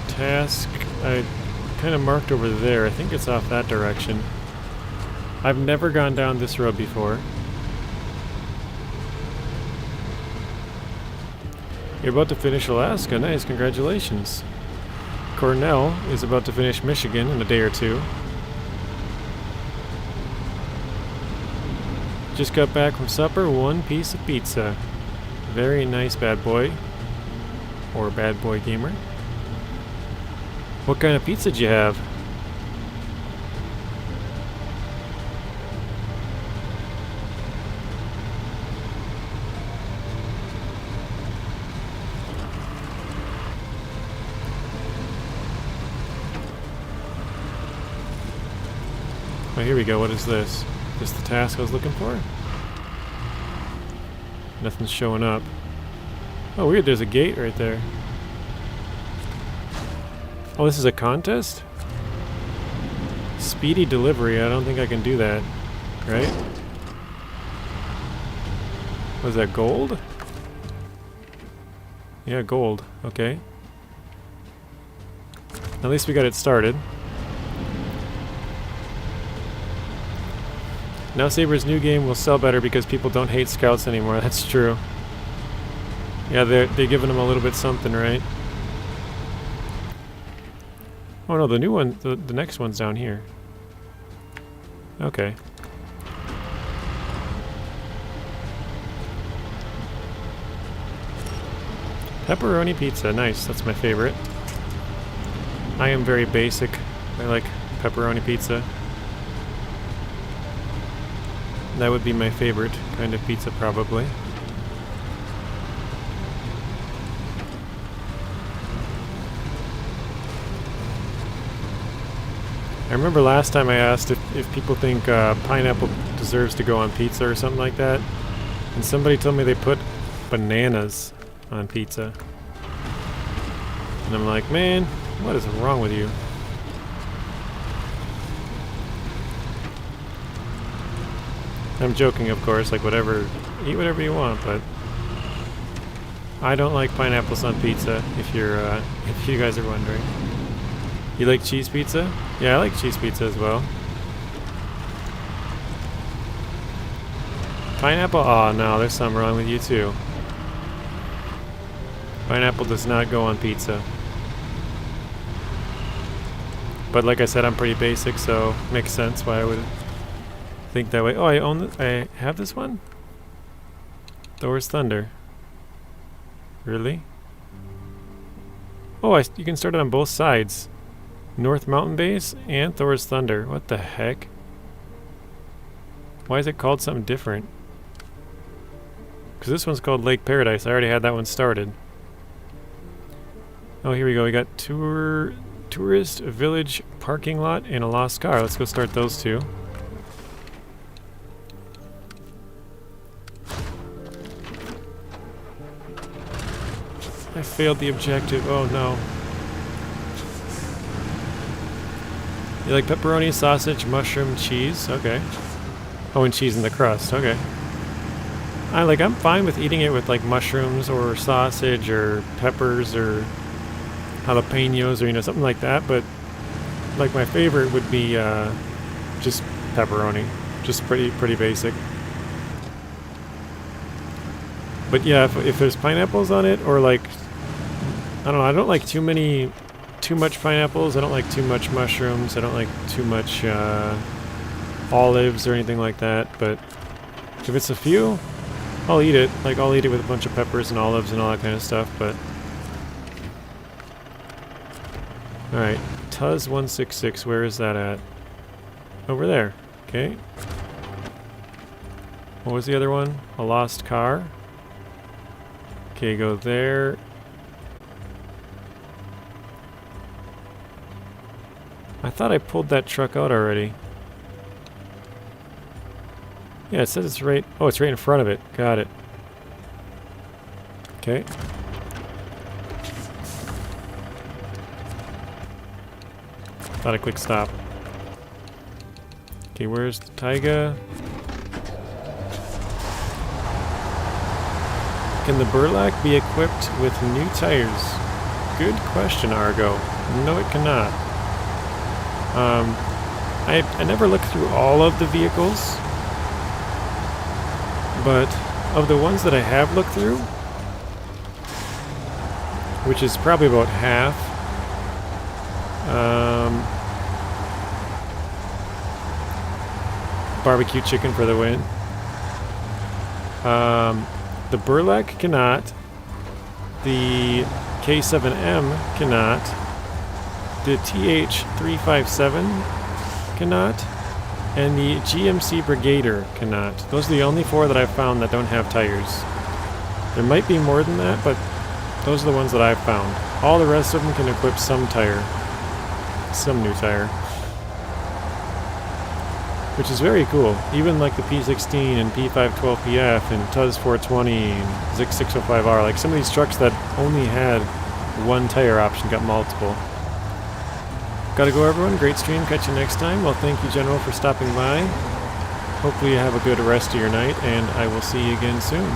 S1: task I kind of marked over there. I think it's off that direction. I've never gone down this road before. You're about to finish Alaska. Nice, congratulations. Cornell is about to finish Michigan in a day or two. Just got back from supper, one piece of pizza. Very nice, bad boy. Or bad boy gamer. What kind of pizza did you have? Oh, here we go. What is this? Is this the task I was looking for? Nothing's showing up. Oh, weird. There's a gate right there. Oh, this is a contest? Speedy delivery. I don't think I can do that. Right? Was that gold? Yeah, gold. Okay. At least we got it started. Now Saber's new game will sell better because people don't hate Scouts anymore. That's true. Yeah, they're giving them a little bit something, right? Oh no, the new one, the next one's down here. Okay. Pepperoni pizza, nice, that's my favorite. I am very basic. I like pepperoni pizza. That would be my favorite kind of pizza, probably. I remember last time I asked if people think pineapple deserves to go on pizza or something like that, and somebody told me they put bananas on pizza. And I'm like, man, what is wrong with you? I'm joking, of course, like whatever, eat whatever you want, but I don't like pineapples on pizza, if you guys are wondering. You like cheese pizza? Yeah, I like cheese pizza as well. Pineapple? Oh no, there's something wrong with you too. Pineapple does not go on pizza. But like I said, I'm pretty basic, so makes sense why I would think that way. Oh, I own I have this one? Thor's Thunder. Really? Oh, you can start it on both sides. North Mountain Base and Thor's Thunder. What the heck? Why is it called something different? Because this one's called Lake Paradise. I already had that one started. Oh, here we go. We got Tourist Village Parking Lot and a Lost Car. Let's go start those two. I failed the objective. Oh no. You like pepperoni, sausage, mushroom, cheese? Okay. Oh, and cheese in the crust. Okay. I'm fine with eating it with like mushrooms or sausage or peppers or jalapenos or something like that, but like my favorite would be just pepperoni. Just pretty basic. But yeah, if there's pineapples on it, or like, I don't know, I don't like too much pineapples, I don't like too much mushrooms, I don't like too much olives or anything like that, but if it's a few, I'll eat it. Like, I'll eat it with a bunch of peppers and olives and all that kind of stuff, but... Alright, Tuz 166, where is that at? Over there. Okay. What was the other one? A lost car. Okay, go there. I thought I pulled that truck out already. Yeah, it says it's right... Oh, it's right in front of it. Got it. Okay. Thought I clicked stop. Okay, where's the Taiga? Can the Burlak be equipped with new tires? Good question, Argo. No, it cannot. I never looked through all of the vehicles, but of the ones that I have looked through, which is probably about half, barbecue chicken for the win. The Burlak cannot, the K7M cannot, the TH357 cannot, and the GMC Brigader cannot. Those are the only four that I've found that don't have tires. There might be more than that, but those are the ones that I've found. All the rest of them can equip some tire. Some new tire. Which is very cool. Even like the P16 and P512PF and Tuz 420 and Zik 605R, like some of these trucks that only had one tire option got multiple. Gotta go, everyone. Great stream. Catch you next time. Well, thank you, General, for stopping by. Hopefully you have a good rest of your night, and I will see you again soon.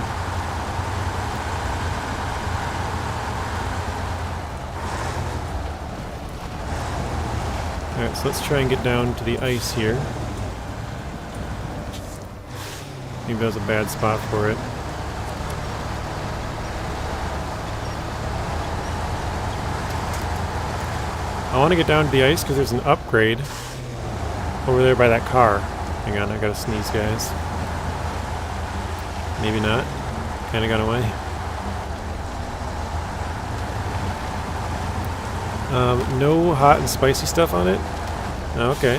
S1: Alright, so let's try and get down to the ice here. Maybe that was a bad spot for it. I want to get down to the ice because there's an upgrade over there by that car. Hang on, I gotta sneeze, guys. Maybe not. Kinda got away. No hot and spicy stuff on it? Okay.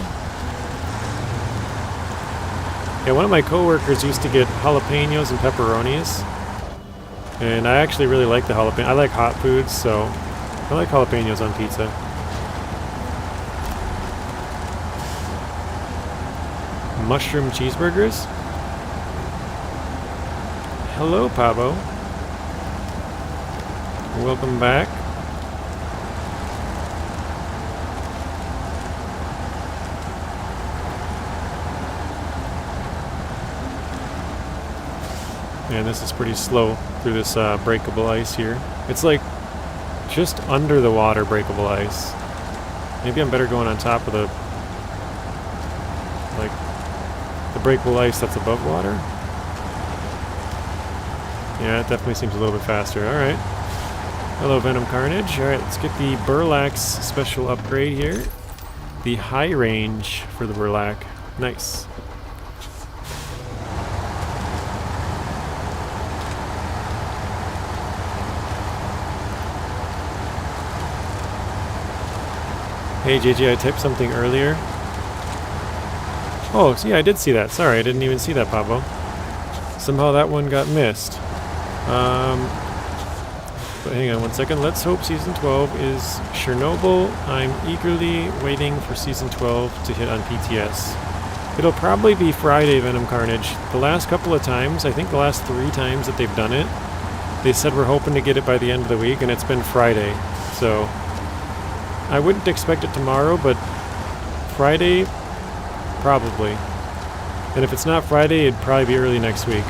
S1: Yeah, one of my coworkers used to get jalapenos and pepperonis. And I actually really like the jalapeno. I like hot foods, so I like jalapenos on pizza. Mushroom cheeseburgers? Hello, Pablo. Welcome back. And this is pretty slow through this breakable ice here. It's like just under the water breakable ice. Maybe I'm better going on top of the breakable ice that's above water. Yeah, it definitely seems a little bit faster. Alright. Hello, Venom Carnage. Alright, let's get the Burlax special upgrade here. The high range for the Burlac. Nice. Hey JJ, I typed something earlier. Oh, so yeah, I did see that. Sorry, I didn't even see that, Pablo. Somehow that one got missed. But hang on one second. Let's hope Season 12 is Chernobyl. I'm eagerly waiting for Season 12 to hit on PTS. It'll probably be Friday, Venom Carnage. The last couple of times, I think the last 3 times that they've done it, they said we're hoping to get it by the end of the week, and it's been Friday. So I wouldn't expect it tomorrow, but Friday, probably. And if it's not Friday, it'd probably be early next week.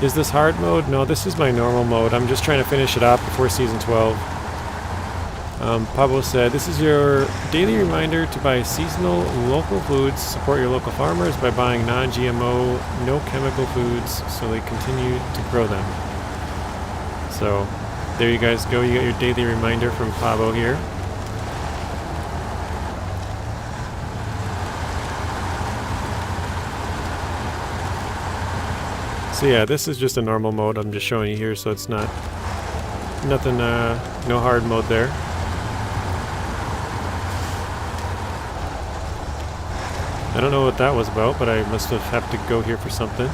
S1: Is this hard mode? No, this is my normal mode. I'm just trying to finish it off before Season 12. Pablo said, this is your daily reminder to buy seasonal local foods, support your local farmers by buying non-GMO, no chemical foods, so they continue to grow them. So, there you guys go. You got your daily reminder from Pablo here. So yeah, this is just a normal mode I'm just showing you here, so it's not nothing, no hard mode there. I don't know what that was about, but I must have to go here for something.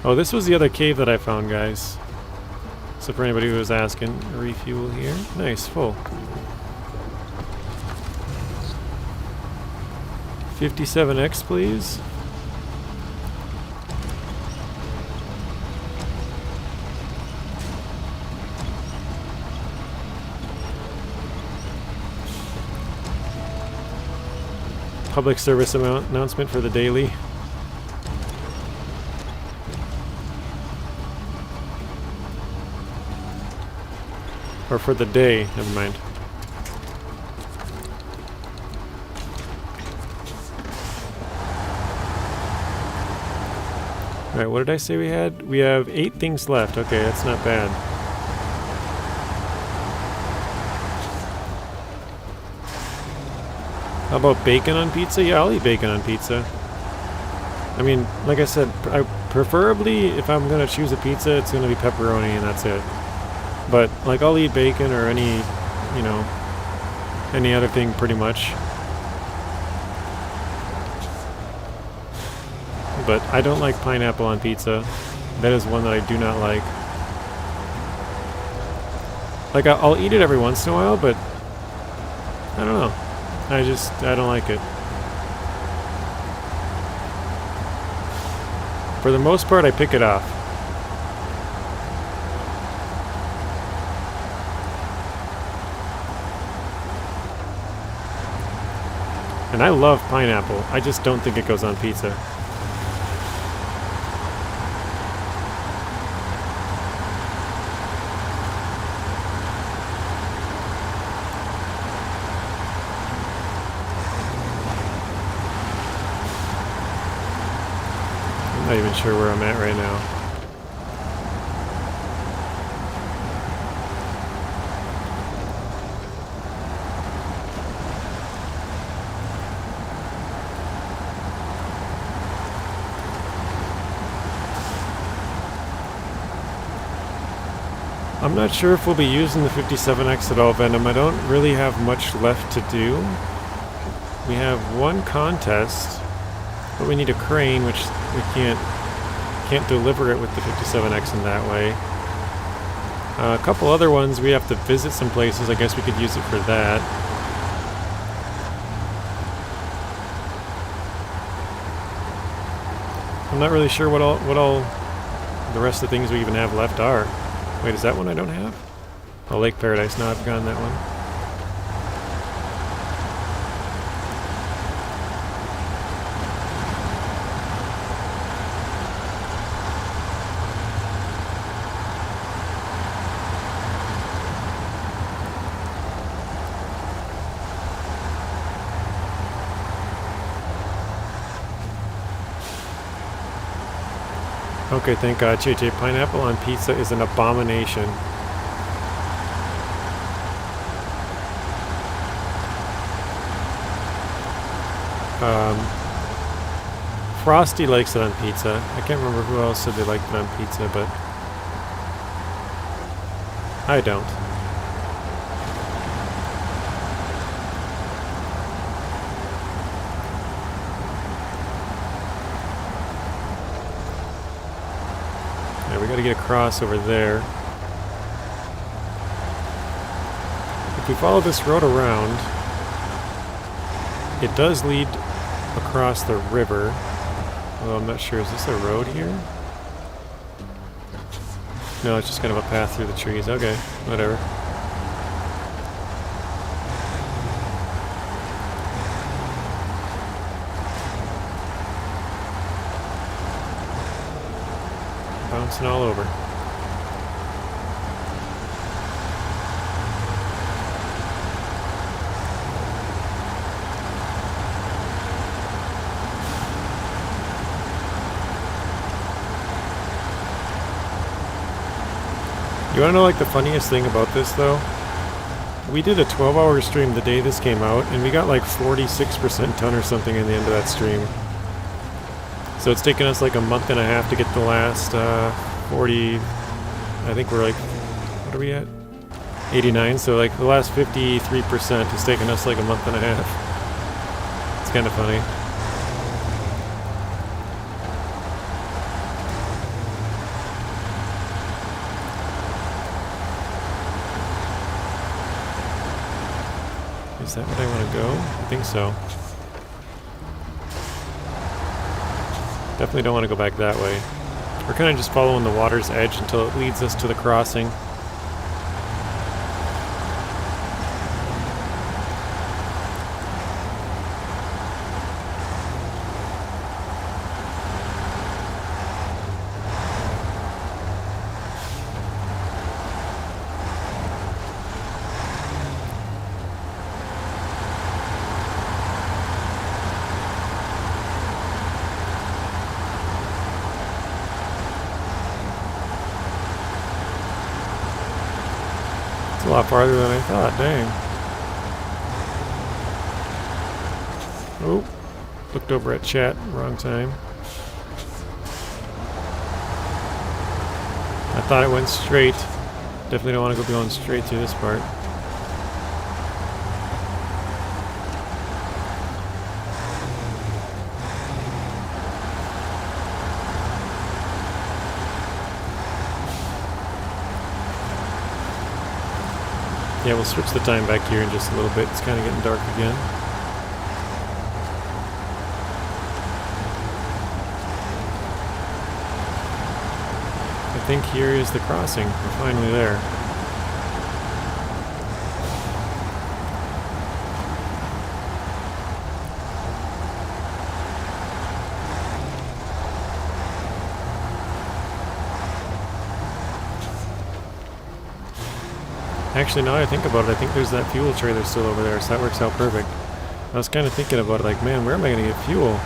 S1: Oh, this was the other cave that I found, guys. So for anybody who was asking, refuel here. Nice, full. 57X, please. Public service announcement for the daily. Or for the day, never mind. Alright, what did I say we had? We have 8 things left. Okay, that's not bad. How about bacon on pizza? Yeah, I'll eat bacon on pizza. I mean, like I said, preferably, if I'm going to choose a pizza, it's going to be pepperoni and that's it. But, like, I'll eat bacon or any, you know, any other thing pretty much. But I don't like pineapple on pizza. That is one that I do not like. Like, I'll eat it every once in a while, but I don't know. I don't like it. For the most part, I pick it off. And I love pineapple. I just don't think it goes on pizza. I'm not even sure where I'm at right now. I'm not sure if we'll be using the 57X at all, Venom. I don't really have much left to do. We have one contest, but we need a crane, which we can't deliver it with the 57X in that way. A couple other ones we have to visit some places. I guess we could use it for that. I'm not really sure what all the rest of the things we even have left are. Wait, is that one I don't have? Oh, Lake Paradise. No, I've gotten that one. Okay, thank God. JJ, pineapple on pizza is an abomination. Frosty likes it on pizza. I can't remember who else said they liked it on pizza, but I don't. Yeah, we gotta get across over there. If we follow this road around, it does lead across the river. Although I'm not sure, is this a road here? No, it's just kind of a path through the trees. Okay, whatever. Bouncing all over. You wanna know like the funniest thing about this though? We did a 12-hour stream the day this came out, and we got like 46% done or something in the end of that stream. So it's taken us like a month and a half to get the last 40, I think we're like, what are we at? 89, so like the last 53% has taken us like a month and a half. It's kind of funny. Is that what I want to go? I think so. Definitely don't want to go back that way. We're kind of just following the water's edge until it leads us to the crossing. A lot farther than I thought, dang. Oh, looked over at chat, wrong time. I thought it went straight. Definitely don't want to go going straight through this part. Yeah, we'll switch the time back here in just a little bit. It's kind of getting dark again. I think here is the crossing. We're finally there. Actually, now I think about it, I think there's that fuel trailer still over there, so that works out perfect. I was kind of thinking about it, like, man, where am I going to get fuel?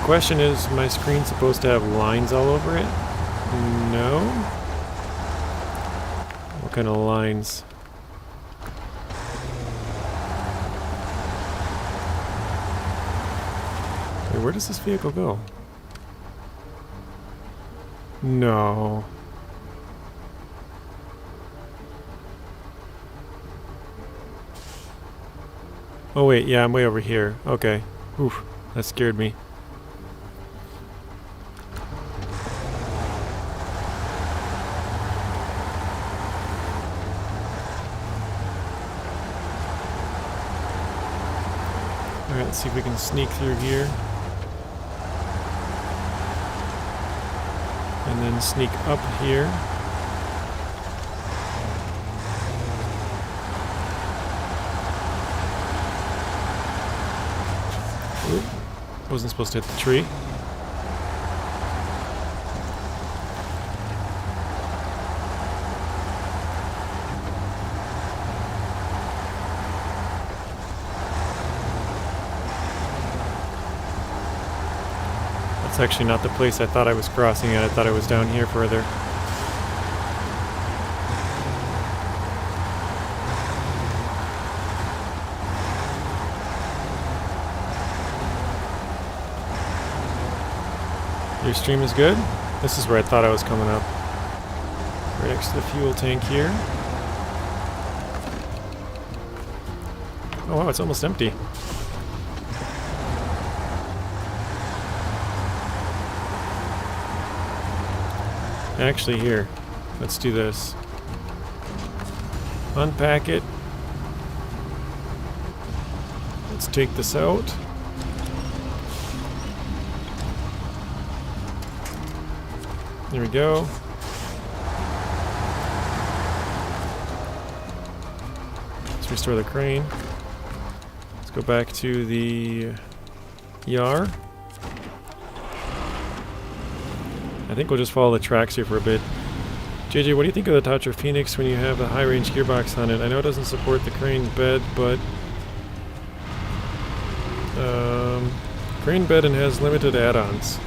S1: Question is, my screen supposed to have lines all over it? No? What kind of lines? Wait, where does this vehicle go? No. Oh wait, yeah, I'm way over here. Okay. Oof, that scared me. Alright, let's see if we can sneak through here. And then sneak up here. Oop, wasn't supposed to hit the tree. That's actually not the place I thought I was crossing at. I thought I was down here further. Your stream is good? This is where I thought I was coming up. Right next to the fuel tank here. Oh wow, it's almost empty. Actually, here, let's do this. Unpack it. Let's take this out. There we go. Let's restore the crane. Let's go back to the yard. I think we'll just follow the tracks here for a bit. JJ, what do you think of the Tatra Phoenix when you have the high-range gearbox on it? I know it doesn't support the crane bed, but crane bed and has limited add-ons.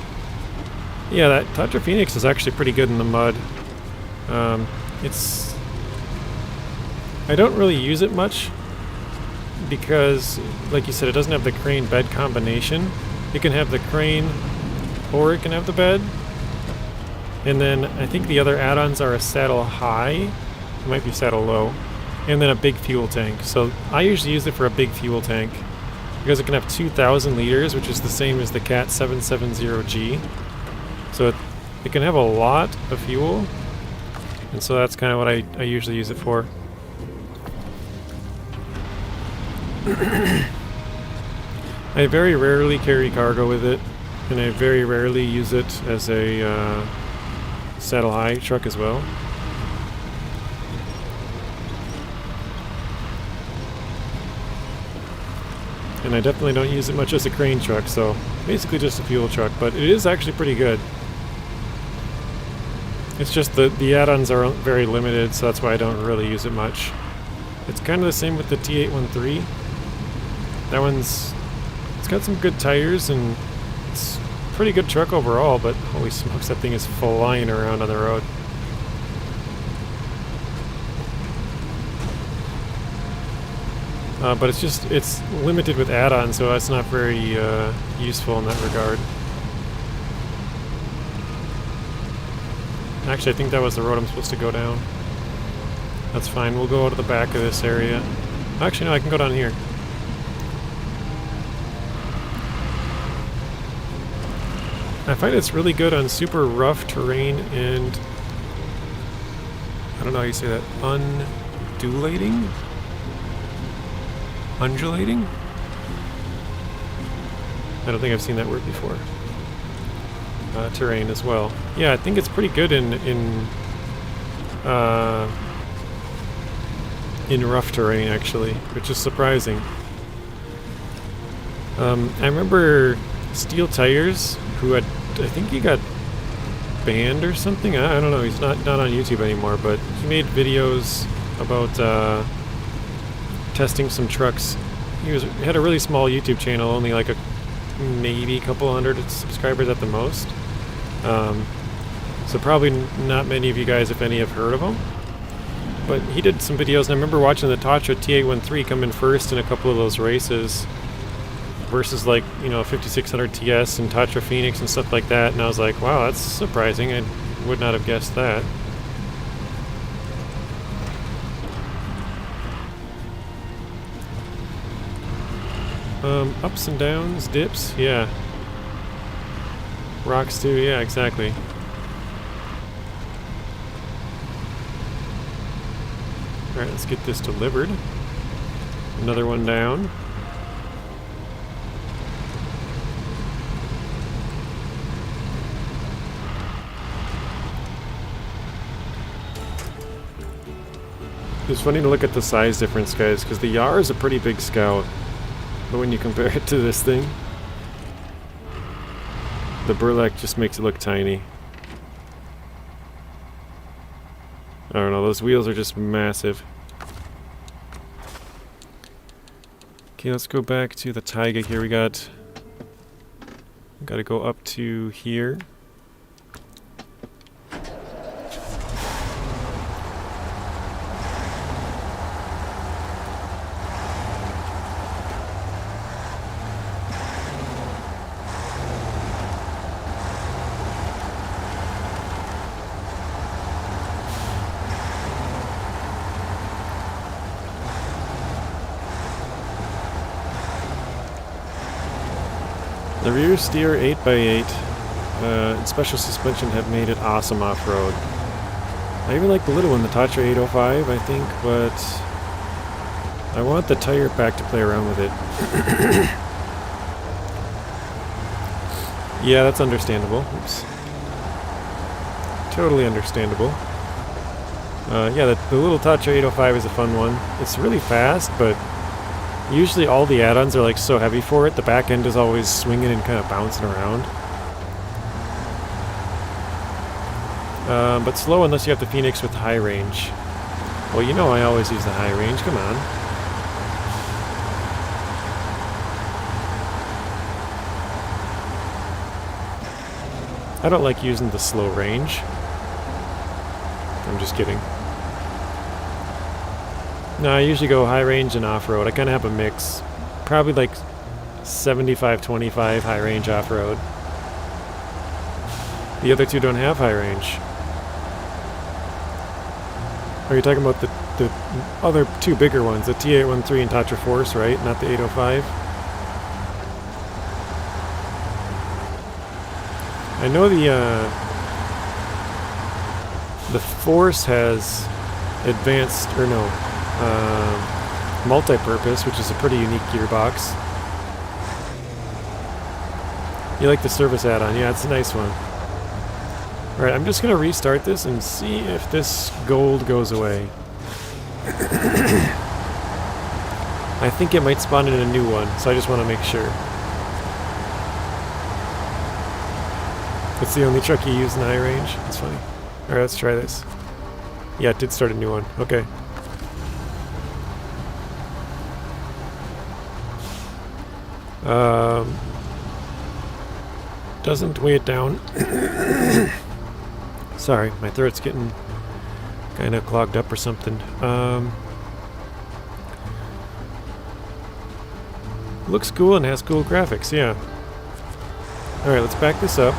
S1: Yeah, that Tatra Phoenix is actually pretty good in the mud. It's... I don't really use it much because, like you said, it doesn't have the crane bed combination. It can have the crane or it can have the bed. And then I think the other add-ons are a saddle high, it might be saddle low, and then a big fuel tank. So I usually use it for a big fuel tank because it can have 2,000 liters, which is the same as the Cat 770G. So it can have a lot of fuel, and so that's kind of what I usually use it for. I very rarely carry cargo with it, and I very rarely use it as a saddle high truck as well. And I definitely don't use it much as a crane truck, so basically just a fuel truck, but it is actually pretty good. It's just the add-ons are very limited, so that's why I don't really use it much. It's kind of the same with the T813. That one's... it's got some good tires, and it's a pretty good truck overall, but holy smokes, that thing is flying around on the road. But it's limited with add-ons, so it's not very useful in that regard. Actually, I think that was the road I'm supposed to go down. That's fine, we'll go out of the back of this area. Actually, no, I can go down here. I find it's really good on super rough terrain and... I don't know how you say that. Undulating? Undulating? I don't think I've seen that word before. Terrain as well. Yeah, I think it's pretty good in rough terrain, actually, which is surprising. I remember Steel Tires, who had, I think he got banned or something. I don't know. He's not on YouTube anymore, but he made videos about testing some trucks. He had a really small YouTube channel, only like maybe a couple hundred subscribers at the most. So probably not many of you guys, if any, have heard of him. But he did some videos, and I remember watching the Tatra T813 come in first in a couple of those races. versus like, you know, 5600 TS and Tatra Phoenix and stuff like that, and I was like, wow, that's surprising. I would not have guessed that. Ups and downs, dips, yeah. Rocks too, yeah, exactly. Alright, let's get this delivered. Another one down. It's funny to look at the size difference, guys, because the Yar is a pretty big Scout. But when you compare it to this thing, the Burlak just makes it look tiny. I don't know, those wheels are just massive. Okay, let's go back to the Taiga here. We gotta go up to here. The rear steer 8x8 and special suspension have made it awesome off-road. I even like the little one, the Tatra 805, I think, but I want the tire pack to play around with it. Yeah, that's understandable. Oops. Totally understandable. Yeah, the little Tatra 805 is a fun one. It's really fast, but usually all the add-ons are like so heavy for it, the back end is always swinging and kind of bouncing around. But slow unless you have the Phoenix with high range. Well, you know I always use the high range, come on. I don't like using the slow range. I'm just kidding. No, I usually go high range and off-road. I kind of have a mix. Probably like 75-25 high range off-road. The other two don't have high range. Are you talking about the other two bigger ones, the T813 and Tatra Force, right? Not the 805? I know the Force has advanced, or no, multi-purpose, which is a pretty unique gearbox. You like the service add-on? Yeah, it's a nice one. Alright, I'm just going to restart this and see if this gold goes away. I think it might spawn in a new one, so I just want to make sure. It's the only truck you use in high range? That's funny. Alright, let's try this. Yeah, it did start a new one. Okay. Doesn't weigh it down. Sorry, my throat's getting kind of clogged up or something. Looks cool and has cool graphics, yeah. Alright, let's back this up.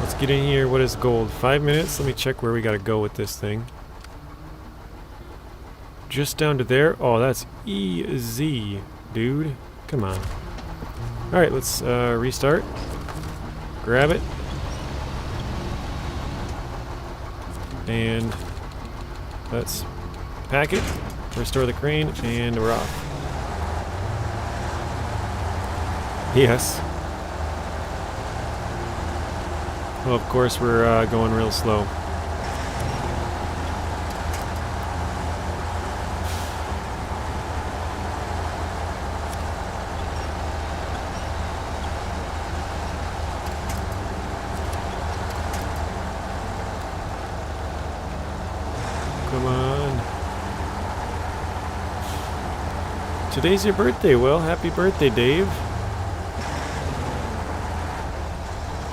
S1: Let's get in here. What is gold? 5 minutes. Let me check where we gotta go with this thing. Just down to there. Oh, that's easy, dude. Come on. Alright, let's restart. Grab it. And let's pack it. Restore the crane, and we're off. Yes. Well, of course, we're going real slow. Come on. Today's your birthday, Will. Happy birthday, Dave.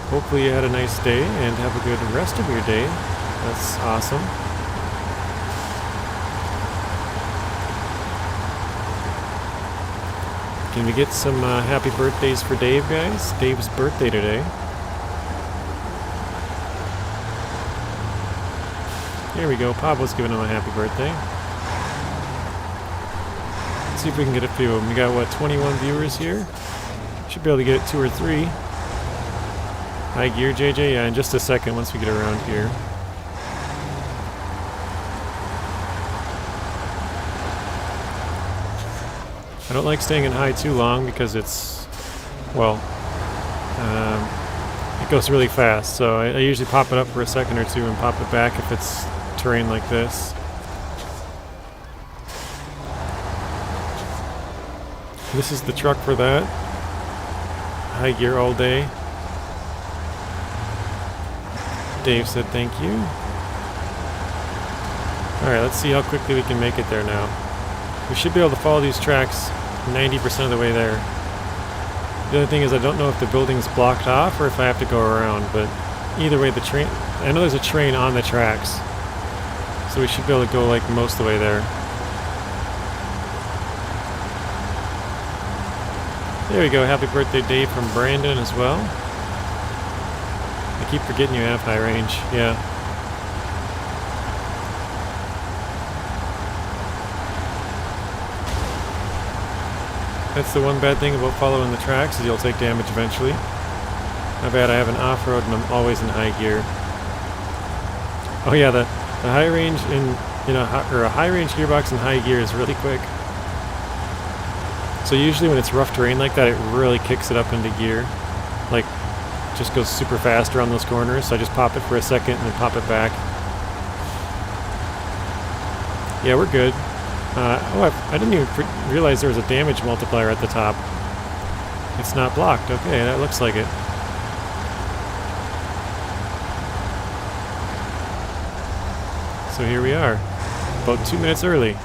S1: Hopefully you had a nice day and have a good rest of your day. That's awesome. Can we get some happy birthdays for Dave, guys? Dave's birthday today. Here we go. Pablo's giving him a happy birthday. Let's see if we can get a few of them. We got, what, 21 viewers here? Should be able to get 2 or 3. High gear, JJ? Yeah, in just a second once we get around here. I don't like staying in high too long because it's, well, it goes really fast. So I usually pop it up for a second or two and pop it back if it's terrain like this. This is the truck for that. High gear all day. Dave said thank you. Alright, let's see how quickly we can make it there now. We should be able to follow these tracks 90% of the way there. The other thing is I don't know if the building's blocked off or if I have to go around, but either way the train, I know there's a train on the tracks. So we should be able to go like most of the way there. There we go, happy birthday Dave from Brandon as well. I keep forgetting you have high range, yeah. That's the one bad thing about following the tracks is you'll take damage eventually. My bad, I have an off-road and I'm always in high gear. Oh yeah, the high range in a high range gearbox in high gear is really quick. So usually when it's rough terrain like that, it really kicks it up into gear. Like, just goes super fast around those corners. So I just pop it for a second and then pop it back. Yeah, we're good. I didn't even realize there was a damage multiplier at the top. It's not blocked. Okay, that looks like it. So here we are, about 2 minutes early.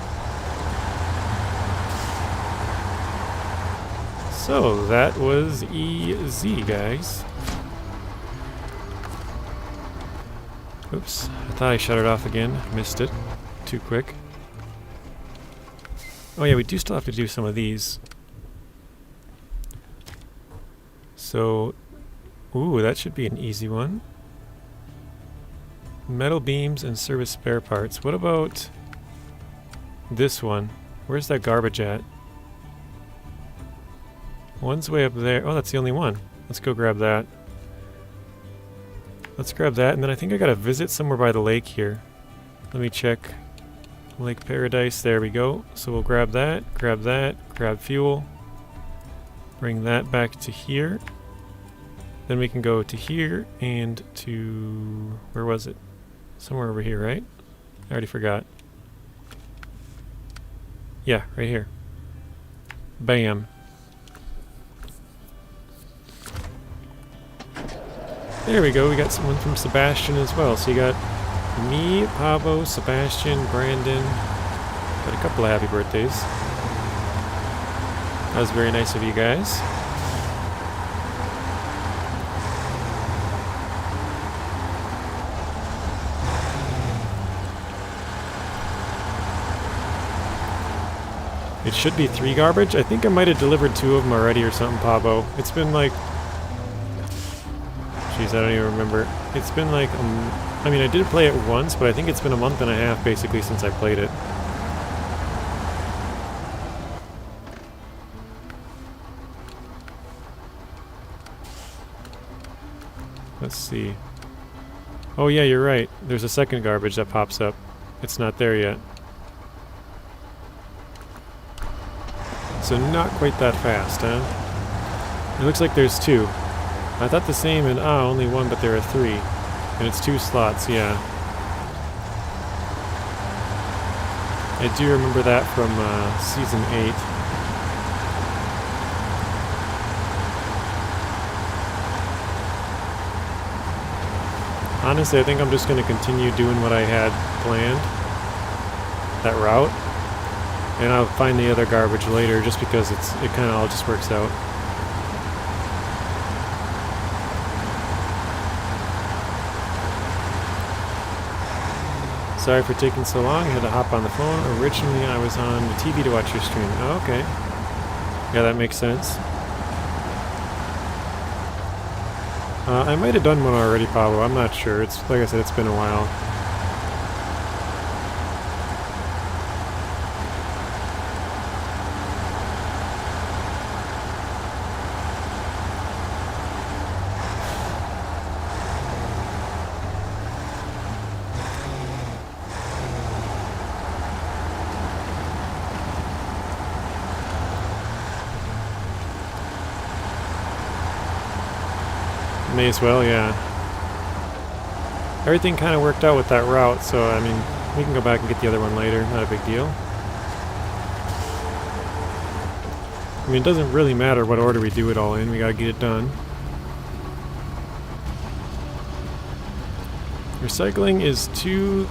S1: So that was easy, guys. Oops, I thought I shut it off again. Missed it. Too quick. Oh yeah, we do still have to do some of these. So, ooh, that should be an easy one. Metal beams and service spare parts. What about this one? Where's that garbage at? One's way up there. Oh, that's the only one. Let's go grab that. Let's grab that, and then I think I gotta visit somewhere by the lake here. Let me check. Lake Paradise, there we go. So we'll grab that, grab fuel. Bring that back to here. Then we can go to here and to... where was it? Somewhere over here, right? I already forgot. Yeah, right here. Bam. There we go, we got someone from Sebastian as well. So you got me, Pablo, Sebastian, Brandon. Got a couple of happy birthdays. That was very nice of you guys. It should be 3 garbage. I think I might have delivered 2 of them already or something, Pablo. It's been like... jeez, I don't even remember. It's been like... I mean, I did play it once, but I think it's been a month and a half basically since I played it. Let's see. Oh yeah, you're right. There's a second garbage that pops up. It's not there yet. So not quite that fast, huh? It looks like there's 2. I thought the same and only 1, but there are 3. And it's 2 slots, yeah. I do remember that from Season 8. Honestly, I think I'm just going to continue doing what I had planned. That route. And I'll find the other garbage later just because it kind of all just works out. Sorry for taking so long. I had to hop on the phone. Originally, I was on the TV to watch your stream. Oh, okay. Yeah, that makes sense. I might have done one already, Pablo. I'm not sure. It's like I said, it's been a while. May as well, yeah. Everything kind of worked out with that route, so I mean, we can go back and get the other one later. Not a big deal. I mean, it doesn't really matter what order we do it all in. We gotta get it done. Recycling is 2.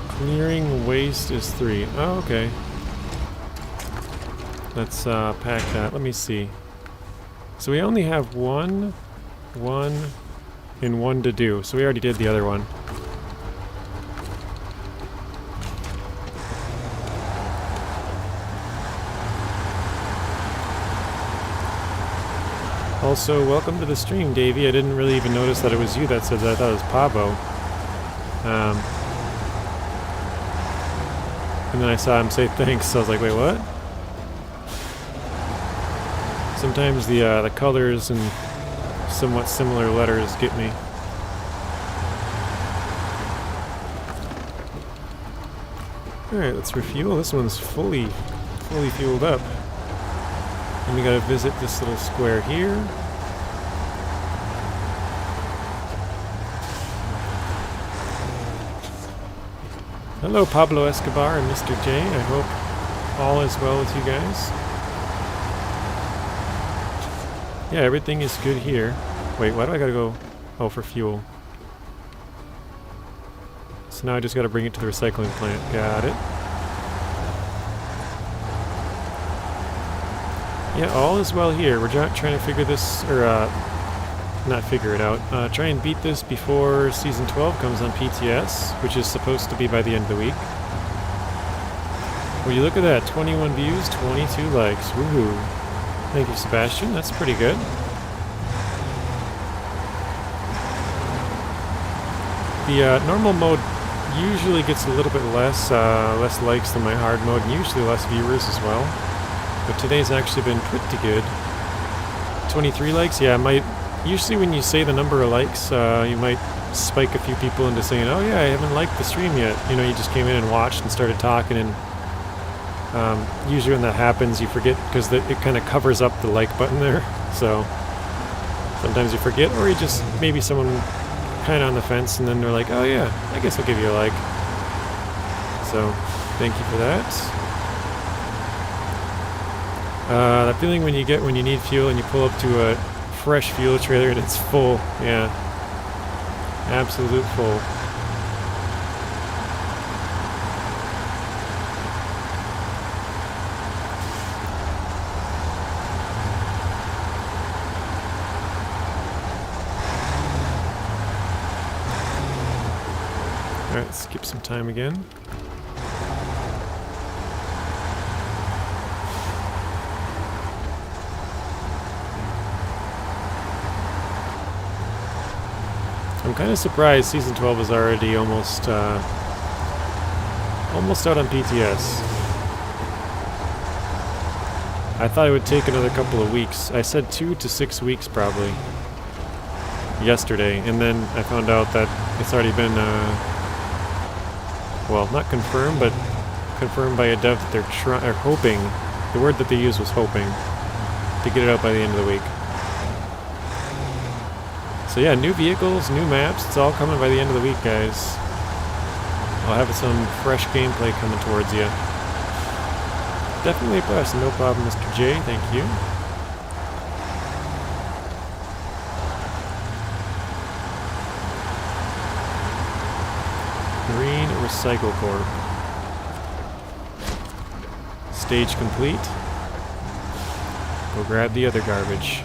S1: Clearing waste is 3. Oh, okay. Let's pack that. Let me see. So we only have one, and 1 to do. So we already did the other one. Also, welcome to the stream, Davey. I didn't really even notice that it was you that said that. I thought it was Pavo. And then I saw him say thanks, so I was like, wait, what? Sometimes the colors and somewhat similar letters get me. Alright, let's refuel. This one's fully fueled up. And we gotta visit this little square here. Hello, Pablo Escobar and Mr. J. I hope all is well with you guys. Yeah, everything is good here. Wait, why do I gotta go? Oh, for fuel. So now I just gotta bring it to the recycling plant. Got it. Yeah, all is well here. We're trying to figure this, or not figure it out. Try and beat this before Season 12 comes on PTS, which is supposed to be by the end of the week. Well, you look at that. 21 views, 22 likes. Woohoo. Thank you, Sebastian. That's pretty good. The normal mode usually gets a little bit less likes than my hard mode, and usually less viewers as well. But today's actually been pretty good. 23 likes? Yeah, usually when you say the number of likes, you might spike a few people into saying, oh yeah, I haven't liked the stream yet. You know, you just came in and watched and started talking, and usually when that happens, you forget, because it kind of covers up the like button there. So sometimes you forget, or you just, maybe someone kind of on the fence, and then they're like, oh yeah, I guess I'll give you a like. So thank you for that. That feeling when you need fuel and you pull up to a fresh fuel trailer and it's full. Yeah. Absolute full. Alright, skip some time again. I'm kind of surprised Season 12 is already almost out on PTS. I thought it would take another couple of weeks. I said 2 to 6 weeks probably yesterday, and then I found out that it's already been, well, not confirmed, but confirmed by a dev that they're hoping, the word that they used was hoping, to get it out by the end of the week. So yeah, new vehicles, new maps, it's all coming by the end of the week, guys. I'll have some fresh gameplay coming towards you. Definitely a blast, no problem, Mr. J, thank you. Green Recycle Corp. Stage complete. Go grab the other garbage.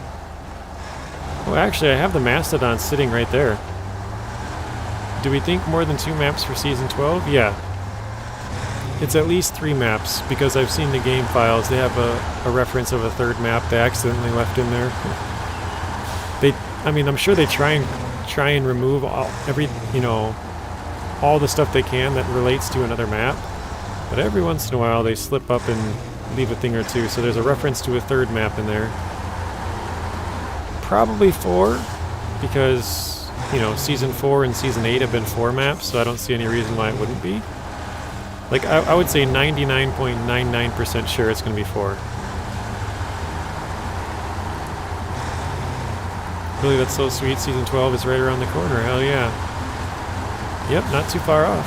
S1: Oh, actually, I have the Mastodon sitting right there. Do we think more than 2 maps for Season 12? Yeah.
S2: It's at least 3 maps, because I've seen the game files. They have a reference of a 3rd map they accidentally left in there. I mean, I'm sure they try and remove all the stuff they can that relates to another map. But every once in a while they slip up and leave a thing or two. So there's a reference to a 3rd map in there. Probably 4, because, Season 4 and Season 8 have been 4 maps, so I don't see any reason why it wouldn't be. Like, I would say 99.99% sure it's going to be 4. Really, that's so sweet. Season 12 is right around the corner. Hell yeah. Yep, not too far off.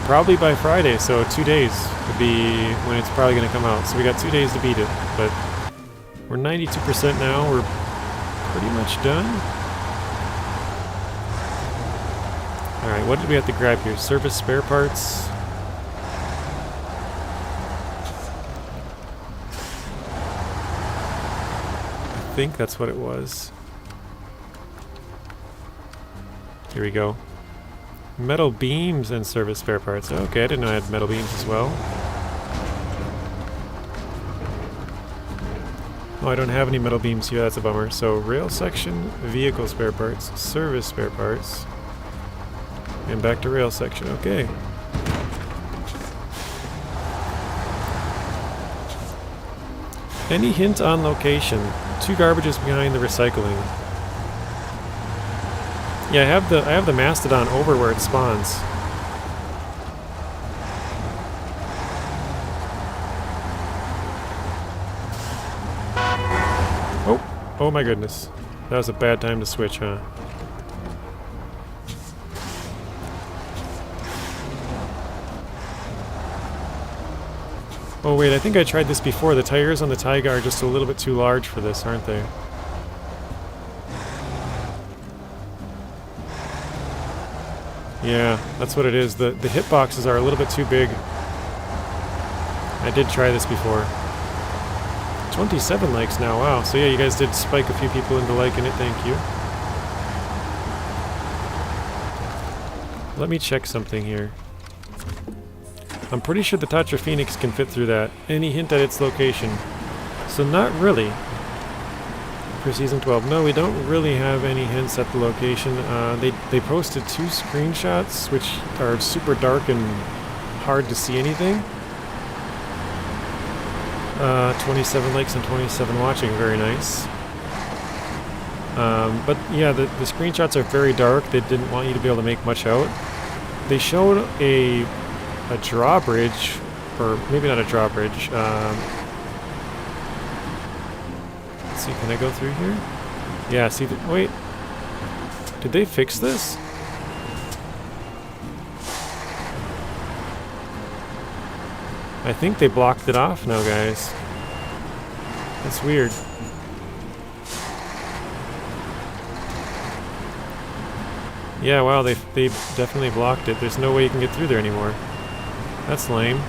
S2: Probably by Friday, so 2 days would be when it's probably going to come out. So we got 2 days to beat it, but we're 92% now. We're pretty much done. Alright, what did we have to grab here? Service spare parts. I think that's what it was. Here we go. Metal beams and service spare parts. Okay, I didn't know I had metal beams as well. Oh, I don't have any metal beams here, that's a bummer. So, rail section, vehicle spare parts, service spare parts, and back to rail section. Okay. Any hint on location? 2 garbages behind the recycling. Yeah, I have the mastodon over where it spawns. Oh my goodness. That was a bad time to switch, huh? Oh wait, I think I tried this before. The tires on the Taiga are just a little bit too large for this, aren't they? Yeah, that's what it is. The hitboxes are a little bit too big. I did try this before. 27 likes now, wow. So yeah, you guys did spike a few people into liking it, thank you. Let me check something here. I'm pretty sure the Tatra Phoenix can fit through that. Any hint at its location? So not really. For Season 12. No, we don't really have any hints at the location. They posted 2 screenshots, which are super dark and hard to see anything. 27 likes and 27 watching, very nice. But yeah, the screenshots are very dark. They didn't want you to be able to make much out. They showed a drawbridge, or maybe not a drawbridge. Let's see, can I go through here? Yeah, see, wait. Did they fix this? I think they blocked it off now, guys. That's weird. Yeah, wow, they definitely blocked it. There's no way you can get through there anymore. That's lame.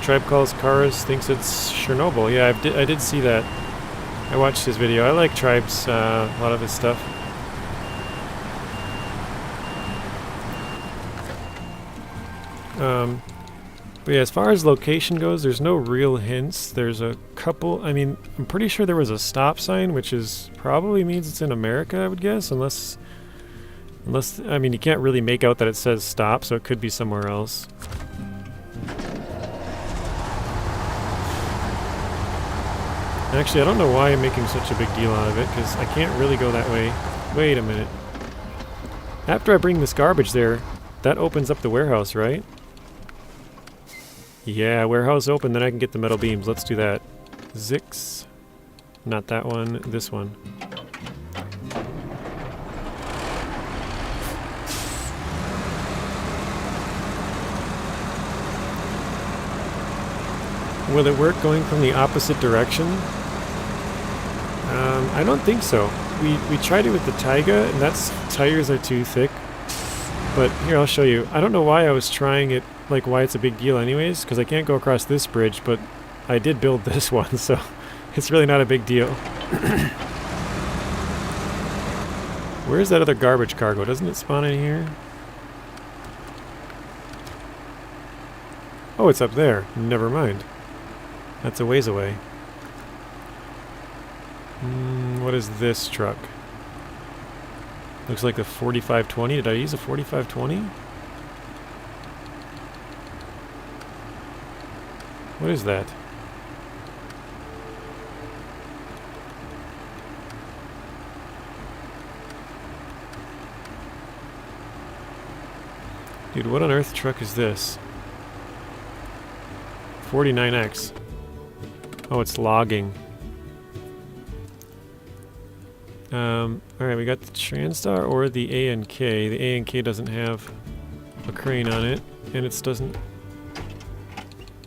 S2: Tribe Calls Cars thinks it's Chernobyl. Yeah, I did see that. I watched his video. I like Tribe's, a lot of his stuff. But yeah, as far as location goes, there's no real hints. There's a couple, I mean, I'm pretty sure there was a stop sign, which is probably means it's in America, I would guess, unless, I mean, you can't really make out that it says stop, so it could be somewhere else. Actually, I don't know why I'm making such a big deal out of it, because I can't really go that way. Wait a minute. After I bring this garbage there, that opens up the warehouse, right? Yeah, warehouse open, then I can get the metal beams. Let's do that. Zix. Not that one, this one. Will it work going from the opposite direction? I don't think so. We tried it with the Taiga, and that's tires are too thick. But here, I'll show you. I don't know why I was trying it, like why it's a big deal anyways, because I can't go across this bridge, but I did build this one, so it's really not a big deal. Where's that other garbage cargo? Doesn't it spawn in here? Oh, it's up there. Never mind. That's a ways away. What is this truck? Looks like a 4520. Did I use a 4520? What is that? Dude, what on earth truck is this? 49X. Oh, it's logging. Alright, we got the TranStar or the A&K. The A&K doesn't have a crane on it, and it doesn't...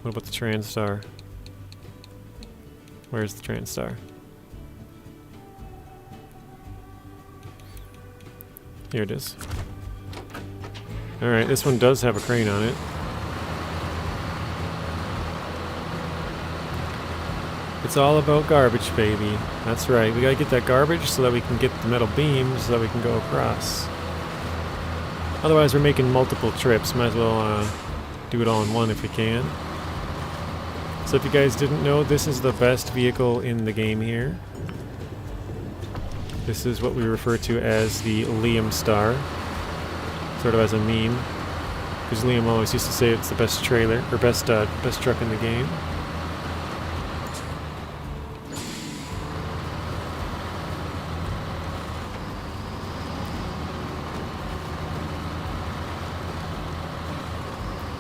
S2: What about the TranStar? Where's the TranStar? Here it is. Alright, this one does have a crane on it. It's all about garbage, baby. That's right. We gotta get that garbage so that we can get the metal beams so that we can go across. Otherwise, we're making multiple trips. Might as well do it all in one if we can. So if you guys didn't know, this is the best vehicle in the game here. This is what we refer to as the Liam Star. Sort of as a meme. Because Liam always used to say it's the best trailer, or best truck in the game.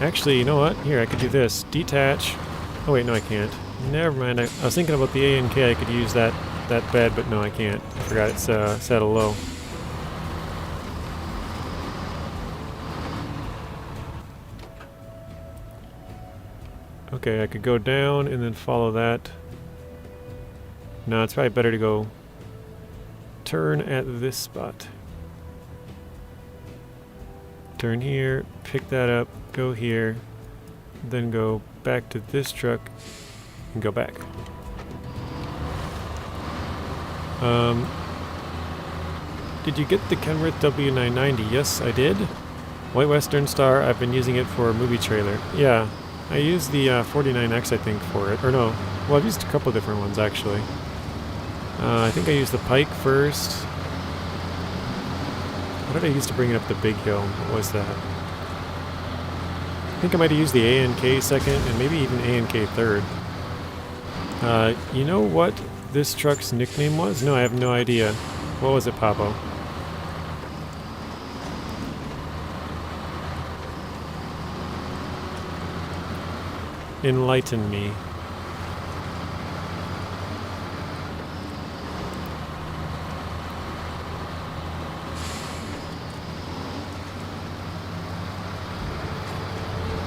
S2: Actually, you know what? Here, I could do this. Detach. Oh wait, no I can't. Never mind. I was thinking about the A&K. I could use that bed, but no I can't. I forgot it's saddle low. Okay, I could go down and then follow that. No, it's probably better to go turn at this spot. Turn here, pick that up, go here, then go back to this truck and go back. Did you get the Kenworth W990? Yes, I did. White Western Star, I've been using it for a movie trailer. Yeah, I used the 49X I think for it. Or no, well I've used a couple different ones actually. I think I used the Pike first. What did I use to bring it up the big hill? What was that? I think I might have used the A&K second, and maybe even A&K third. You know what this truck's nickname was? No, I have no idea. What was it, Papo? Enlighten me.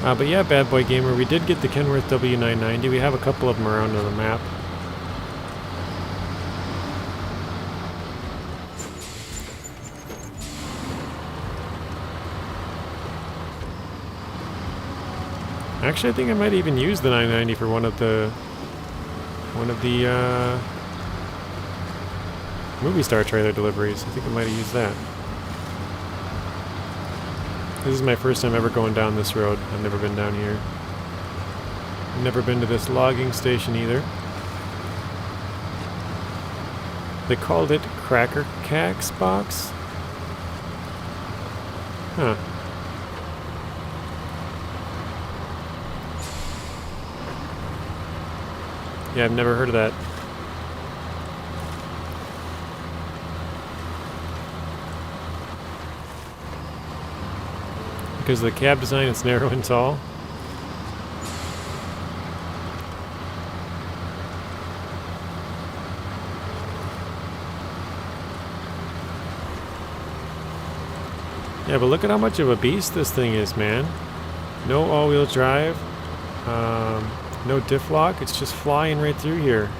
S2: But yeah, Bad Boy Gamer, we did get the Kenworth W990. We have a couple of them around on the map. Actually, I think I might even use the 990 for one of the movie star trailer deliveries. I think I might have used that. This is my first time ever going down this road. I've never been down here. I've never been to this logging station either. They called it Cracker Cax Box? Huh. Yeah, I've never heard of that. Because of the cab design, it's narrow and tall. Yeah, but look at how much of a beast this thing is, man. No all-wheel drive. No diff lock. It's just flying right through here.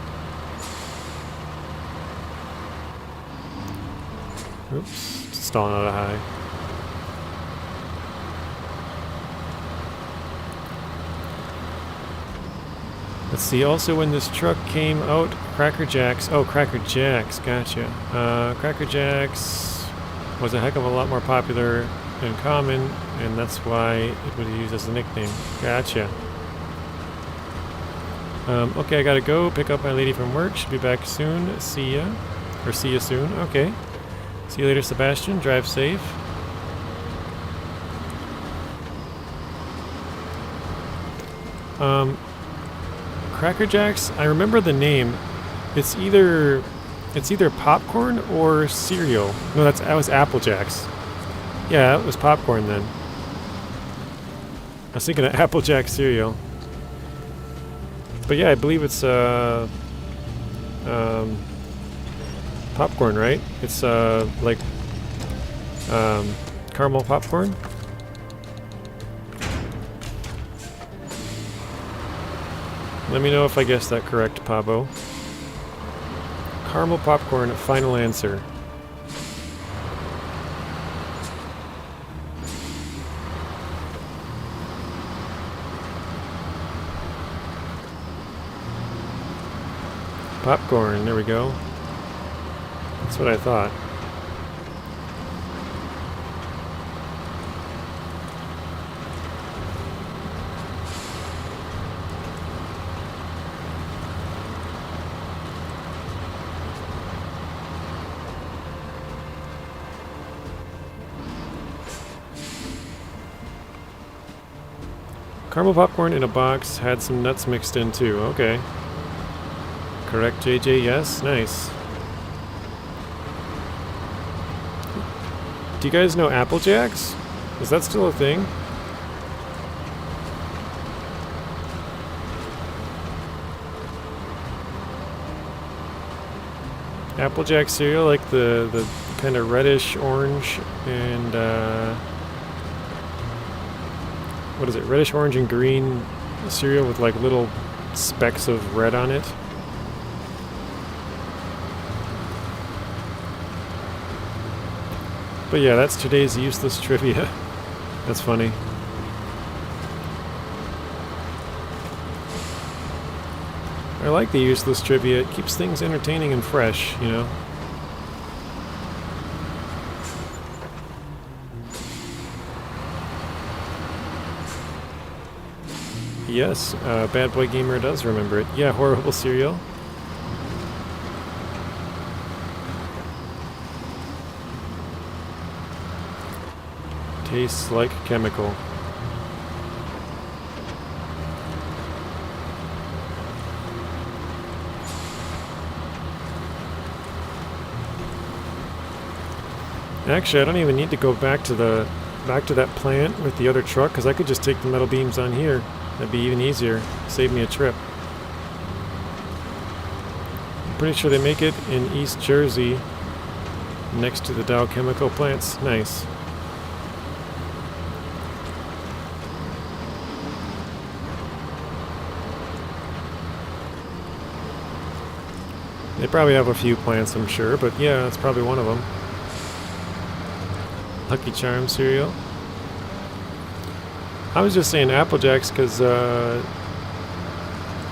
S2: Oops. Stalling out of high. Let's see, also when this truck came out, Cracker Jacks. Oh, Cracker Jacks, gotcha. Cracker Jacks. was a heck of a lot more popular and common, and that's why it was used as a nickname. Gotcha. Okay, I gotta go pick up my lady from work. Should be back soon. See ya. Or see you soon. Okay. See you later, Sebastian. Drive safe. Cracker Jacks, I remember the name. It's either popcorn or cereal. No, that was Apple Jacks. Yeah, it was popcorn then. I was thinking of Apple Jack cereal. But yeah, I believe it's popcorn, right? It's like caramel popcorn. Let me know if I guessed that correct, Pabo. Caramel popcorn, final answer. Popcorn, there we go. That's what I thought. Caramel popcorn in a box had some nuts mixed in too. Okay. Correct, JJ. Yes. Nice. Do you guys know Apple Jacks? Is that still a thing? Applejack cereal, like the kind of reddish orange and what is it? Reddish orange and green cereal with like little specks of red on it. But yeah, that's today's useless trivia. That's funny. I like the useless trivia. It keeps things entertaining and fresh, you know? Yes, Bad Boy Gamer does remember it. Yeah, horrible cereal. Tastes like chemical. Actually, I don't even need to go back to that plant with the other truck, because I could just take the metal beams on here. That'd be even easier. Save me a trip. I'm pretty sure they make it in East Jersey, next to the Dow chemical plants. Nice. They probably have a few plants, I'm sure, but yeah, that's probably one of them. Lucky Charms cereal. I was just saying Apple Jacks because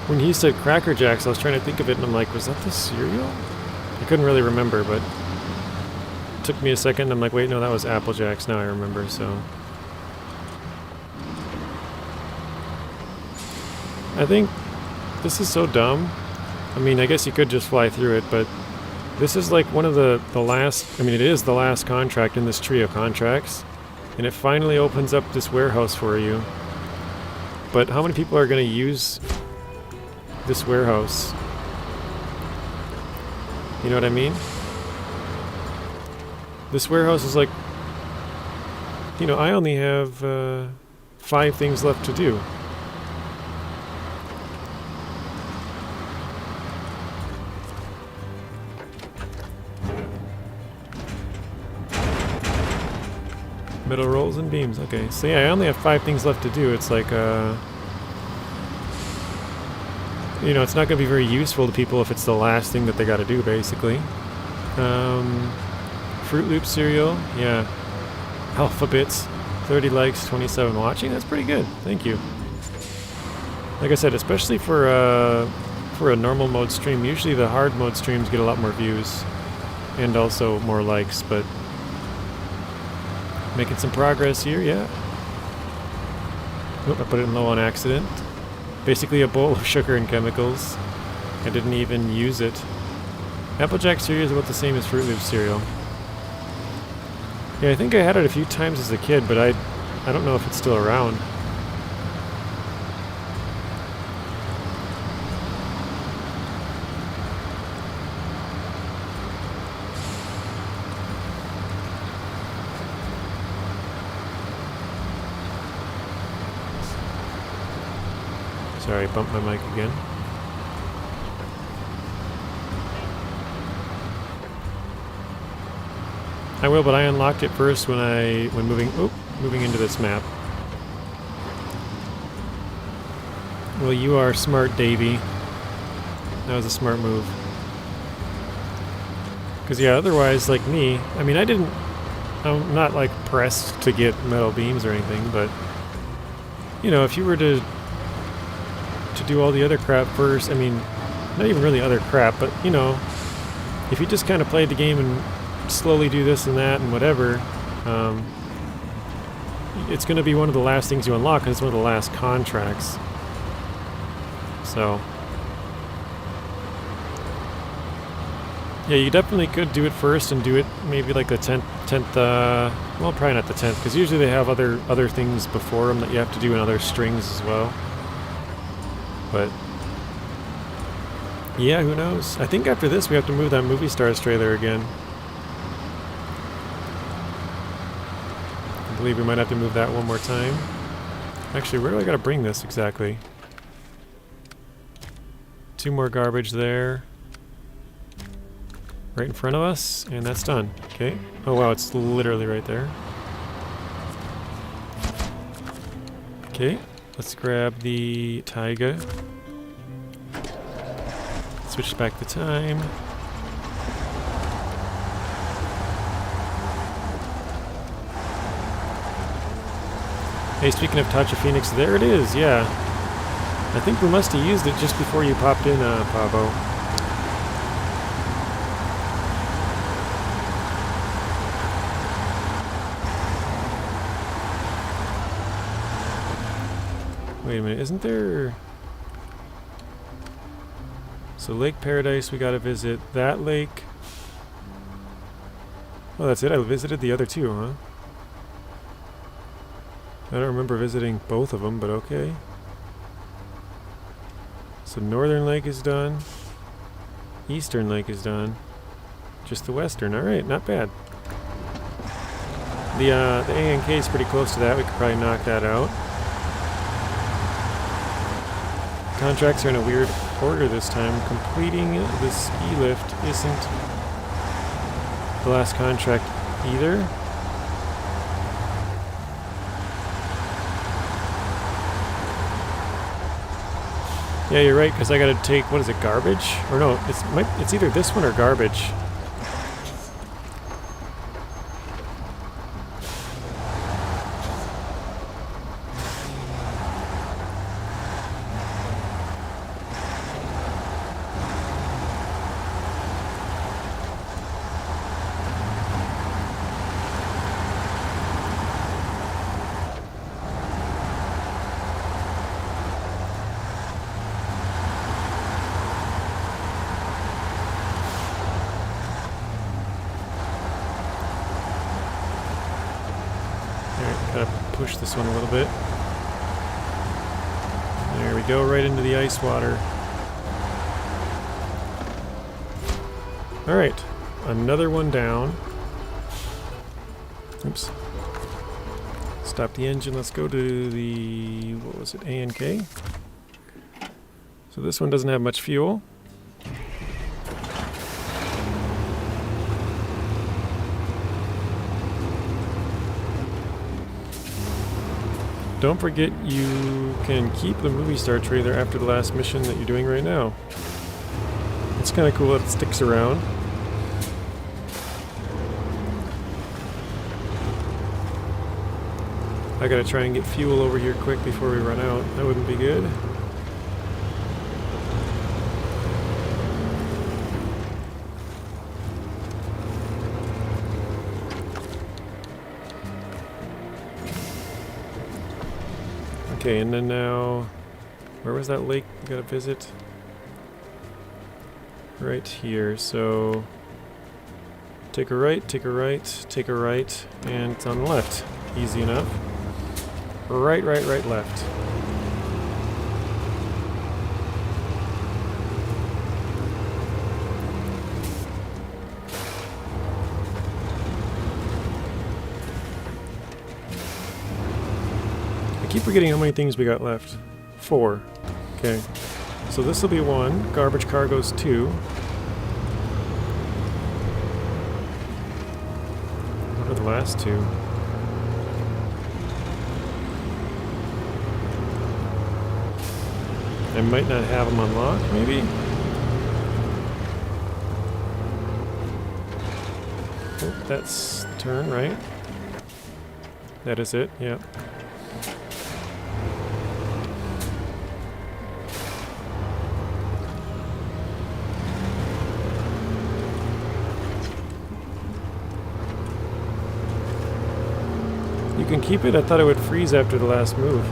S2: when he said Cracker Jacks, I was trying to think of it and I'm like, was that the cereal? I couldn't really remember, but it took me a second. I'm like, wait, no, that was Apple Jacks. Now I remember, so. I think this is so dumb. I mean, I guess you could just fly through it, but this is like one of the last, I mean, it is the last contract in this tree of contracts. And it finally opens up this warehouse for you. But how many people are going to use this warehouse? You know what I mean? This warehouse is like, you know, I only have 5 things left to do. Metal rolls and beams. Okay, so yeah, I only have 5 things left to do. It's like, you know, it's not going to be very useful to people if it's the last thing that they got to do, basically. Fruit Loop cereal, yeah. Alphabets, 30 likes, 27 watching. That's pretty good. Thank you. Like I said, especially for a normal mode stream. Usually the hard mode streams get a lot more views and also more likes, but Making some progress here, yeah. Oop, I put it in low on accident. Basically a bowl of sugar and chemicals. I didn't even use it. Applejack cereal is about the same as Fruit Loops cereal. Yeah, I think I had it a few times as a kid, but I don't know if it's still around. Sorry, I bumped my mic again. I will, but I unlocked it first when moving into this map. Well, you are smart, Davey. That was a smart move. Because yeah, otherwise, like me, I mean, I'm not like pressed to get metal beams or anything, but you know, if you were to do all the other crap first, I mean, not even really other crap, but you know, if you just kind of played the game and slowly do this and that and whatever, it's going to be one of the last things you unlock because it's one of the last contracts. So yeah, you definitely could do it first and do it maybe like the 10th, well, probably not the 10th, because usually they have other things before them that you have to do in other strings as well. But yeah, who knows? I think after this we have to move that Movie Stars trailer again. I believe we might have to move that one more time. Actually, where do I gotta bring this exactly? 2 more garbage there. Right in front of us, and that's done. Okay. Oh wow, it's literally right there. Okay, let's grab the Taiga. Switch back the time. Hey, speaking of Tatcha Phoenix, there it is, yeah. I think we must have used it just before you popped in, Pavo. Wait a minute, isn't there... So Lake Paradise we gotta visit. That lake... Oh, that's it? I visited the other 2, huh? I don't remember visiting both of them, but okay. So Northern Lake is done. Eastern Lake is done. Just the Western. Alright, not bad. The ANK is pretty close to that. We could probably knock that out. Contracts are in a weird order this time. Completing the ski lift isn't the last contract either. Yeah, you're right, because I gotta take, what is it, garbage? Or no, it's either this one or garbage. Gotta push this one a little bit. There we go, right into the ice water. Alright, another one down. Oops. Stop the engine, let's go to the, what was it, ANK? So this one doesn't have much fuel. Don't forget you can keep the movie star trailer after the last mission that you're doing right now. It's kind of cool that it sticks around. I gotta try and get fuel over here quick before we run out. That wouldn't be good. Okay, and then now, where was that lake we gotta visit? Right here, so take a right, take a right, take a right, and it's on the left. Easy enough. Right, right, right, left. I keep forgetting how many things we got left. 4. Okay. So this will be 1. Garbage cargo's 2. What are the last 2? I might not have them unlocked, maybe? Oh, that's the turn, right? That is it, yeah. You can keep it? I thought it would freeze after the last move.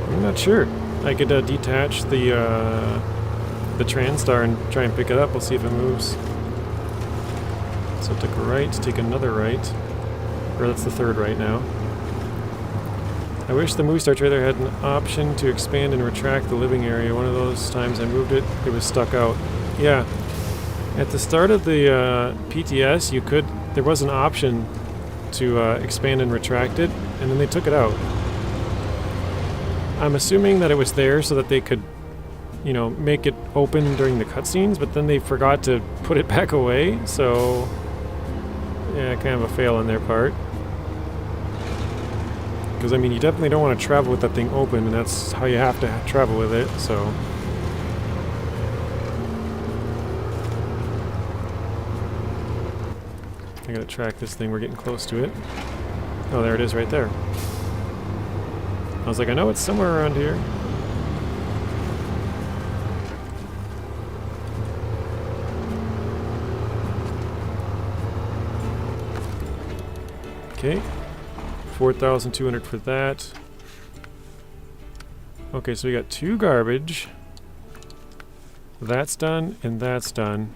S2: I'm not sure. I could detach the TranStar and try and pick it up. We'll see if it moves. So take a right, take another right. Or that's the third right now. I wish the movie star trailer had an option to expand and retract the living area. One of those times I moved it, it was stuck out. Yeah. At the start of the PTS, there was an option to expand and retract it, and then they took it out. I'm assuming that it was there so that they could, you know, make it open during the cutscenes, but then they forgot to put it back away, so yeah, kind of a fail on their part. Because, I mean, you definitely don't want to travel with that thing open, and that's how you have to travel with it, so. I gotta track this thing, we're getting close to it. Oh, there it is right there. I was like, I know it's somewhere around here. Okay. 4,200 for that. Okay, so we got 2 garbage. That's done, and that's done.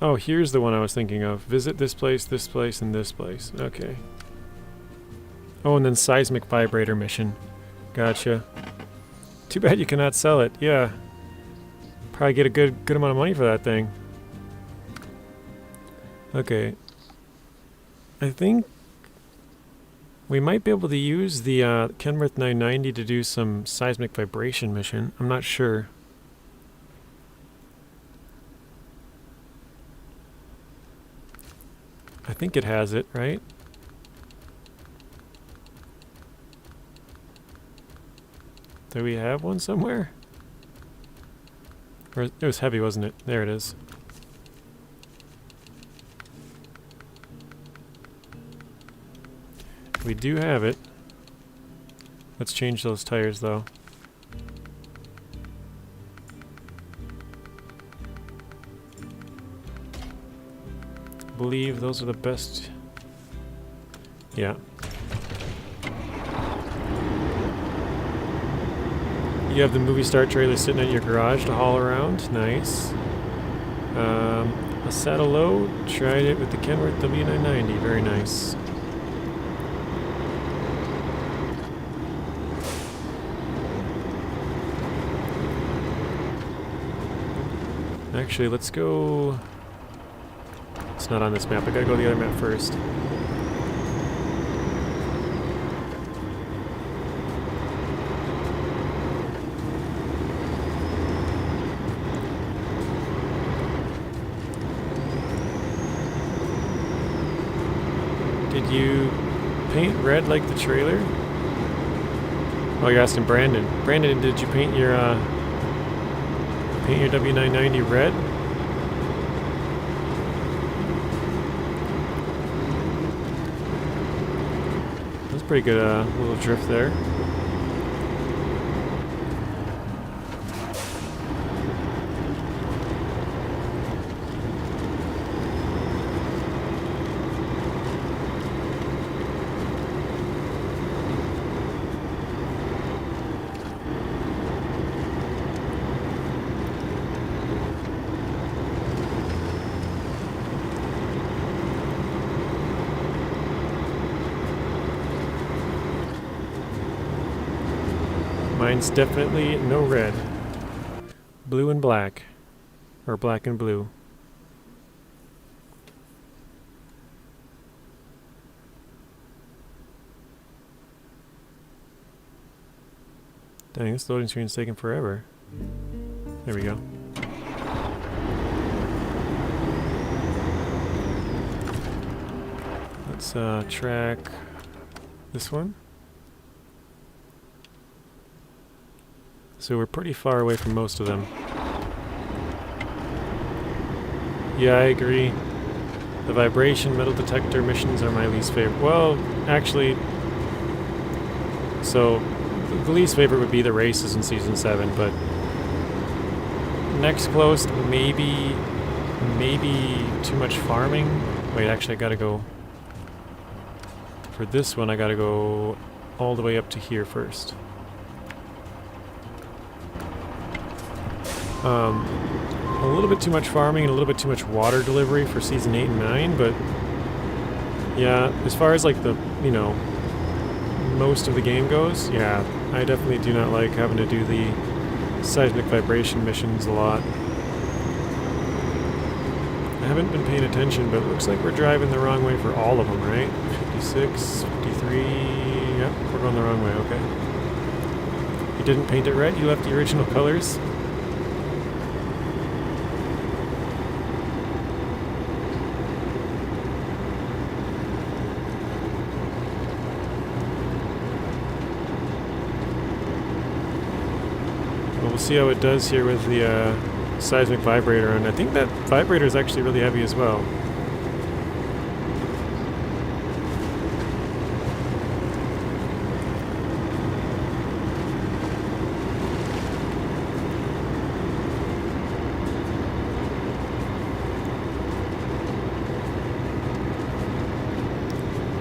S2: Oh, here's the one I was thinking of. Visit this place, and this place. Okay. Oh, and then seismic vibrator mission. Gotcha. Too bad you cannot sell it. Yeah. Probably get a good amount of money for that thing. Okay. I think we might be able to use the Kenworth 990 to do some seismic vibration mission. I'm not sure. I think it has it, right? Do we have one somewhere? Or it was heavy, wasn't it? There it is. We do have it. Let's change those tires though. I believe those are the best. Yeah. You have the movie star trailer sitting at your garage to haul around. Nice. A saddle load. Tried it with the Kenworth W990. Very nice. Actually, let's go... It's not on this map. I gotta go to the other map first. Did you paint red like the trailer? Oh, you're asking Brandon. Brandon, did you paint your W990 red? That's pretty good little drift there. Mine's definitely no red. Blue and black. Or black and blue. Dang, this loading screen's taking forever. There we go. Let's track this one. So we're pretty far away from most of them. Yeah, I agree. The vibration metal detector missions are my least favorite. Well, actually, so the least favorite would be the races in Season 7, but next close, maybe too much farming. Wait, actually I gotta go, for this one I gotta go all the way up to here first. A little bit too much farming and a little bit too much water delivery for Season 8 and 9, but yeah, as far as like the, you know, most of the game goes, yeah, I definitely do not like having to do the seismic vibration missions a lot. I haven't been paying attention, but it looks like we're driving the wrong way for all of them, right? 56, 53, yep, we're going the wrong way, okay. You didn't paint it red, you left the original colors. We'll see how it does here with the seismic vibrator, and I think that vibrator is actually really heavy as well.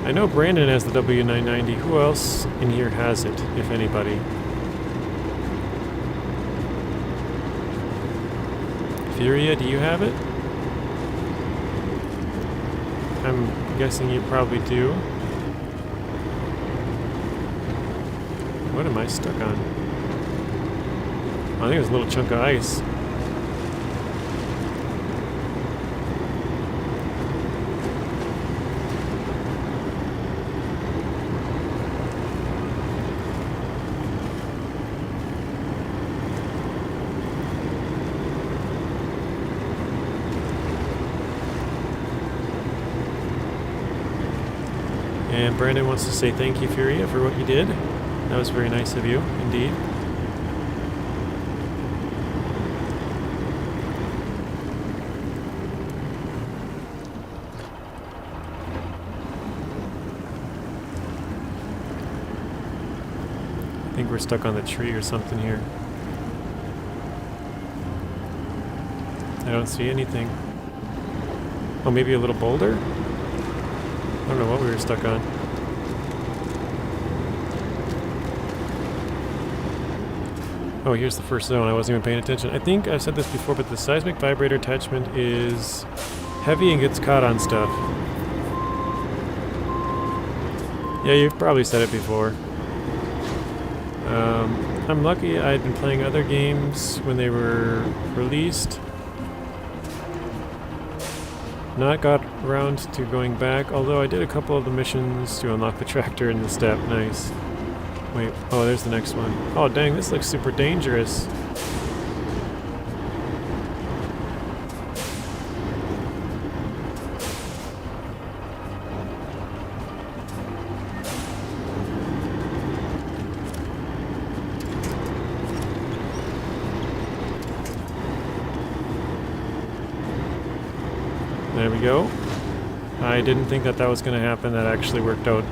S2: I know Brandon has the W990. Who else in here has it, if anybody? Furia, do you have it? I'm guessing you probably do. What am I stuck on? I think it was a little chunk of ice. And Brandon wants to say thank you, Furia, for what you did. That was very nice of you, indeed. I think we're stuck on the tree or something here. I don't see anything. Oh, maybe a little boulder? I don't know what we were stuck on. Oh, here's the first zone. I wasn't even paying attention. I think I've said this before, but the seismic vibrator attachment is heavy and gets caught on stuff. Yeah, you've probably said it before. I'm lucky I'd been playing other games when they were released. Not got around to going back, although I did a couple of the missions to unlock the tractor and the step. Nice. Wait, oh, there's the next one. Oh, dang, this looks super dangerous. There we go. I didn't think that that was going to happen. That actually worked out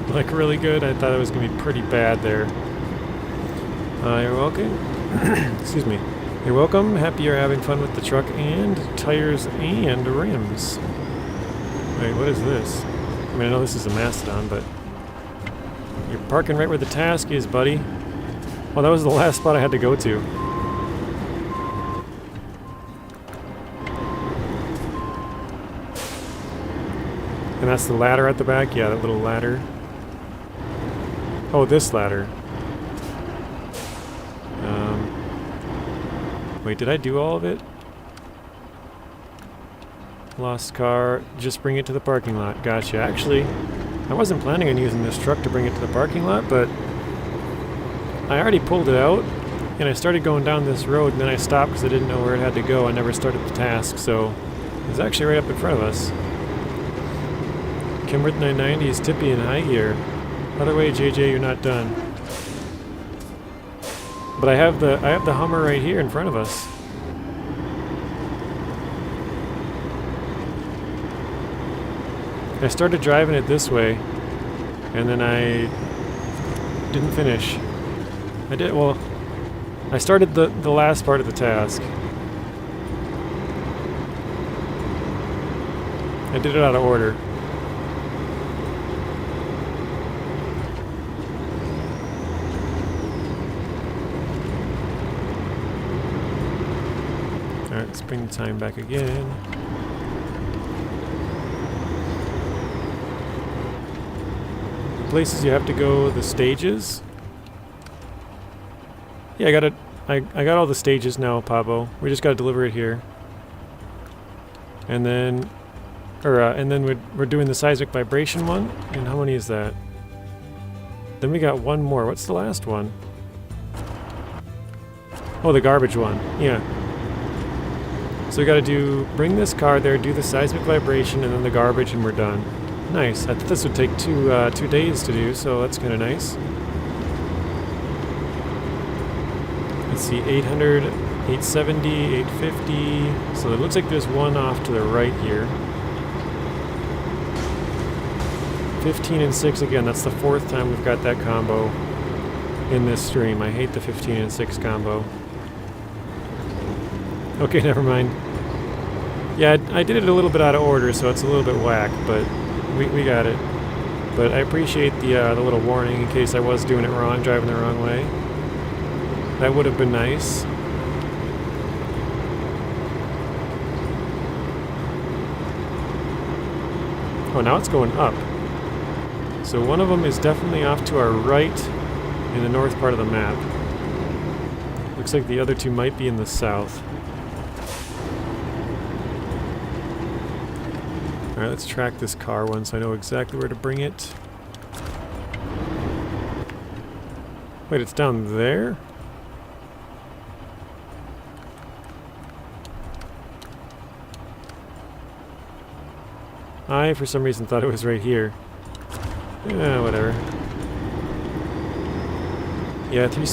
S2: like really good. I thought it was going to be pretty bad there. You're welcome. Excuse me. You're welcome. Happy you're having fun with the truck and tires and rims. Wait, what is this? I mean, I know this is a Mastodon, but you're parking right where the task is, buddy. Well, that was the last spot I had to go to. And that's the ladder at the back? Yeah, that little ladder. Oh, this ladder. Wait, did I do all of it? Lost car, just bring it to the parking lot. Gotcha. Actually, I wasn't planning on using this truck to bring it to the parking lot, but I already pulled it out, and I started going down this road, and then I stopped because I didn't know where it had to go. I never started the task, so it was actually right up in front of us. Kenworth 990 is tippy in high gear. Other way, JJ, you're not done. But I have the Hummer right here in front of us. I started driving it this way, and then I didn't finish. I started the last part of the task. I did it out of order. Alright, let's bring the time back again. Places you have to go, the stages. Yeah, I got all the stages now, Pablo. We just gotta deliver it here. And then we're doing the seismic vibration one. And how many is that? Then we got one more. What's the last one? Oh, the garbage one. Yeah. So we gotta bring this car there, do the seismic vibration, and then the garbage, and we're done. Nice. I thought this would take 2 days to do, so that's kind of nice. Let's see, 800, 870, 850. So it looks like there's one off to the right here. 15 and 6 again. That's the 4th time we've got that combo in this stream. I hate the 15 and 6 combo. Okay, never mind. Yeah, I did it a little bit out of order, so it's a little bit whack, but we got it. But I appreciate the little warning in case I was doing it wrong, driving the wrong way. That would have been nice. Oh, now it's going up. So one of them is definitely off to our right in the north part of the map. Looks like the other two might be in the south. Alright, let's track this car one so I know exactly where to bring it. Wait, it's down there? I, for some reason, thought it was right here. Yeah, whatever. Yeah, three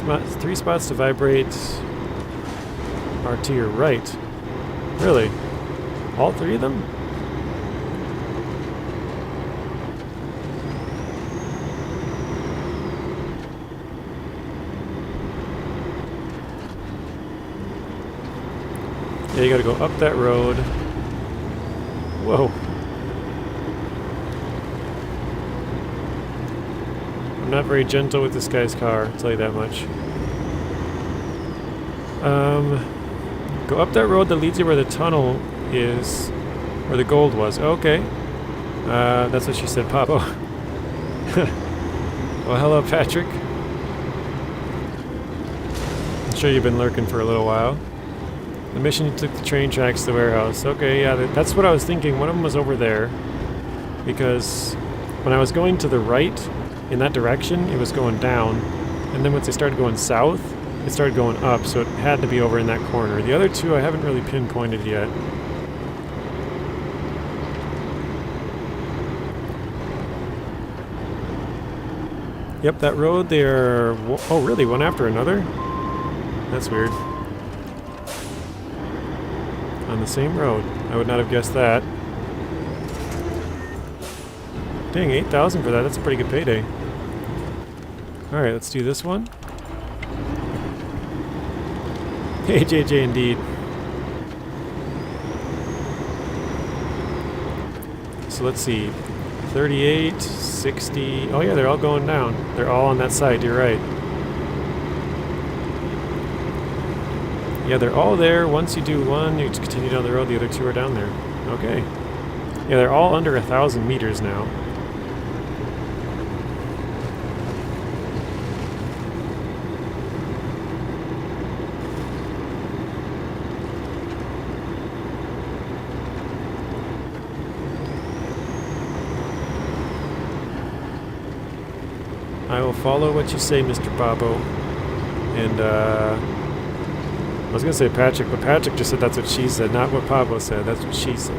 S2: spots to vibrate are to your right. Really? All 3 of them? Yeah, you gotta go up that road. Whoa. I'm not very gentle with this guy's car, I'll tell you that much. Go up that road that leads you where the tunnel is, where the gold was. Okay. That's what she said, Pablo. Well, hello, Patrick. I'm sure you've been lurking for a little while. The mission took the train tracks to the warehouse. Okay, yeah, that's what I was thinking. One of them was over there. Because when I was going to the right, in that direction, it was going down. And then once I started going south, it started going up. So it had to be over in that corner. The other 2 I haven't really pinpointed yet. Yep, that road there. Oh, really? One after another? That's weird. On the same road. I would not have guessed that. Dang, 8,000 for that. That's a pretty good payday. Alright, let's do this one. Hey, JJ, indeed. So let's see. 38, 60. Oh yeah, they're all going down. They're all on that side, you're right. Yeah, they're all there. Once you do one, you just continue down the road, the other 2 are down there. Okay. Yeah, they're all under 1,000 meters now. I will follow what you say, Mr. Pablo. And, I was gonna say Patrick, but Patrick just said that's what she said, not what Pablo said. That's what she said.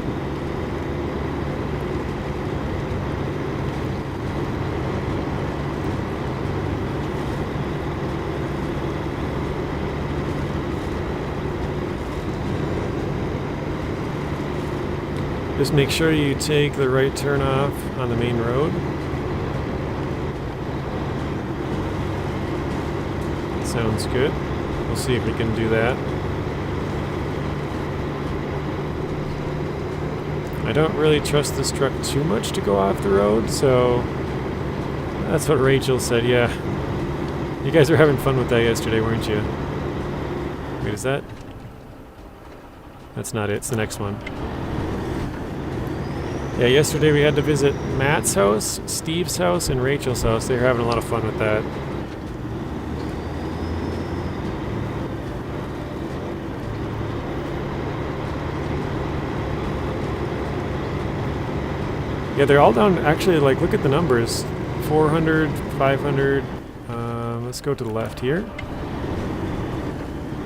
S2: Just make sure you take the right turn off on the main road. Sounds good. We'll see if we can do that. I don't really trust this truck too much to go off the road, so that's what Rachel said, yeah. You guys were having fun with that yesterday, weren't you? Wait, is that? That's not it, it's the next one. Yeah, yesterday we had to visit Matt's house, Steve's house, and Rachel's house. They were having a lot of fun with that. Yeah, they're all down, actually, like, look at the numbers. 400, 500, let's go to the left here.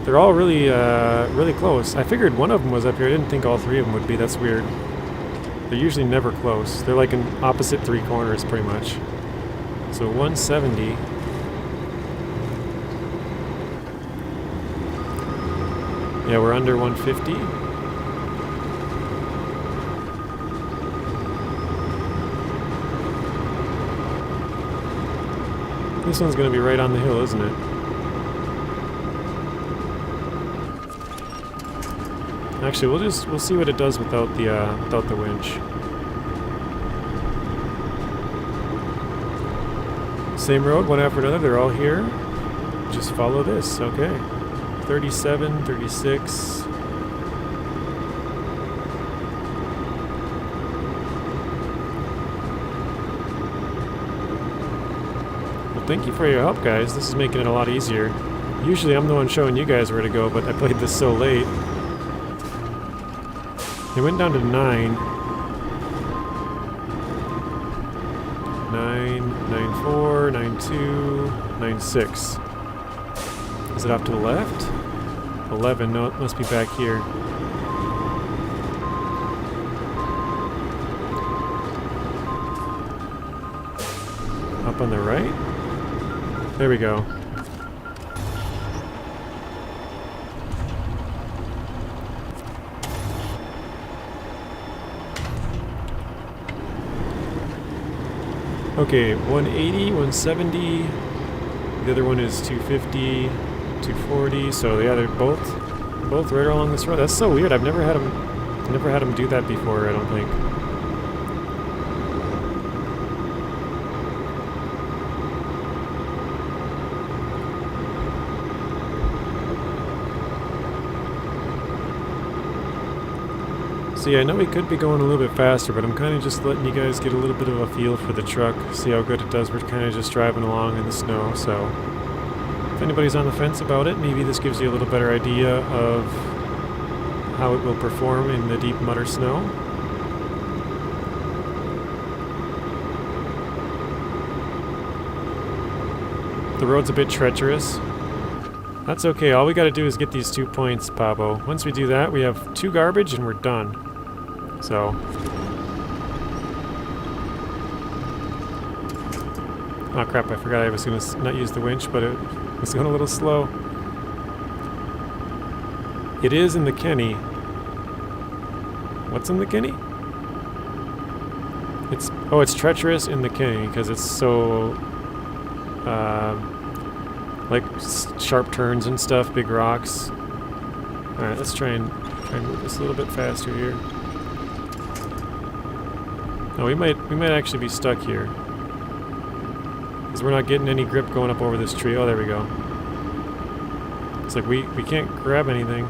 S2: They're all really, really close. I figured one of them was up here. I didn't think all three of them would be. That's weird. They're usually never close. They're like in opposite three corners, pretty much. So 170. Yeah, we're under 150. This one's going to be right on the hill, isn't it? Actually, we'll see what it does without the winch. Same road, one after another. They're all here. Just follow this. Okay. 37, 36. Well, thank you for your help, guys. This is making it a lot easier. Usually I'm the one showing you guys where to go, but I played this so late. It went down to 9. 9, 9.4, 9.2, 9.6. Is it off to the left? 11, no, it must be back here. Up on the right? There we go. Okay, 180, 170. The other one is 250, 240. So yeah, they're both right along this road. That's so weird. I've never had them do that before, I don't think. So yeah, I know we could be going a little bit faster, but I'm kind of just letting you guys get a little bit of a feel for the truck, see how good it does. We're kind of just driving along in the snow, so if anybody's on the fence about it, maybe this gives you a little better idea of how it will perform in the deep mud or snow. The road's a bit treacherous. That's okay, all we gotta do is get these 2 points, Pablo. Once we do that, we have 2 garbage and we're done. So. Oh crap, I forgot I was gonna not use the winch, but it was going a little slow. It is in the Kenny. What's in the Kenny? It's treacherous in the Kenny because it's so like sharp turns and stuff, big rocks. All right, let's try and move this a little bit faster here. No, we might actually be stuck here because we're not getting any grip going up over this tree. Oh, there we go. It's like we can't grab anything.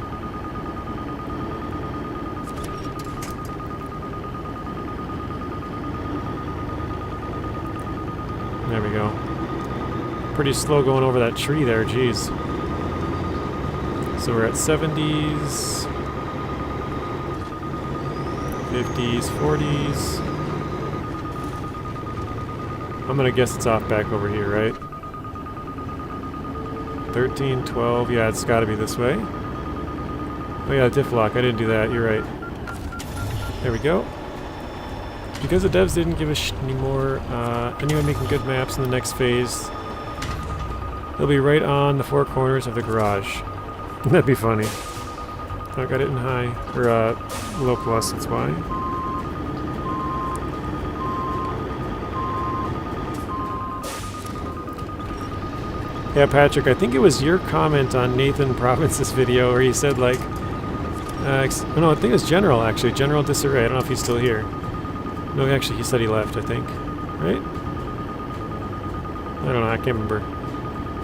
S2: There we go. Pretty slow going over that tree there, geez. So we're at 70s, 50s, 40s. I'm gonna guess it's off back over here, right? 13, 12, yeah, it's gotta be this way. Oh yeah, diff lock, I didn't do that, you're right. There we go. Because the devs didn't give a shit anymore, anyone making good maps in the next phase, they'll be right on the four corners of the garage. That'd be funny. I got it in high, or low plus, that's why. Yeah, Patrick, I think it was your comment on Nathan Province's video where he said like, no, I think it was General actually, General Disarray, I don't know if he's still here. No, actually he said he left, I think, right? I don't know, I can't remember.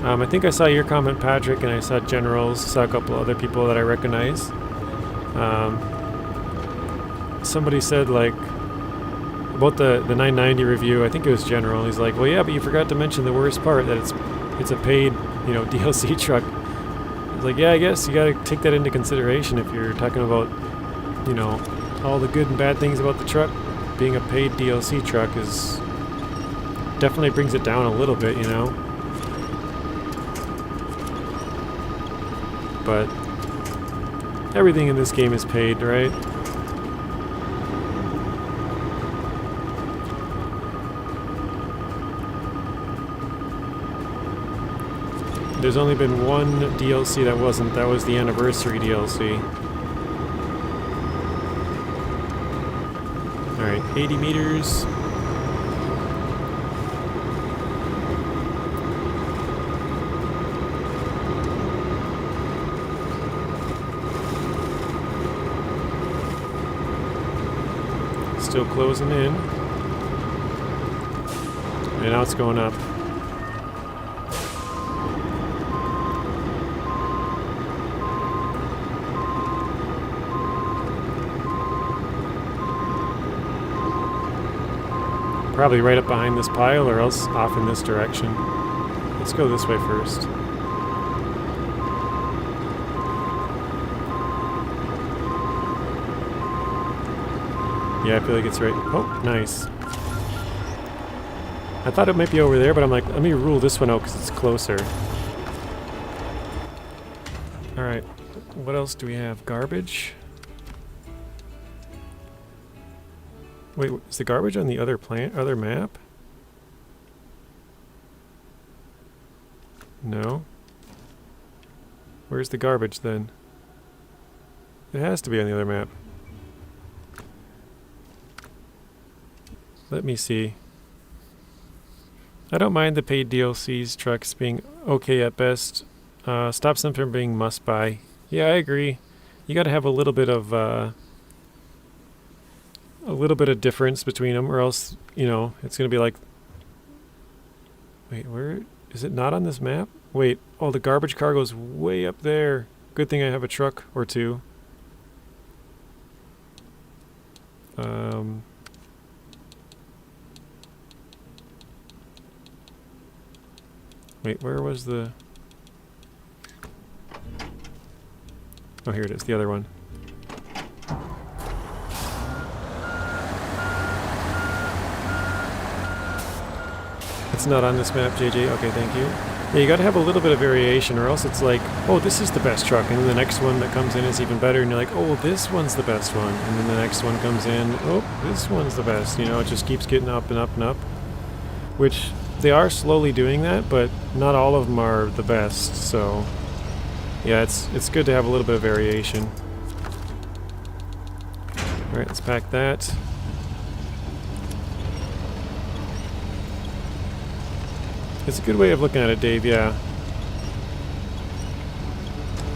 S2: I think I saw your comment, Patrick, and I saw General's, saw a couple other people that I recognize. Somebody said like, about the 990 review, I think it was General, he's like, well yeah, but you forgot to mention the worst part, that it's a paid, you know, DLC truck. It's like, yeah, I guess you gotta take that into consideration if you're talking about, you know, all the good and bad things about the truck. Being a paid DLC truck is definitely brings it down a little bit, you know. But everything in this game is paid, right? There's only been one DLC that wasn't. That was the anniversary DLC. Alright, 80 meters. Still closing in. And now it's going up. Probably right up behind this pile or else off in this direction. Let's go this way first. Yeah, I feel like it's right. Oh, nice. I thought it might be over there, but I'm like, let me rule this one out because it's closer. Alright, what else do we have? Garbage? Wait, is the garbage on the other other map? No. Where's the garbage then? It has to be on the other map. Let me see. I don't mind the paid DLCs trucks being okay at best. Stops them from being must-buy. Yeah, I agree. You gotta have a little bit of difference between them, or else, you know, it's gonna be like... Wait, where... Is it not on this map? Wait, oh, the garbage car goes way up there. Good thing I have a truck or two. Wait, where was the... Oh, here it is, the other one. It's not on this map, JJ. Okay, thank you. Yeah, you gotta have a little bit of variation, or else it's like, oh, this is the best truck, and then the next one that comes in is even better, and you're like, oh, this one's the best one, and then the next one comes in, oh, this one's the best. You know, it just keeps getting up and up and up. Which, they are slowly doing that, but not all of them are the best, so... Yeah, it's good to have a little bit of variation. Alright, let's pack that. It's a good way of looking at it, Dave, yeah.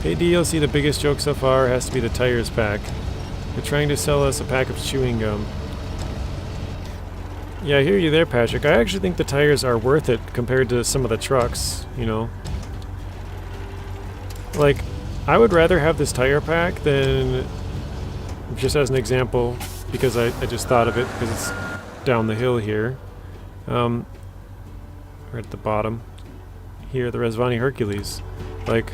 S2: Paid DLC, the biggest joke so far has to be the tires pack. They're trying to sell us a pack of chewing gum. Yeah, I hear you there, Patrick. I actually think the tires are worth it compared to some of the trucks, you know. Like, I would rather have this tire pack than, just as an example, because I just thought of it, because it's down the hill here. Right at the bottom. Here, the Resvani Hercules. Like,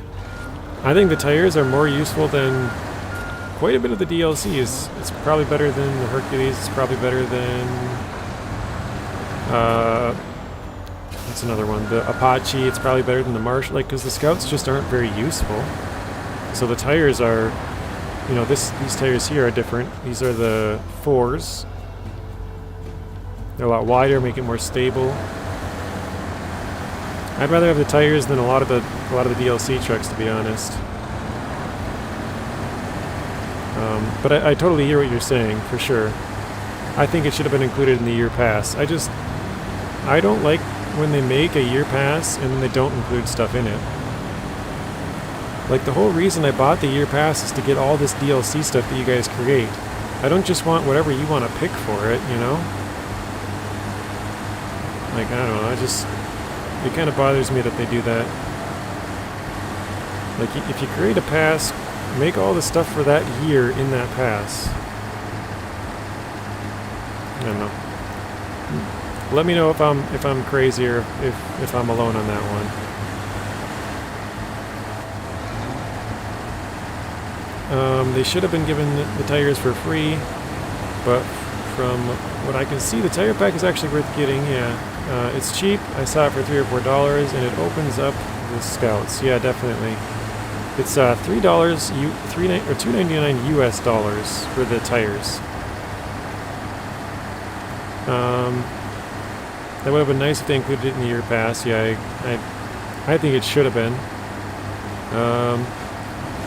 S2: I think the tires are more useful than quite a bit of the DLCs. It's probably better than the Hercules, it's probably better than That's another one. The Apache, it's probably better than the Marshall, like, because the Scouts just aren't very useful. So the tires are, you know, these tires here are different. These are the 4s. They're a lot wider, make it more stable. I'd rather have the tires than a lot of the DLC trucks, to be honest. But I totally hear what you're saying, for sure. I think it should have been included in the year pass. I don't like when they make a year pass and they don't include stuff in it. Like, the whole reason I bought the year pass is to get all this DLC stuff that you guys create. I don't just want whatever you want to pick for it, you know? Like, I don't know, it kind of bothers me that they do that. Like, if you create a pass, make all the stuff for that year in that pass. I don't know. Let me know if I'm crazy or if I'm alone on that one. They should have been given the tires for free, but from what I can see, the tire pack is actually worth getting. Yeah, it's cheap. I saw it for $3 or $4, and it opens up the Scouts. Yeah, definitely. It's $3, or $2.99 US dollars for the tires. That would have been nice if they included it in the year pass. Yeah, I think it should have been.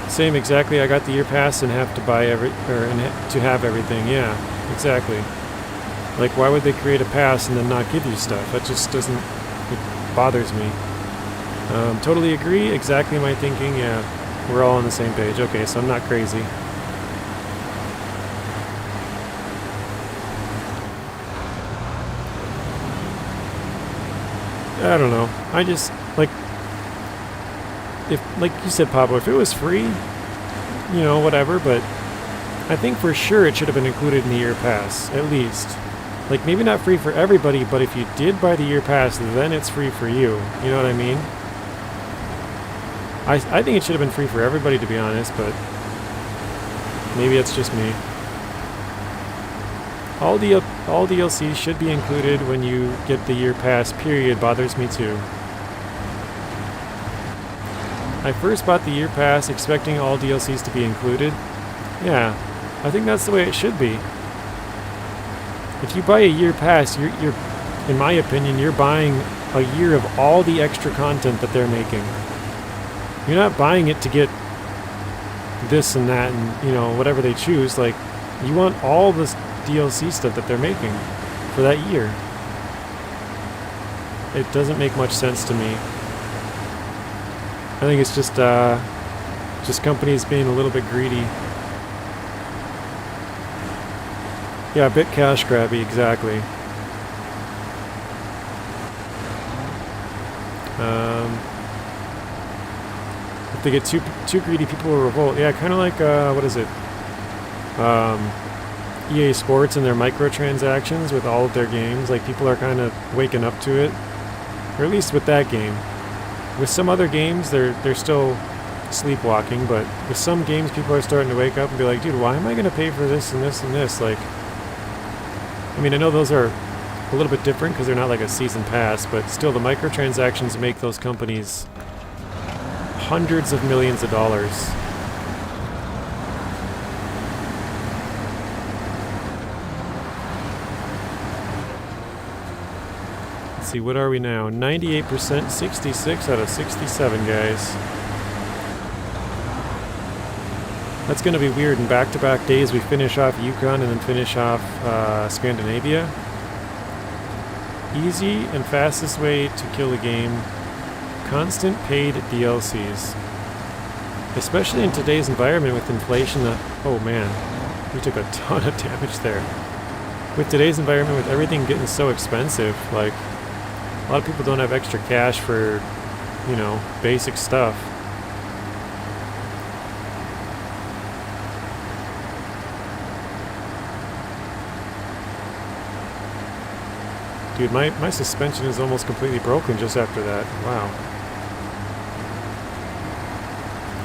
S2: Same exactly. I got the year pass and have to buy to have everything. Yeah, exactly. Like, why would they create a pass and then not give you stuff? That just doesn't. It bothers me. Totally agree. Exactly my thinking. Yeah, we're all on the same page. Okay, so I'm not crazy. I don't know. I just, like you said, Pablo, if it was free, you know, whatever, but I think for sure it should have been included in the year pass, at least. Like, maybe not free for everybody, but if you did buy the year pass, then it's free for you. You know what I mean? I think it should have been free for everybody, to be honest, but maybe it's just me. All DLC should be included when you get the year pass, period. Bothers me too. I first bought the year pass expecting all DLCs to be included. Yeah, I think that's the way it should be. If you buy a year pass, you're in my opinion, you're buying a year of all the extra content that they're making. You're not buying it to get this and that and, you know, whatever they choose. Like, you want all this DLC stuff that they're making for that year. It doesn't make much sense to me. I think it's just companies being a little bit greedy. Yeah, a bit cash grabby, exactly. If they get too greedy, people will revolt. Yeah, kind of like what is it? EA Sports and their microtransactions with all of their games. Like, people are kind of waking up to it, or at least with that game. With some other games, they're still sleepwalking, but with some games, people are starting to wake up and be like, dude, why am I going to pay for this and this and this? Like, I mean, I know those are a little bit different because they're not like a season pass, but still, the microtransactions make those companies hundreds of millions of dollars. Let's see, what are we now? 98%, 66 out of 67, guys. That's going to be weird. In back-to-back days, we finish off Yukon and then finish off Scandinavia. Easy and fastest way to kill a game. Constant paid DLCs. Especially in today's environment with inflation that... Oh man, we took a ton of damage there. With today's environment, with everything getting so expensive, like, a lot of people don't have extra cash for, you know, basic stuff. Dude, my suspension is almost completely broken just after that. Wow.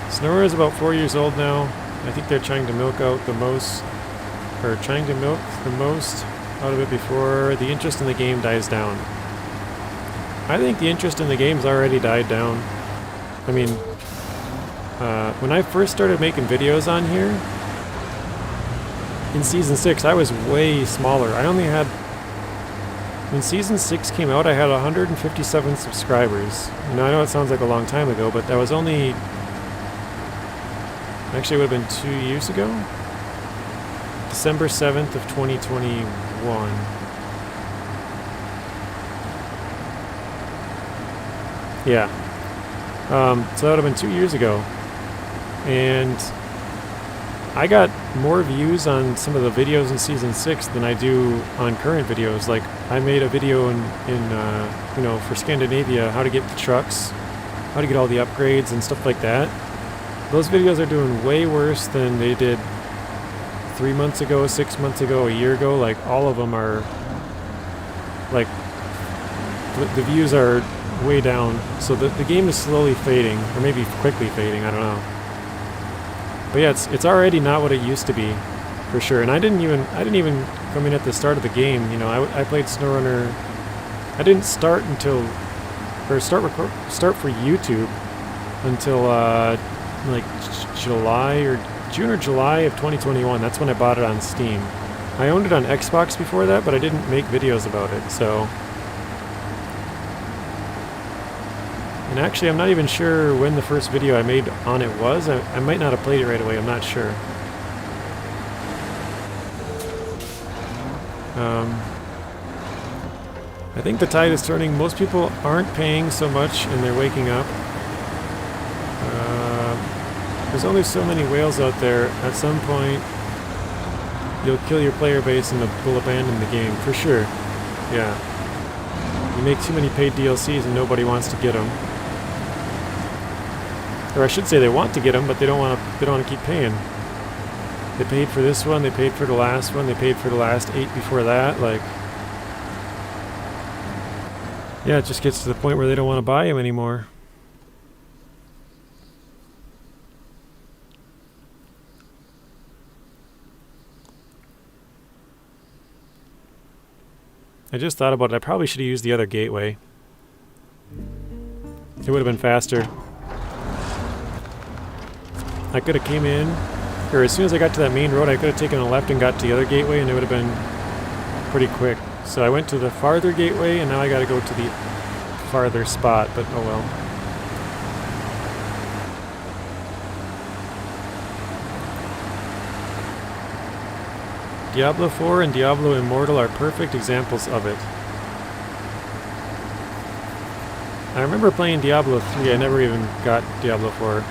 S2: SnowRunner is about 4 years old now. I think they're trying to milk out the most, or trying to milk the most out of it before the interest in the game dies down. I think the interest in the game's already died down. I mean, when I first started making videos on here, in Season 6, I was way smaller. I only had... When Season 6 came out, I had 157 subscribers. You know, I know it sounds like a long time ago, but that was only... Actually, it would have been 2 years ago? December 7th of 2021. Yeah. So that would have been 2 years ago. And I got more views on some of the videos in Season 6 than I do on current videos. Like, I made a video in you know, for Scandinavia, how to get the trucks, how to get all the upgrades and stuff like that. Those videos are doing way worse than they did 3 months ago, 6 months ago, a year ago. Like, all of them are, like, the views are way down. So the game is slowly fading, or maybe quickly fading, I don't know. But yeah, it's already not what it used to be, for sure. And I didn't even come in at the start of the game. You know, I played SnowRunner. I didn't start until, or start for YouTube until like July or June or July of 2021. That's when I bought it on Steam. I owned it on Xbox before that, but I didn't make videos about it. So, and actually, I'm not even sure when the first video I made on it was. I might not have played it right away. I'm not sure. I think the tide is turning. Most people aren't paying so much, and they're waking up. There's only so many whales out there. At some point, you'll kill your player base and will abandon the game, for sure. Yeah. You make too many paid DLCs and nobody wants to get them. Or I should say they want to get them, but they don't want to keep paying. They paid for this one, they paid for the last one, they paid for the last 8 before that, like... Yeah, it just gets to the point where they don't want to buy them anymore. I just thought about it. I probably should have used the other gateway. It would have been faster. I could have came in, or as soon as I got to that main road, I could have taken a left and got to the other gateway, and it would have been pretty quick. So I went to the farther gateway, and now I got to go to the farther spot, but oh well. Diablo 4 and Diablo Immortal are perfect examples of it. I remember playing Diablo 3, I never even got Diablo 4.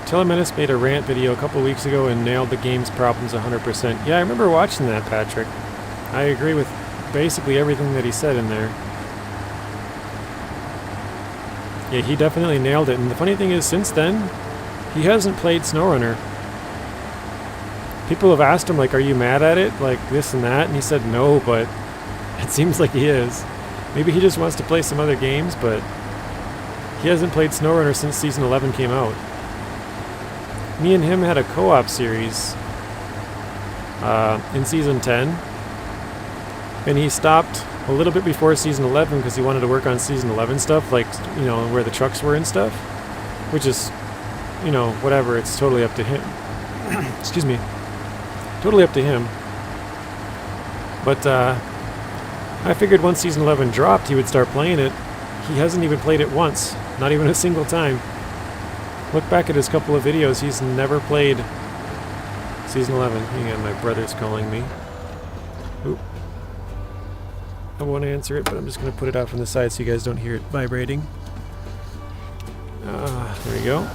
S2: Telemenace made a rant video a couple weeks ago and nailed the game's problems 100%. Yeah, I remember watching that, Patrick. I agree with basically everything that he said in there. Yeah, he definitely nailed it. And the funny thing is, since then, he hasn't played SnowRunner. People have asked him, like, are you mad at it? Like, this and that? And he said no, but it seems like he is. Maybe he just wants to play some other games, but he hasn't played SnowRunner since Season 11 came out. Me and him had a co-op series in Season 10, and he stopped a little bit before Season 11 because he wanted to work on Season 11 stuff, like, you know, where the trucks were and stuff, which is, you know, whatever, it's totally up to him. Excuse me. Totally up to him. But I figured once Season 11 dropped, he would start playing it. He hasn't even played it once, not even a single time. Look back at his couple of videos, he's never played Season 11. Hang on, my brother's calling me. Oop. I won't answer it, but I'm just going to put it out from the side so you guys don't hear it vibrating. There we go.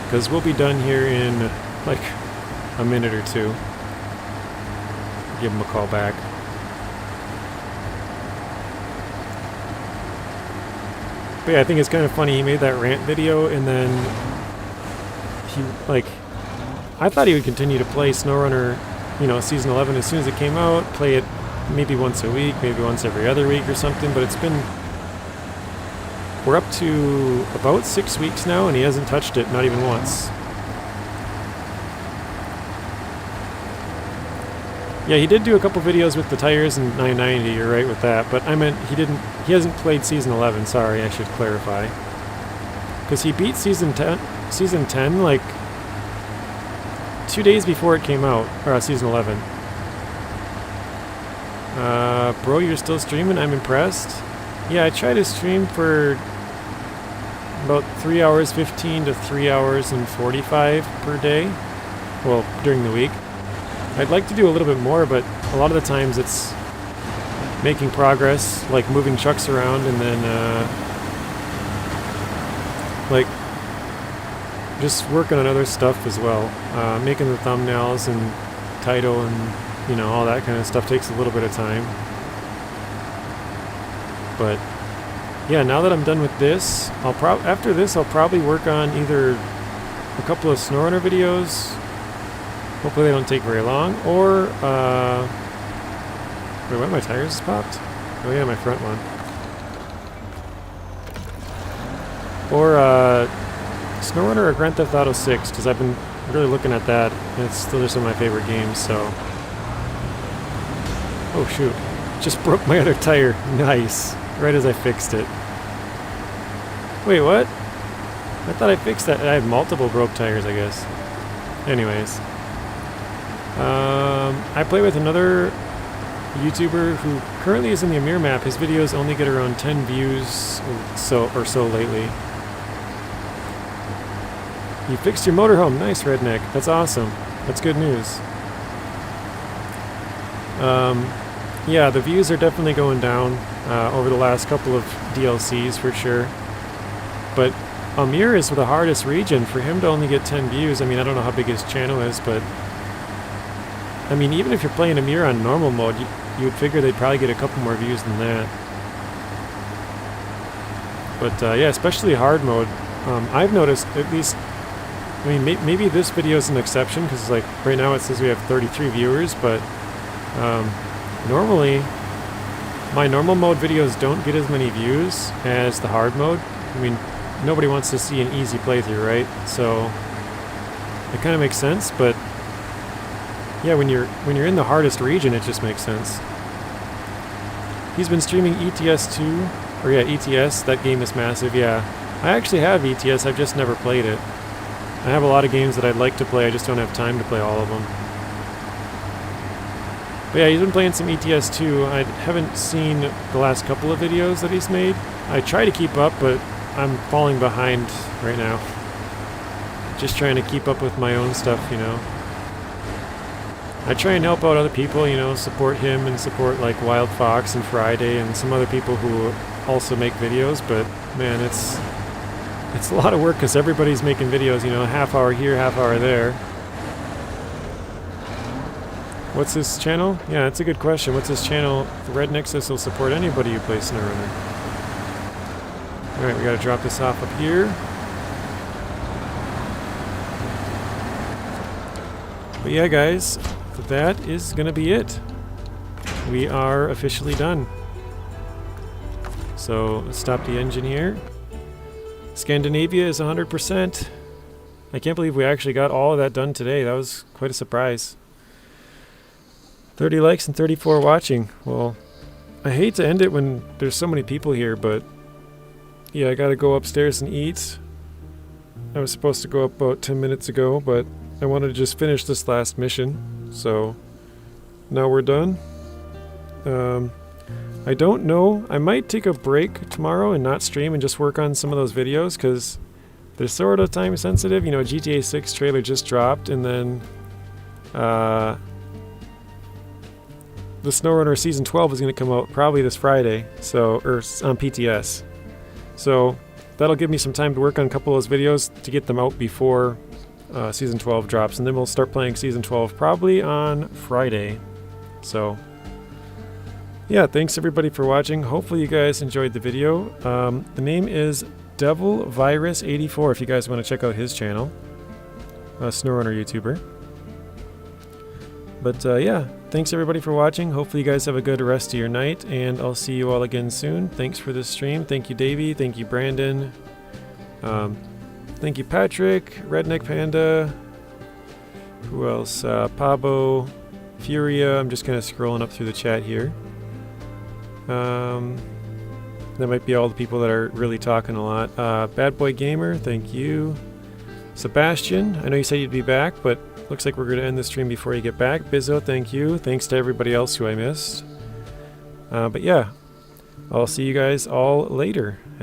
S2: Because we'll be done here in like a minute or two. Give him a call back. But yeah, I think it's kind of funny. He made that rant video, and then he, like, I thought he would continue to play SnowRunner, you know, Season 11 as soon as it came out, play it maybe once a week, maybe once every other week or something, but it's been We're up to about 6 weeks now, and he hasn't touched it, not even once. Yeah, he did do a couple videos with the tires and 990, you're right with that, but I meant he hasn't played Season 11, sorry, I should clarify. Because he beat Season 10 like 2 days before it came out, or Season 11. Bro, you're still streaming? I'm impressed. Yeah, I try to stream for about 3 hours 15 to 3 hours and 45 per day. Well, during the week. I'd like to do a little bit more, but a lot of the times it's making progress, like moving trucks around, and then like just working on other stuff as well. Making the thumbnails and title and, you know, all that kind of stuff takes a little bit of time. But yeah, now that I'm done with this, after this I'll probably work on either a couple of SnowRunner videos. Hopefully they don't take very long, or wait, what? My tires just popped? Oh yeah, my front one. Or SnowRunner or Grand Theft Auto 6, because I've been really looking at that, and it's still just one of my favorite games, so... Oh shoot, just broke my other tire. Nice. Right as I fixed it. Wait, what? I thought I fixed that. I had multiple broke tires, I guess. Anyways. I play with another YouTuber who currently is in the Amir map. His videos only get around 10 views or so lately. You fixed your motorhome. Nice, Redneck. That's awesome. That's good news. Yeah, the views are definitely going down over the last couple of DLCs for sure. But Amir is the hardest region. For him to only get 10 views, I mean, I don't know how big his channel is, but I mean, even if you're playing Amir on normal mode, you would figure they'd probably get a couple more views than that. But yeah, especially hard mode. I've noticed, at least, I mean, maybe this video is an exception, because like right now it says we have 33 viewers, but normally my normal mode videos don't get as many views as the hard mode. I mean, nobody wants to see an easy playthrough, right? So it kind of makes sense, but yeah, when you're in the hardest region, it just makes sense. He's been streaming ETS 2, or yeah, ETS. That game is massive. Yeah, I actually have ETS. I've just never played it. I have a lot of games that I'd like to play. I just don't have time to play all of them. But yeah, he's been playing some ETS 2. I haven't seen the last couple of videos that he's made. I try to keep up, but I'm falling behind right now. Just trying to keep up with my own stuff, you know. I try and help out other people, you know, support him and support like Wild Fox and Friday and some other people who also make videos, but man, it's a lot of work because everybody's making videos, you know, half hour here, half hour there. What's his channel? Yeah, that's a good question. What's his channel? Red Nexus will support anybody who plays SnowRunner. Alright, we gotta drop this off up here. But yeah, guys, that is gonna be it. We are officially done. So let's stop the engine here. Scandinavia is 100%. I can't believe we actually got all of that done today. That was quite a surprise. 30 likes and 34 watching. Well, I hate to end it when there's so many people here, but yeah, I gotta go upstairs and eat. I was supposed to go up about 10 minutes ago, but I wanted to just finish this last mission, so now we're done. I don't know. I might take a break tomorrow and not stream and just work on some of those videos, because they're sort of time sensitive. You know, GTA 6 trailer just dropped, and then the SnowRunner Season 12 is going to come out probably this Friday, so, or on PTS. So that'll give me some time to work on a couple of those videos to get them out before Season 12 drops, and then we'll start playing Season 12 probably on Friday. So yeah, thanks everybody for watching. Hopefully you guys enjoyed the video. The name is Devil Virus 84 if you guys want to check out his channel. SnowRunner YouTuber. But yeah, thanks everybody for watching. Hopefully you guys have a good rest of your night, and I'll see you all again soon. Thanks for this stream. Thank you, Davey. Thank you, Brandon. Thank you, Patrick, Redneck Panda. Who else? Pabo, Furia. I'm just kind of scrolling up through the chat here. That might be all the people that are really talking a lot. Bad Boy Gamer, thank you. Sebastian, I know you said you'd be back, but looks like we're going to end the stream before you get back. Bizzo, thank you. Thanks to everybody else who I missed. But yeah, I'll see you guys all later.